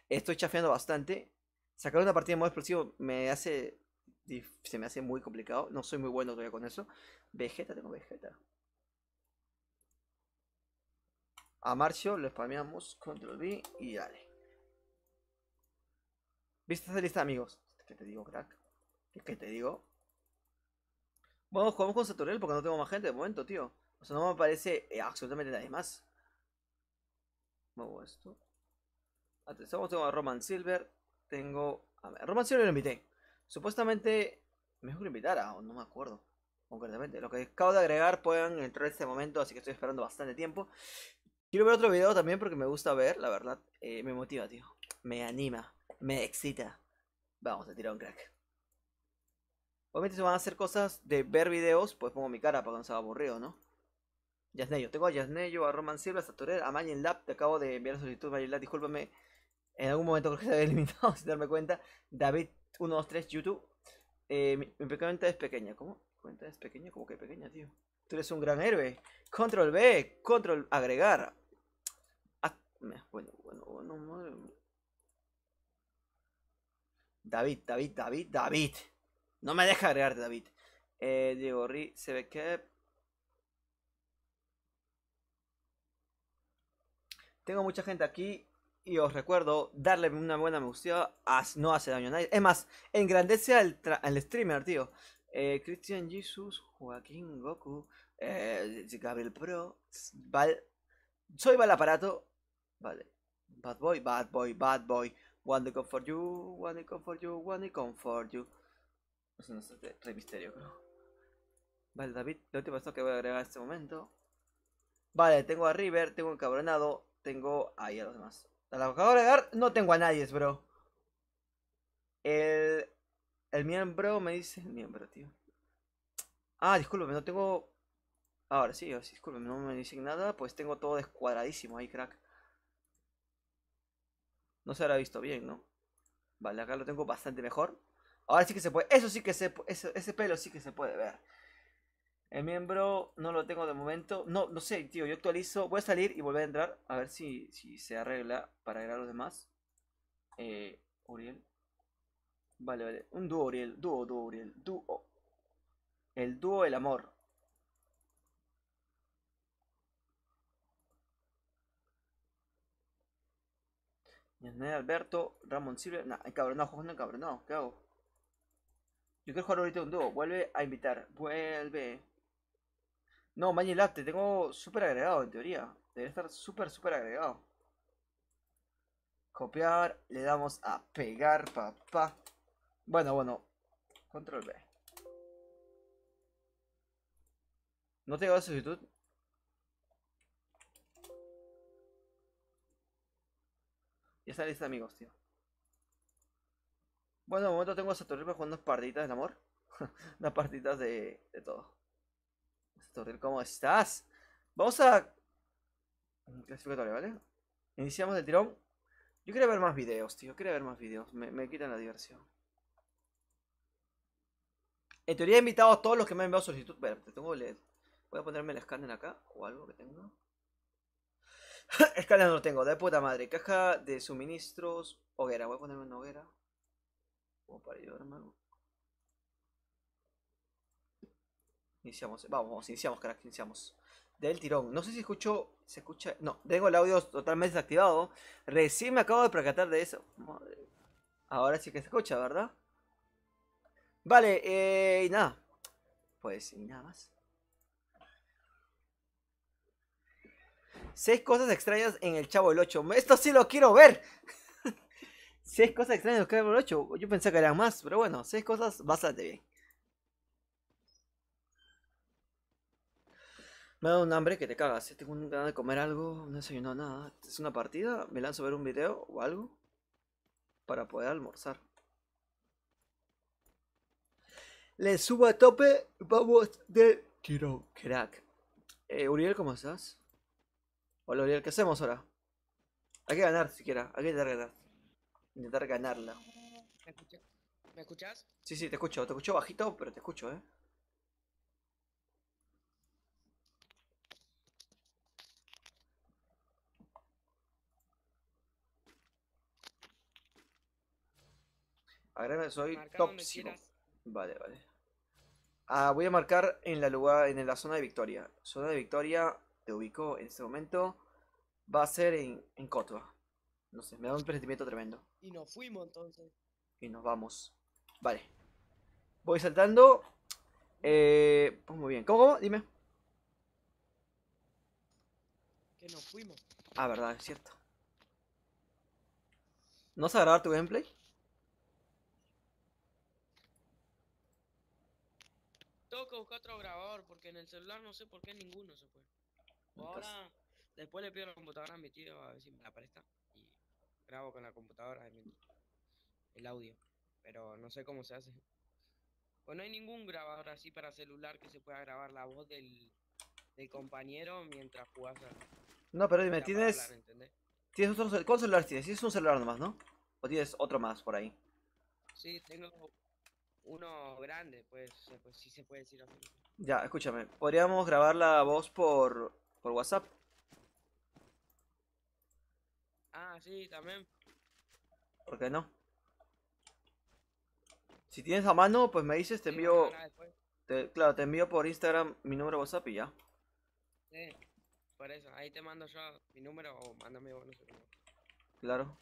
Estoy chafeando bastante. Sacar una partida de modo explosivo se me hace muy complicado. No soy muy bueno todavía con eso. Vegeta, tengo Vegeta. A Marcio lo spameamos, control V y dale. ¿Viste esta lista, amigos? ¿Qué te digo, crack? ¿Qué te digo? Bueno, jugamos con Saturel porque no tengo más gente de momento, tío. O sea, no me aparece absolutamente nadie más. Muevo esto. Atención, tengo a Roman Silver. Tengo... A ver, Roman Silver lo invité. Supuestamente... Mejor lo invitara, o no me acuerdo. Concretamente. Lo que acabo de agregar pueden entrar en este momento, así que estoy esperando bastante tiempo. Quiero ver otro video también porque me gusta ver, la verdad. Me motiva, tío. Me anima. Me excita. Vamos a tirar un crack. Obviamente si van a hacer cosas de ver videos, pues pongo mi cara para que no se haga aburrido, ¿no? Yasneyo. Tengo a Yasneyo, a Roman Silva, a Saturel, a Magic Lab. Te acabo de enviar la solicitud, Magic Lab. Discúlpame. En algún momento creo que se había eliminado sin darme cuenta. David 123 YouTube. Mi cuenta es pequeña. ¿Cómo? ¿Cuenta es pequeña? ¿Cómo que pequeña, tío? Tú eres un gran héroe. Control B. Control agregar. Bueno. David. No me deja agregarte, David. Diego Ri, se ve que... Tengo mucha gente aquí. Y os recuerdo darle una buena me gusta. No hace daño a nadie. Es más, engrandece al streamer, tío. Christian Jesus, Joaquín Goku, Gabriel Pro, soy Aparato. Vale. Bad boy. One come for you. Eso no es Rey Misterio, creo. Vale, David, la última persona que voy a agregar en este momento. Vale, tengo a River, tengo Encabronado, tengo ahí a los demás. A la que acabo de agregar no tengo a nadie, bro. El miembro me dice... Miembro, tío. Discúlpame, no tengo... Ahora sí, discúlpame, no me dicen nada. Pues tengo todo descuadradísimo ahí, crack. No se habrá visto bien, ¿no? Vale, acá lo tengo bastante mejor. Ahora sí que se puede... Eso sí que ese pelo sí que se puede ver. El miembro no lo tengo de momento. No sé, tío, yo actualizo. Voy a salir y volver a entrar. A ver si se arregla para agregar a los demás. Uriel. Vale. Un dúo, Uriel. Dúo, Uriel. Dúo. El dúo, el amor. Alberto, Ramón Silva. Nah, encabronado, ¿qué hago? Yo quiero jugar ahorita un dúo. Vuelve a invitar. Vuelve. No, Magilab, te tengo súper agregado en teoría. Debería estar súper agregado. Copiar, le damos a pegar, papá. Bueno. Control B. ¿No te llegó la solicitud? Ya está lista, amigos, tío. Bueno, de momento tengo a Saturil para jugar unas partiditas de amor. Unas partiditas de todo. Saturil, ¿cómo estás? Vamos a... Clasificatoria, ¿vale? Iniciamos el tirón. Yo quería ver más videos, tío. Quería ver más videos. Me quitan la diversión. En teoría he invitado a todos los que me han enviado solicitud. Espera, tengo LED. Voy a ponerme el escáner acá. O algo que tengo. Escáner no lo tengo. De puta madre. Caja de suministros. Hoguera. Voy a ponerme una hoguera. Como para ayudarme. Iniciamos. Vamos. Iniciamos, crack. Iniciamos. Del tirón. No sé si escucho. Se escucha. No. Tengo el audio totalmente desactivado. Recién me acabo de percatar de eso. Madre. Ahora sí que se escucha, ¿verdad? Vale, y nada. Pues, y nada más. 6 cosas extrañas en el Chavo del 8. Esto sí lo quiero ver. 6 cosas extrañas en el Chavo del 8. Yo pensé que eran más, pero bueno, 6 cosas bastante bien. Me ha dado un hambre que te cagas. Tengo un ganas de comer algo. No he desayunado nada. Es una partida. Me lanzo a ver un video o algo. Para poder almorzar. Le subo a tope. Vamos de tiro, crack. Uriel, ¿cómo estás? Hola Uriel, ¿qué hacemos ahora? Hay que ganar siquiera. Hay que intentar ganar. Intentar ganarla. ¿Me escuchás? Sí, te escucho bajito, pero te escucho, ¿eh? Agrégame, soy Marca donde tóxico. quieras. Vale. Ah, voy a marcar en la zona de Victoria. Zona de Victoria, te ubico en este momento. Va a ser en Cotva. No sé, me da un presentimiento tremendo. Y nos fuimos entonces. Y nos vamos. Vale. Voy saltando. Pues muy bien. ¿Cómo? Dime. Que nos fuimos. Ah, verdad, es cierto. ¿No vas a grabar tu gameplay? Tengo que buscar otro grabador porque en el celular no sé por qué ninguno se puede. Ahora, después le pido la computadora a mi tío a ver si me la presta. Y grabo con la computadora el audio. Pero no sé cómo se hace. Pues no hay ningún grabador así para celular que se pueda grabar la voz del compañero mientras jugás No, pero dime, para ¿tienes hablar, ¿entendés? otro ¿cuántos celulares tienes? Tienes un celular nomás, ¿no? ¿O tienes otro más por ahí? Sí, tengo uno grande, pues sí se puede decir así. Ya, escúchame. ¿Podríamos grabar la voz por WhatsApp? Ah, sí, también. ¿Por qué no? Si tienes a mano, pues me dices, te Sí, envío... ahora después. Claro, te envío por Instagram mi número de WhatsApp y ya. Sí, por eso. Ahí te mando yo mi número o mándame vos, no sé cómo. Claro.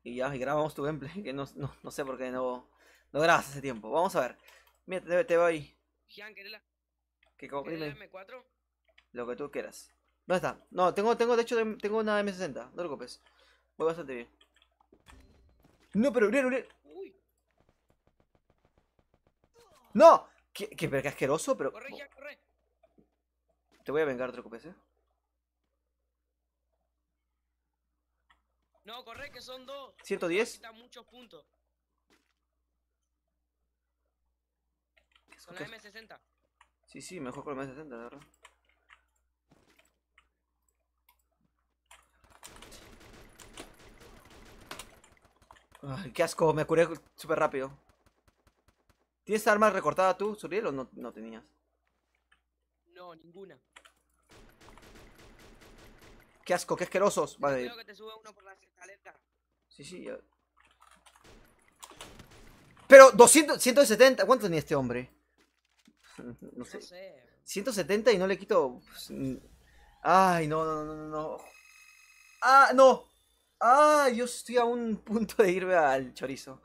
Y ya, y grabamos tu gameplay, que no sé por qué no grabas hace tiempo. Vamos a ver. Mira, te voy. Gian, ¿querés la Dime M4? lo que tú quieras. ¿Dónde está? No, de hecho, tengo una M60. No te preocupes. Voy bastante bien. No, pero Uriel. Uy, ¡No! Pero qué asqueroso, pero... corre, Gian, corre. Te voy a vengar, no te preocupes, ¿eh? No, corre, que son dos. 110. Quita muchos puntos. ¿Qué Con la M60. Sí, mejor con la M60, la verdad. Ay, qué asco, me curé súper rápido. ¿Tienes arma recortada tú, Suriel, o no tenías? No, ninguna. Qué asco, qué asquerosos. Vale. Creo que te sube uno por las escaleras. Sí, ya. Pero 170, ¿cuánto tenía este hombre? No sé. No sé. 170 y no le quito... Ay, no. Ah, no. Ah, yo estoy a un punto de irme al chorizo.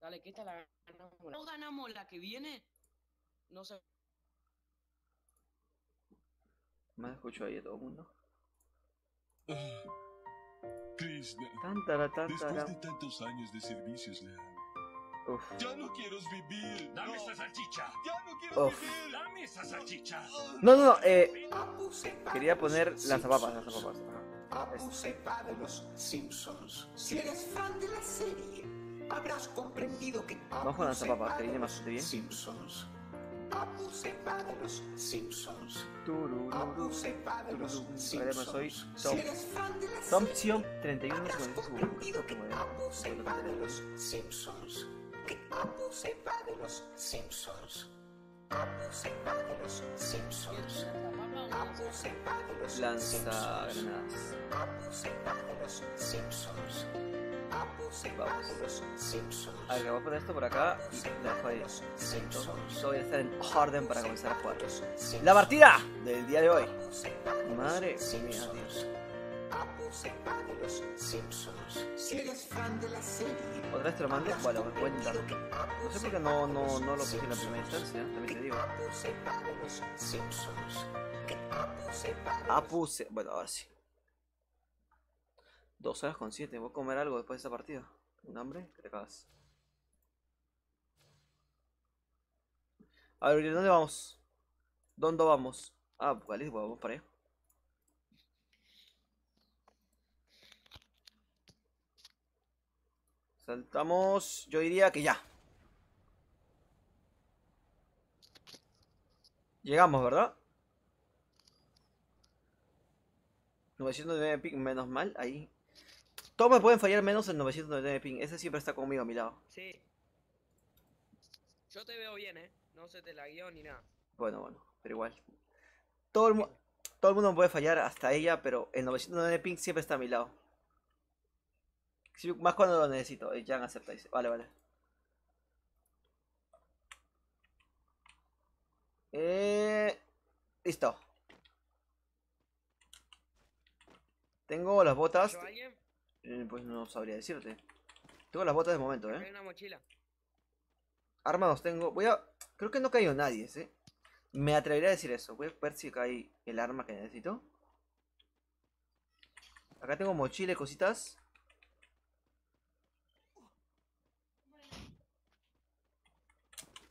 Dale, que esta la ganamos. ¿No ganamos la que viene? no sé. Me escucho ahí a todo el mundo. Krishna, Tantara, después tantara. de tantos años de servicios, Leal, Uf. ya no quiero vivir. ¡Dame esa salchicha! Ya no quiero Uf. vivir. ¡Dame esa salchicha! No, no, no. Apu se va Quería de los poner lanzapapas, Simpsons. lanzapapas. Ajá. Apu se va de los Simpsons. Si eres fan de la serie, habrás comprendido que Vamos con Apu se lanzapapas, va que de viene los bastante bien. Simpsons. Apu se va de los Simpsons. Turururu, Apu se va de los turururu. A ver, me soy Simpsons. Tom. Si eres fan de la serie, Thompson 31 habrás segundos. comprendido que Apu se va de los Simpsons. Que Apu se va de los Simpsons. Apu se va de los Simpsons. Apu se va de los Lanza Simpsons. granadas. Apu se va de los Simpsons. Apu se va de los Simpsons. A ver, voy a poner esto por acá y lo dejo ahí. Todo voy a estar en orden para comenzar a jugar. La partida del día de hoy. Madre mía, Dios. Apu se va de los Simpsons. Si eres fan de la serie, ¿Otra vez te lo mando? Bueno, voy a intentarlo. No sé por qué no lo puse en la primera instancia, también te digo. Apu se va de los Simpsons. Que Apu se va de Apu se... Bueno, ahora sí. 2 horas con 7. Voy a comer algo después de esta partida. ¿Un hambre? ¿Qué te cagas? A ver, ¿dónde vamos? ¿Dónde vamos? Ah, Apocalipsis, vamos para allá. Saltamos, yo diría que ya. Llegamos, ¿verdad? 909 ping, menos mal, ahí. Todos me pueden fallar menos el 909 ping. Ese siempre está conmigo a mi lado. Sí. Yo te veo bien, no se te lagueó ni nada. Bueno, pero igual. Todo el mundo me puede fallar, hasta ella, pero el 909 ping siempre está a mi lado. Sí, más cuando lo necesito. Jan acepta, dice. Vale, vale. Listo. Tengo las botas. ¿Yo alguien? Pues no sabría decirte. Tengo las botas de momento, Hay una mochila. Armas tengo. Creo que no cayó nadie, Me atrevería a decir eso. Voy a ver si cae el arma que necesito. Acá tengo mochila y cositas.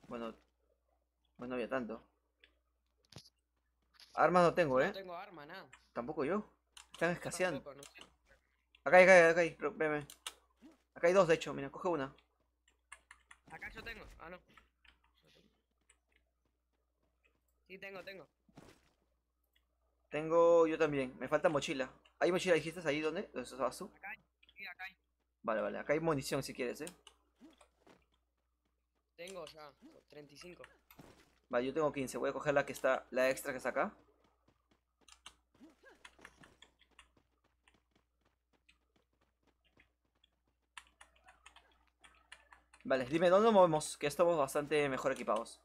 Bueno, no había tanto. Armas no tengo, No tengo arma, nada. Tampoco yo. Están escaseando. Tampoco, no sé. Acá hay. Ven. Acá hay 2, de hecho. Mira, coge una. Acá yo tengo. Ah, no. Sí, tengo. Tengo yo también. Me falta mochila. ¿Hay mochila, dijiste ahí? ¿Dónde? ¿Dónde estabas tú? Acá hay. Sí, acá hay. Vale. Acá hay munición si quieres, Tengo ya 35. Vale, yo tengo 15. Voy a coger la que está, la extra que está acá. Vale, dime, ¿dónde nos movemos? Que estamos bastante mejor equipados.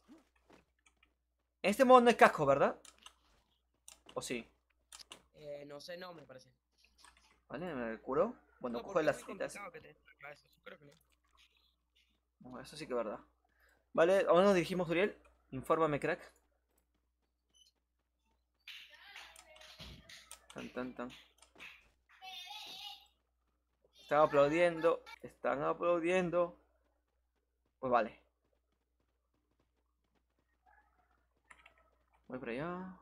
En este modo no hay casco, ¿verdad? ¿O sí? No sé, no, me parece. Vale, me curo. Bueno, No, cojo porque las es muy citas. complicado que te traiga eso. Yo creo que no. No, eso sí que es verdad. Vale, ¿a dónde nos dirigimos, Uriel? Infórmame, crack. Tan. Están aplaudiendo. Pues vale. Voy para allá.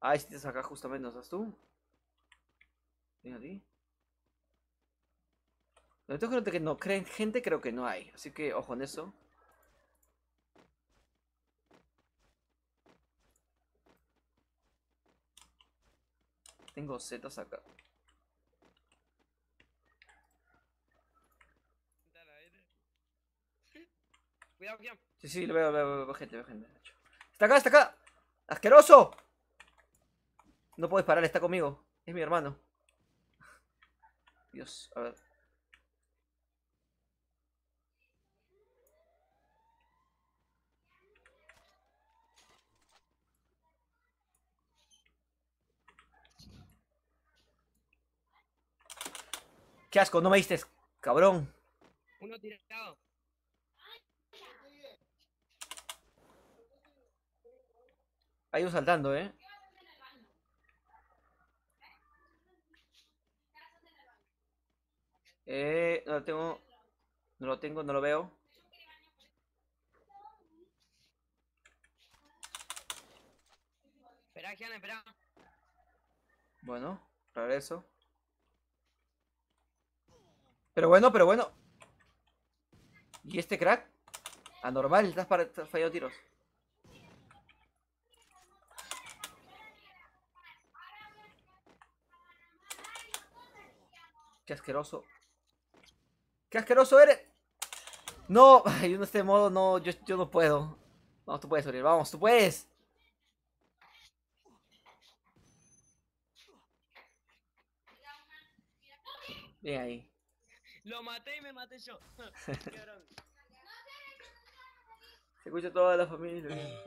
Ah, si estás acá justamente, ¿no estás tú? Ven a ti. Lo tengo que no creen gente, creo que no hay. Así que ojo en eso. Tengo zetas acá. Cuidado, Kian. Sí, lo veo gente, de hecho. ¡Está acá! ¡Asqueroso! No puedes parar, está conmigo. Es mi hermano. Dios, a ver. ¡Qué asco! No me diste, cabrón. Uno tirado. Hay uno saltando, ¿eh? No lo tengo. No lo tengo, no lo veo. Espera, Gianna, espera. Bueno, regreso. Pero bueno, pero bueno. ¿Y este crack? Anormal, estás fallando tiros. Qué asqueroso. ¡Qué asqueroso eres! No, yo en este modo no, yo no puedo. Vamos, tú puedes, Uriel, vamos, tú puedes. Bien ahí. Lo maté y me maté yo. Cabrón. Se escucha toda la familia.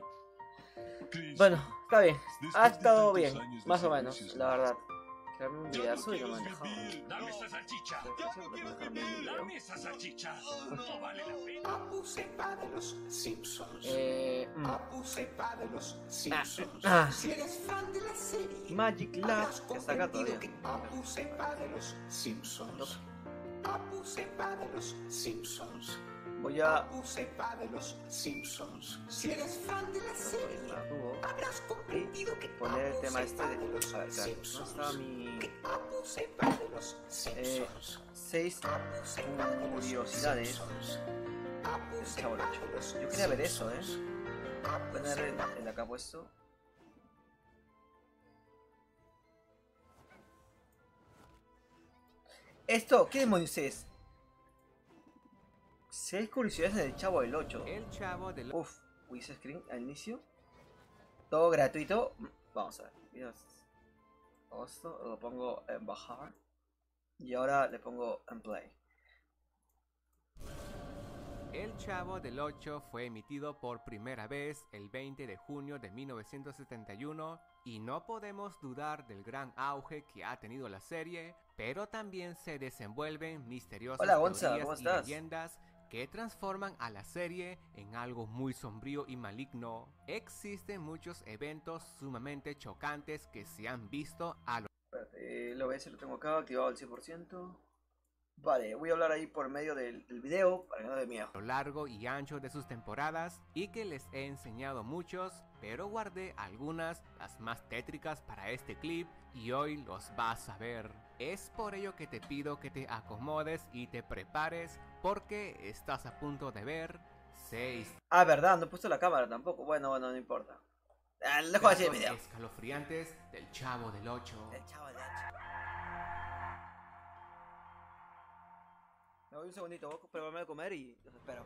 Chris, Bueno, está bien. después Ha de estado tantos bien, años de más o menos, servicios, la verdad. Crearme un ya no videazo y no me quieres han dejado. vivir. Dame esa salchicha. Ya no quieres vivir. Dame esa salchicha. No vale la pena. Apu se va de los Simpsons. Apu se va de los Simpsons. Si eres fan de la serie, Magic habrás Lab, que está acá comprendido todavía. que Apu se va de los Simpsons. Apu se va de los Simpsons. Voy a Apu se va de los Simpsons. Si eres fan de la serie, habrás comprendido que poner el Apu tema se este va de... de los A ver, claro, ¿dónde Simpsons. estaba mi... Que Apu se va de los Simpsons. 6 Apu se va de los curiosidades Simpsons. Apu del se Chavo va del de los Ocho? Yo quería ver eso, Simpsons. Apu Poner se va de el acá puesto. Esto, ¿qué demonios es? 6 curiosidades del Chavo del 8. El Chavo del Uf, Wiz Screen al inicio. Todo gratuito. Vamos a ver. Videos. Esto lo pongo en bajar. Y ahora le pongo en play. El Chavo del Ocho fue emitido por primera vez el 20 de junio de 1971 y no podemos dudar del gran auge que ha tenido la serie, pero también se desenvuelven misteriosas Hola, Gonza, teorías ¿cómo y estás? leyendas que transforman a la serie en algo muy sombrío y maligno. Existen muchos eventos sumamente chocantes que se han visto a lo Espérate, lo ves, lo tengo acá activado al 100%. Vale, voy a hablar ahí por medio del video para que no dé miedo. largo y ancho de sus temporadas y que les he enseñado muchos, pero guardé algunas, las más tétricas para este clip y hoy los vas a ver. Es por ello que te pido que te acomodes y te prepares porque estás a punto de ver 6 Ah, verdad, no he puesto la cámara tampoco. Bueno, no importa. Dejo así el casos video. escalofriantes del Chavo del Ocho. El Chavo del 8. Me voy un segundito, voy a prepararme de comer y los espero.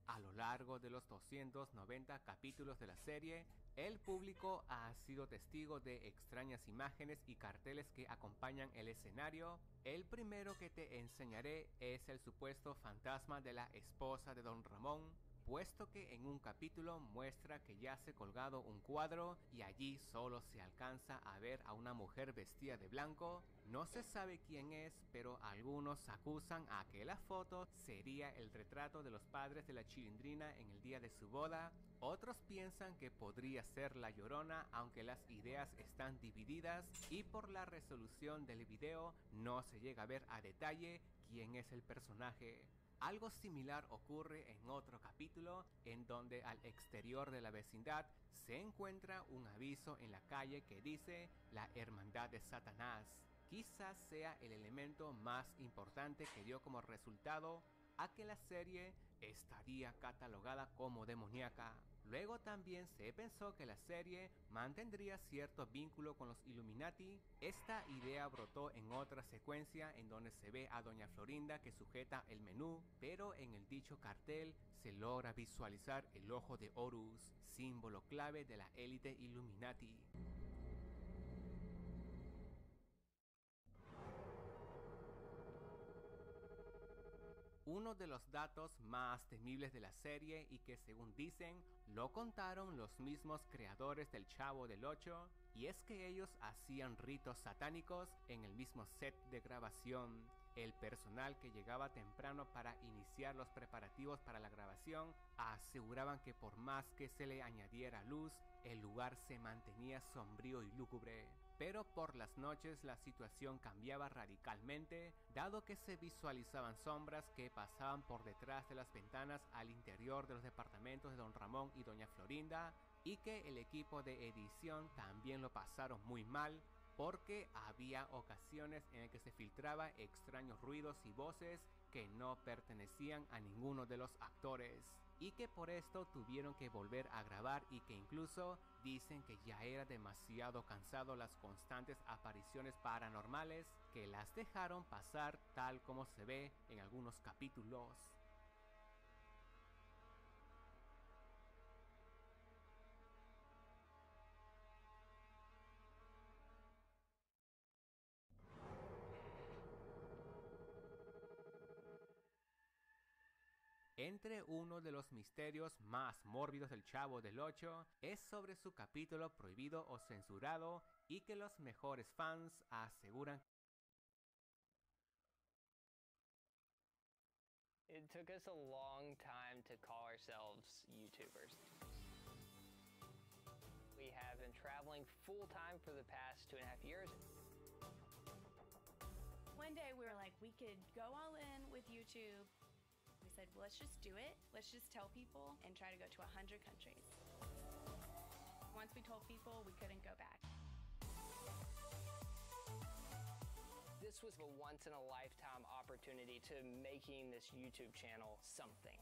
A lo largo de los 290 capítulos de la serie, el público ha sido testigo de extrañas imágenes y carteles que acompañan el escenario. El primero que te enseñaré es el supuesto fantasma de la esposa de Don Ramón, puesto que en un capítulo muestra que yace colgado un cuadro y allí solo se alcanza a ver a una mujer vestida de blanco. No se sabe quién es, pero algunos acusan a que la foto sería el retrato de los padres de la Chilindrina en el día de su boda. Otros piensan que podría ser la Llorona, aunque las ideas están divididas y por la resolución del video no se llega a ver a detalle quién es el personaje. Algo similar ocurre en otro capítulo, en donde al exterior de la vecindad se encuentra un aviso en la calle que dice la Hermandad de Satanás. Quizás sea el elemento más importante que dio como resultado a que la serie estaría catalogada como demoníaca. Luego también se pensó que la serie mantendría cierto vínculo con los Illuminati. Esta idea brotó en otra secuencia en donde se ve a Doña Florinda que sujeta el menú, pero en el dicho cartel se logra visualizar el ojo de Horus, símbolo clave de la élite Illuminati. Uno de los datos más temibles de la serie y que según dicen lo contaron los mismos creadores del Chavo del Ocho, y es que ellos hacían ritos satánicos en el mismo set de grabación. el personal que llegaba temprano para iniciar los preparativos para la grabación aseguraban que por más que se le añadiera luz, el lugar se mantenía sombrío y lúgubre. Pero por las noches la situación cambiaba radicalmente, dado que se visualizaban sombras que pasaban por detrás de las ventanas al interior de los departamentos de Don Ramón y Doña Florinda, y que el equipo de edición también lo pasaron muy mal, porque había ocasiones en las que se filtraba extraños ruidos y voces que no pertenecían a ninguno de los actores, y que por esto tuvieron que volver a grabar, y que incluso dicen que ya era demasiado cansado las constantes apariciones paranormales, que las dejaron pasar tal como se ve en algunos capítulos. Entre uno de los misterios más mórbidos del Chavo del Ocho es sobre su capítulo prohibido o censurado, y que los mejores fans aseguran. It took us a long time to call ourselves YouTubers. We have been traveling full-time for the past 2.5 years. One day we were like, we could go all in with YouTube. We said, well, let's just do it. Let's just tell people and try to go to 100 countries. Once we told people, we couldn't go back. This was a once-in-a-lifetime opportunity to making this YouTube channel something.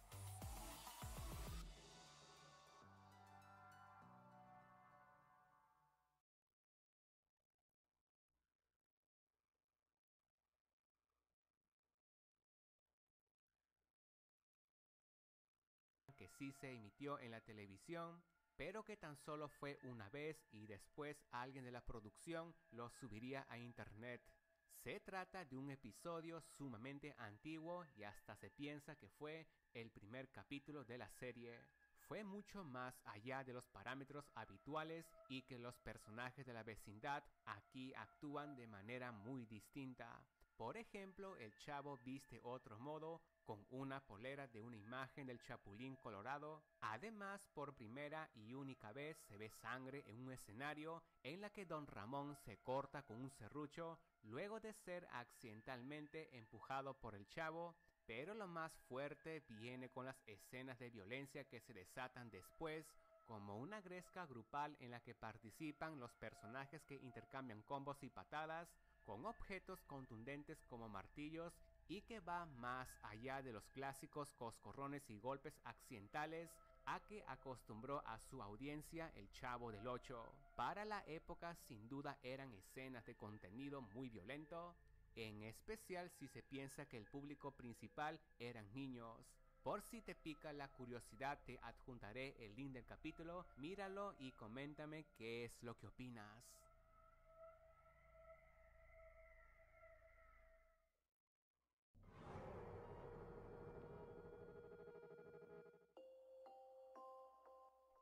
Que sí se emitió en la televisión, pero que tan solo fue una vez y después alguien de la producción lo subiría a internet. Se trata de un episodio sumamente antiguo y hasta se piensa que fue el primer capítulo de la serie. Fue mucho más allá de los parámetros habituales, y que los personajes de la vecindad aquí actúan de manera muy distinta. Por ejemplo, el Chavo viste otro modo, con una polera de una imagen del Chapulín Colorado. Además, por primera y única vez se ve sangre en un escenario en la que Don Ramón se corta con un serrucho luego de ser accidentalmente empujado por el Chavo. Pero lo más fuerte viene con las escenas de violencia que se desatan después, como una gresca grupal en la que participan los personajes que intercambian combos y patadas con objetos contundentes como martillos, y que va más allá de los clásicos coscorrones y golpes accidentales a que acostumbró a su audiencia el Chavo del Ocho. Para la época sin duda eran escenas de contenido muy violento, en especial si se piensa que el público principal eran niños. Por si te pica la curiosidad, te adjuntaré el link del capítulo, míralo y coméntame qué es lo que opinas.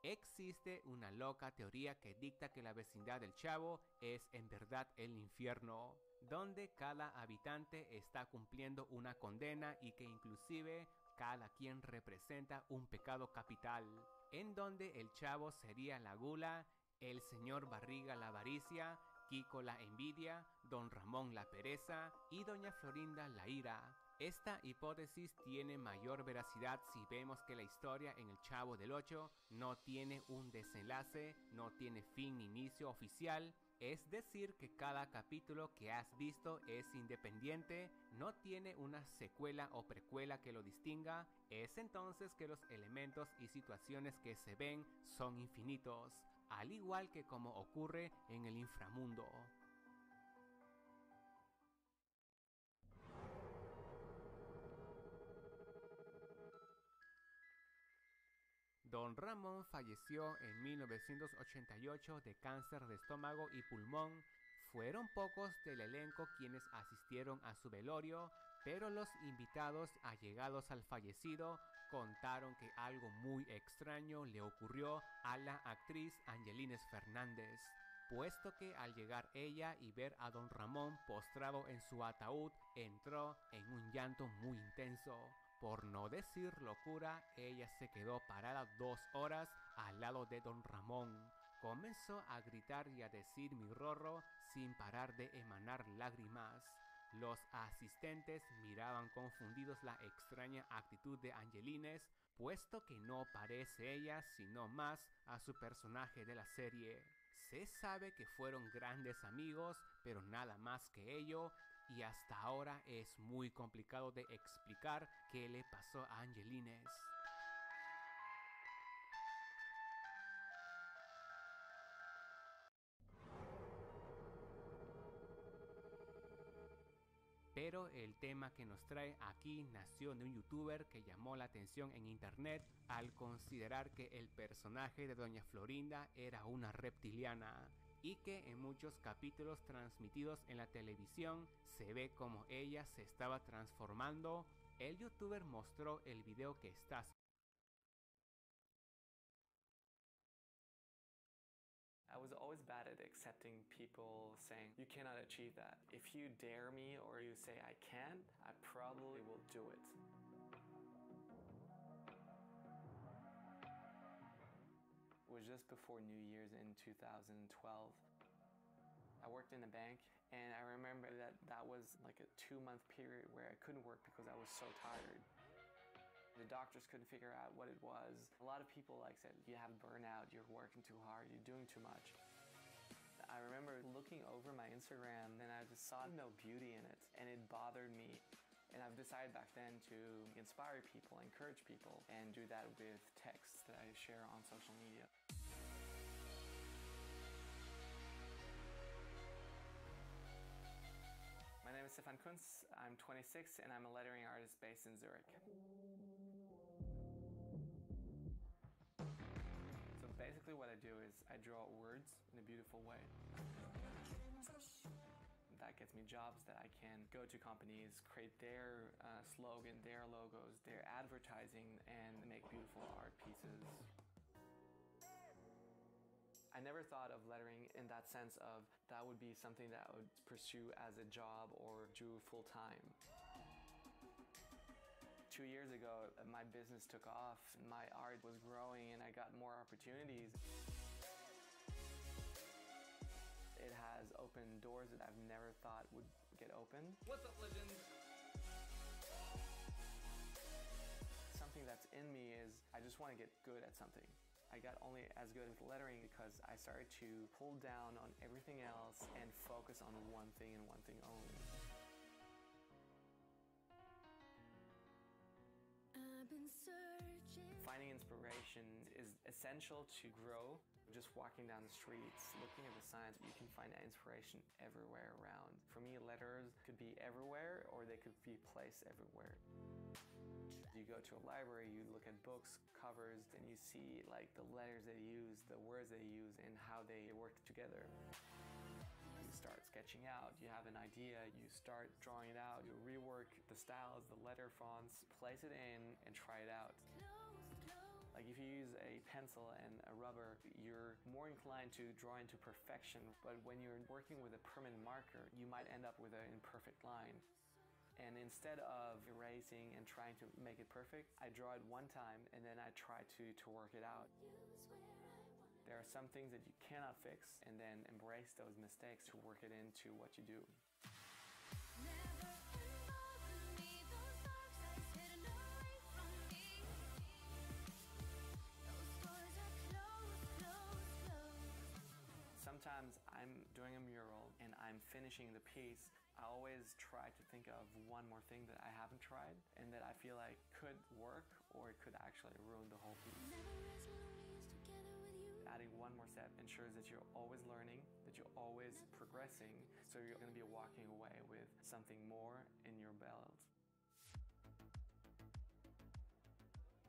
Existe una loca teoría que dicta que la vecindad del Chavo es en verdad el infierno, donde cada habitante está cumpliendo una condena y que inclusive cada quien representa un pecado capital, en donde el Chavo sería la gula, el señor Barriga la avaricia, Kiko la envidia, Don Ramón la pereza y Doña Florinda la ira. Esta hipótesis tiene mayor veracidad si vemos que la historia en el Chavo del Ocho no tiene un desenlace, no tiene fin ni inicio oficial, es decir que cada capítulo que has visto es independiente, no tiene una secuela o precuela que lo distinga. Es entonces que los elementos y situaciones que se ven son infinitos, al igual que como ocurre en el inframundo. Don Ramón falleció en 1988 de cáncer de estómago y pulmón. Fueron pocos del elenco quienes asistieron a su velorio, pero los invitados allegados al fallecido contaron que algo muy extraño le ocurrió a la actriz Angelines Fernández. puesto que al llegar ella y ver a don Ramón postrado en su ataúd, entró en un llanto muy intenso. Por no decir locura, ella se quedó parada 2 horas al lado de don Ramón. Comenzó a gritar y a decir mi Rorro sin parar de emanar lágrimas. Los asistentes miraban confundidos la extraña actitud de Angelines, puesto que no parece ella sino más a su personaje de la serie. Se sabe que fueron grandes amigos, pero nada más que ello, y hasta ahora es muy complicado de explicar qué le pasó a Angelines. Pero el tema que nos trae aquí nació de un youtuber que llamó la atención en internet al considerar que el personaje de Doña Florinda era una reptiliana y que en muchos capítulos transmitidos en la televisión se ve como ella se estaba transformando. El youtuber mostró el video que está. I was always bad at accepting people saying, you cannot achieve that. If you dare me or you say I can, I probably will do it. It was just before New Year's in 2012. I worked in a bank and I remember that was like a 2-month period where I couldn't work because I was so tired. The doctors couldn't figure out what it was. A lot of people said, you have burnout, you're working too hard, you're doing too much. I remember looking over my Instagram and I just saw no beauty in it and it bothered me. And I've decided back then to inspire people, encourage people, and do that with texts that I share on social media. My name is Stefan Kunz, I'm 26 and I'm a lettering artist based in Zurich. Basically what I do is I draw words in a beautiful way. That gets me jobs that I can go to companies, create their slogan, their logos, their advertising, and make beautiful art pieces. I never thought of lettering in that sense of that would be something that I would pursue as a job or do full time. 2 years ago, my business took off, my art was growing, and I got more opportunities. It has opened doors that I've never thought would get open. What's up, legends? Something that's in me is I just want to get good at something. I got only as good at lettering because I started to pull down on everything else and focus on one thing and one thing only. Finding inspiration is essential to grow. Just walking down the streets, looking at the signs, you can find inspiration everywhere around. For me, letters could be everywhere or they could be placed everywhere. You go to a library, you look at books, covers, and you see the letters they use, the words they use, and how they work together. You start sketching out, you have an idea, you start drawing it out, you rework the styles, the letter fonts, place it in, and try it out. If you use a pencil and a rubber, you're more inclined to draw into perfection, but when you're working with a permanent marker, you might end up with an imperfect line. And instead of erasing and trying to make it perfect, I draw it one time and then I try to work it out. There are some things that you cannot fix, and then embrace those mistakes to work it into what you do. Sometimes I'm doing a mural and I'm finishing the piece. I always try to think of one more thing that I haven't tried and that I feel like could work or it could actually ruin the whole piece. Adding one more step ensures that you're always learning, that you're always progressing, so you're going to be walking away with something more in your belt.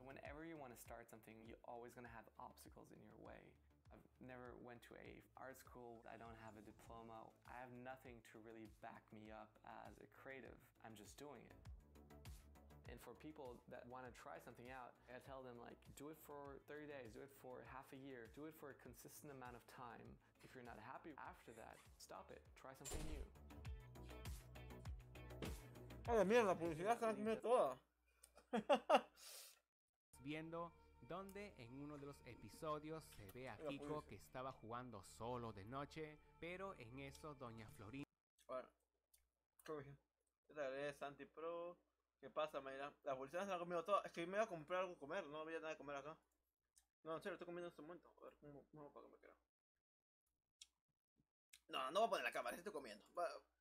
Whenever you want to start something, you're always going to have obstacles in your way. I've never went to a art school. I don't have a diploma. I have nothing to really back me up as a creative. I'm just doing it. And for people that want to try something out, I tell them like, do it for 30 days, do it for half a year, do it for a consistent amount of time. If you're not happy after that, stop it, try something new. ¡A la mierda! Publicidad se la han comido toda. Viendo donde en uno de los episodios se ve a Kiko que estaba jugando solo de noche, pero en eso doña Florinda... Bueno, esta es Santi Pro. ¿Qué pasa, Mayra? La publicidad se la ha comido toda. Es que me iba a comprar algo a comer, no había nada de comer acá. No, en serio, estoy comiendo en este momento. A ver, ¿cómo para que me quede? No, no voy a poner la cámara, estoy comiendo.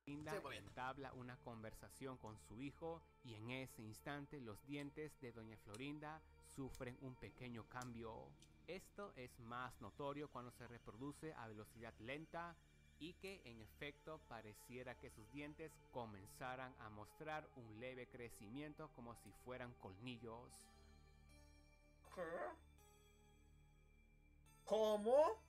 Entabla una conversación con su hijo y en ese instante los dientes de doña Florinda sufren un pequeño cambio. Esto es más notorio cuando se reproduce a velocidad lenta y que en efecto pareciera que sus dientes comenzaran a mostrar un leve crecimiento como si fueran colmillos. ¿Qué? ¿Cómo?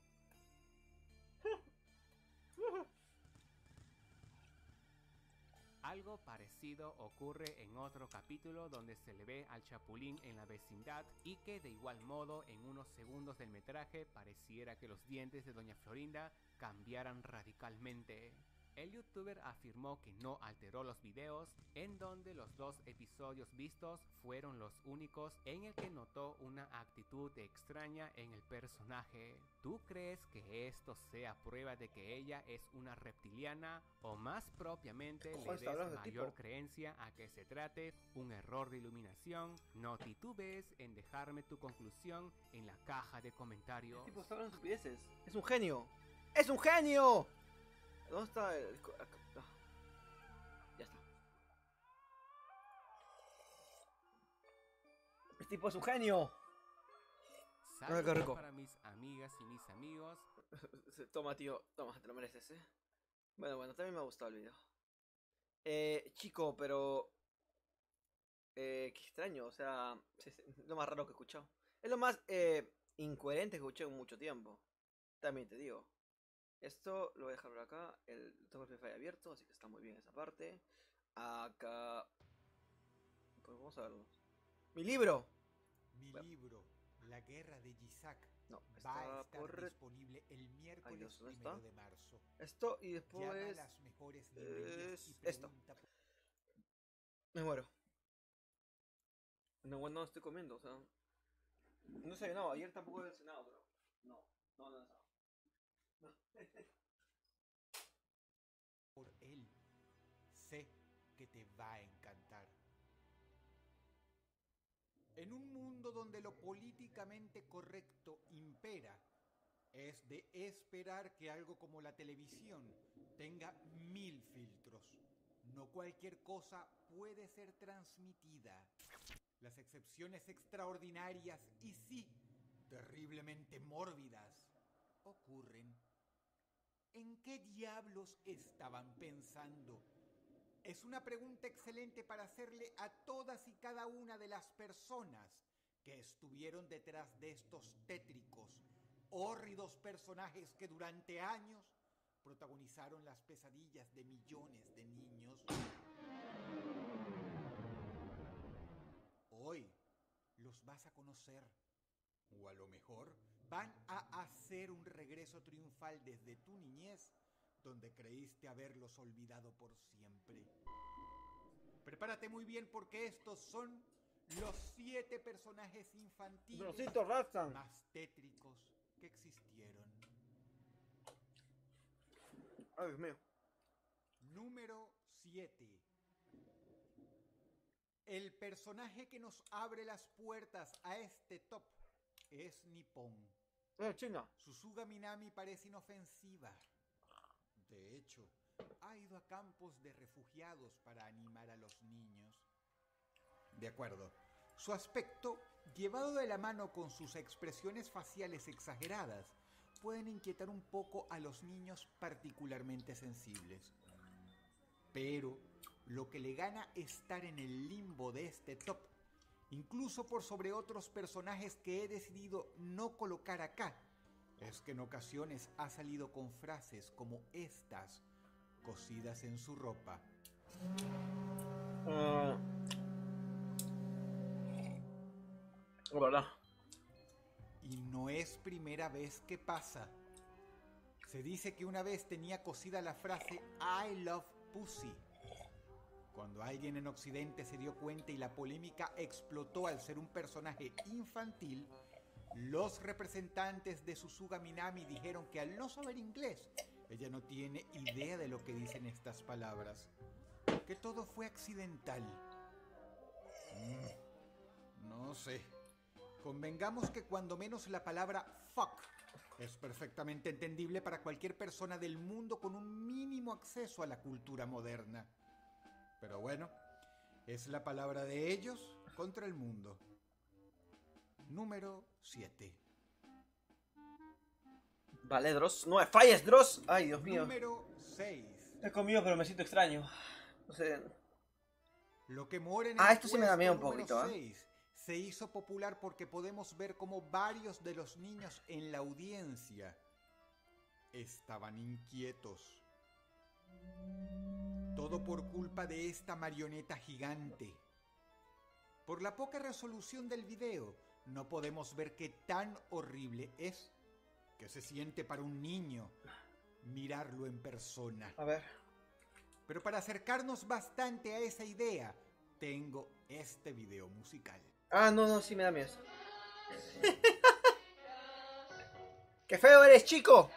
Algo parecido ocurre en otro capítulo donde se le ve al Chapulín en la vecindad y que de igual modo en unos segundos del metraje pareciera que los dientes de doña Florinda cambiaran radicalmente. El youtuber afirmó que no alteró los videos, en donde los dos episodios vistos fueron los únicos en el que notó una actitud extraña en el personaje. ¿Tú crees que esto sea prueba de que ella es una reptiliana o más propiamente le des mayor creencia a que se trate un error de iluminación? No titubees en dejarme tu conclusión en la caja de comentarios. ¿Qué tipo está hablando estupideces? ¡Es un genio! ¡Es un genio! ¿Dónde está el...? Ah, ya está. Este tipo es un genio. Saludos rico para mis amigas y mis amigos. Toma, tío. Toma, te lo mereces, Bueno, también me ha gustado el video. Chico, pero... qué extraño, o sea... Es lo más raro que he escuchado. Es lo más incoherente que he escuchado en mucho tiempo. También te digo. Esto lo voy a dejar por acá. Tengo el Free Fire abierto, así que está muy bien esa parte. Acá... Pues vamos a verlo. ¡Mi libro! Mi libro, La Guerra de Yitzhak, no, va a estar disponible el miércoles 1 de marzo. Esto y después... Llama a las mejores librerías y esto. Me muero. No, bueno, no estoy comiendo, o sea... No he cenado, ayer tampoco he cenado, pero... No he cenado. Por él, sé que te va a encantar. En un mundo donde lo políticamente correcto impera, es de esperar que algo como la televisión tenga 1000 filtros. No cualquier cosa puede ser transmitida. Las excepciones extraordinarias y sí, terriblemente mórbidas, ocurren. ¿En qué diablos estaban pensando? Es una pregunta excelente para hacerle a todas y cada una de las personas que estuvieron detrás de estos tétricos, hórridos personajes que durante años protagonizaron las pesadillas de millones de niños. Hoy los vas a conocer, o a lo mejor van a hacer un regreso triunfal desde tu niñez, donde creíste haberlos olvidado por siempre. Prepárate muy bien porque estos son los 7 personajes infantiles más tétricos que existieron. Ay, Dios mío. Número 7. El personaje que nos abre las puertas a este top es Nippon. China. Susuga Minami parece inofensiva. De hecho, ha ido a campos de refugiados para animar a los niños. De acuerdo. Su aspecto, llevado de la mano con sus expresiones faciales exageradas, pueden inquietar un poco a los niños particularmente sensibles. Pero lo que le gana estar en el limbo de este top, incluso por sobre otros personajes que he decidido no colocar acá, es que en ocasiones ha salido con frases como estas, cosidas en su ropa. ¿Verdad? Y no es primera vez que pasa. Se dice que una vez tenía cosida la frase I love pussy. Cuando alguien en Occidente se dio cuenta y la polémica explotó al ser un personaje infantil, los representantes de Susuga Minami dijeron que al no saber inglés, ella no tiene idea de lo que dicen estas palabras. Que todo fue accidental. No sé. Convengamos que cuando menos la palabra fuck es perfectamente entendible para cualquier persona del mundo con un mínimo acceso a la cultura moderna. Pero bueno, es la palabra de ellos contra el mundo. Número 7. Vale, Dross. No me falles, Dross. Ay, Dios mío. Número 6. He comido, pero me siento extraño. No sé. Lo que muere en esto sí me da miedo un poquito, 6 se hizo popular porque podemos ver cómo varios de los niños en la audiencia estaban inquietos. Todo por culpa de esta marioneta gigante. Por la poca resolución del video, no podemos ver qué tan horrible es, que se siente para un niño mirarlo en persona. A ver. Pero para acercarnos bastante a esa idea, tengo este video musical. Ah, no, sí me da miedo. ¡Qué feo eres, chico!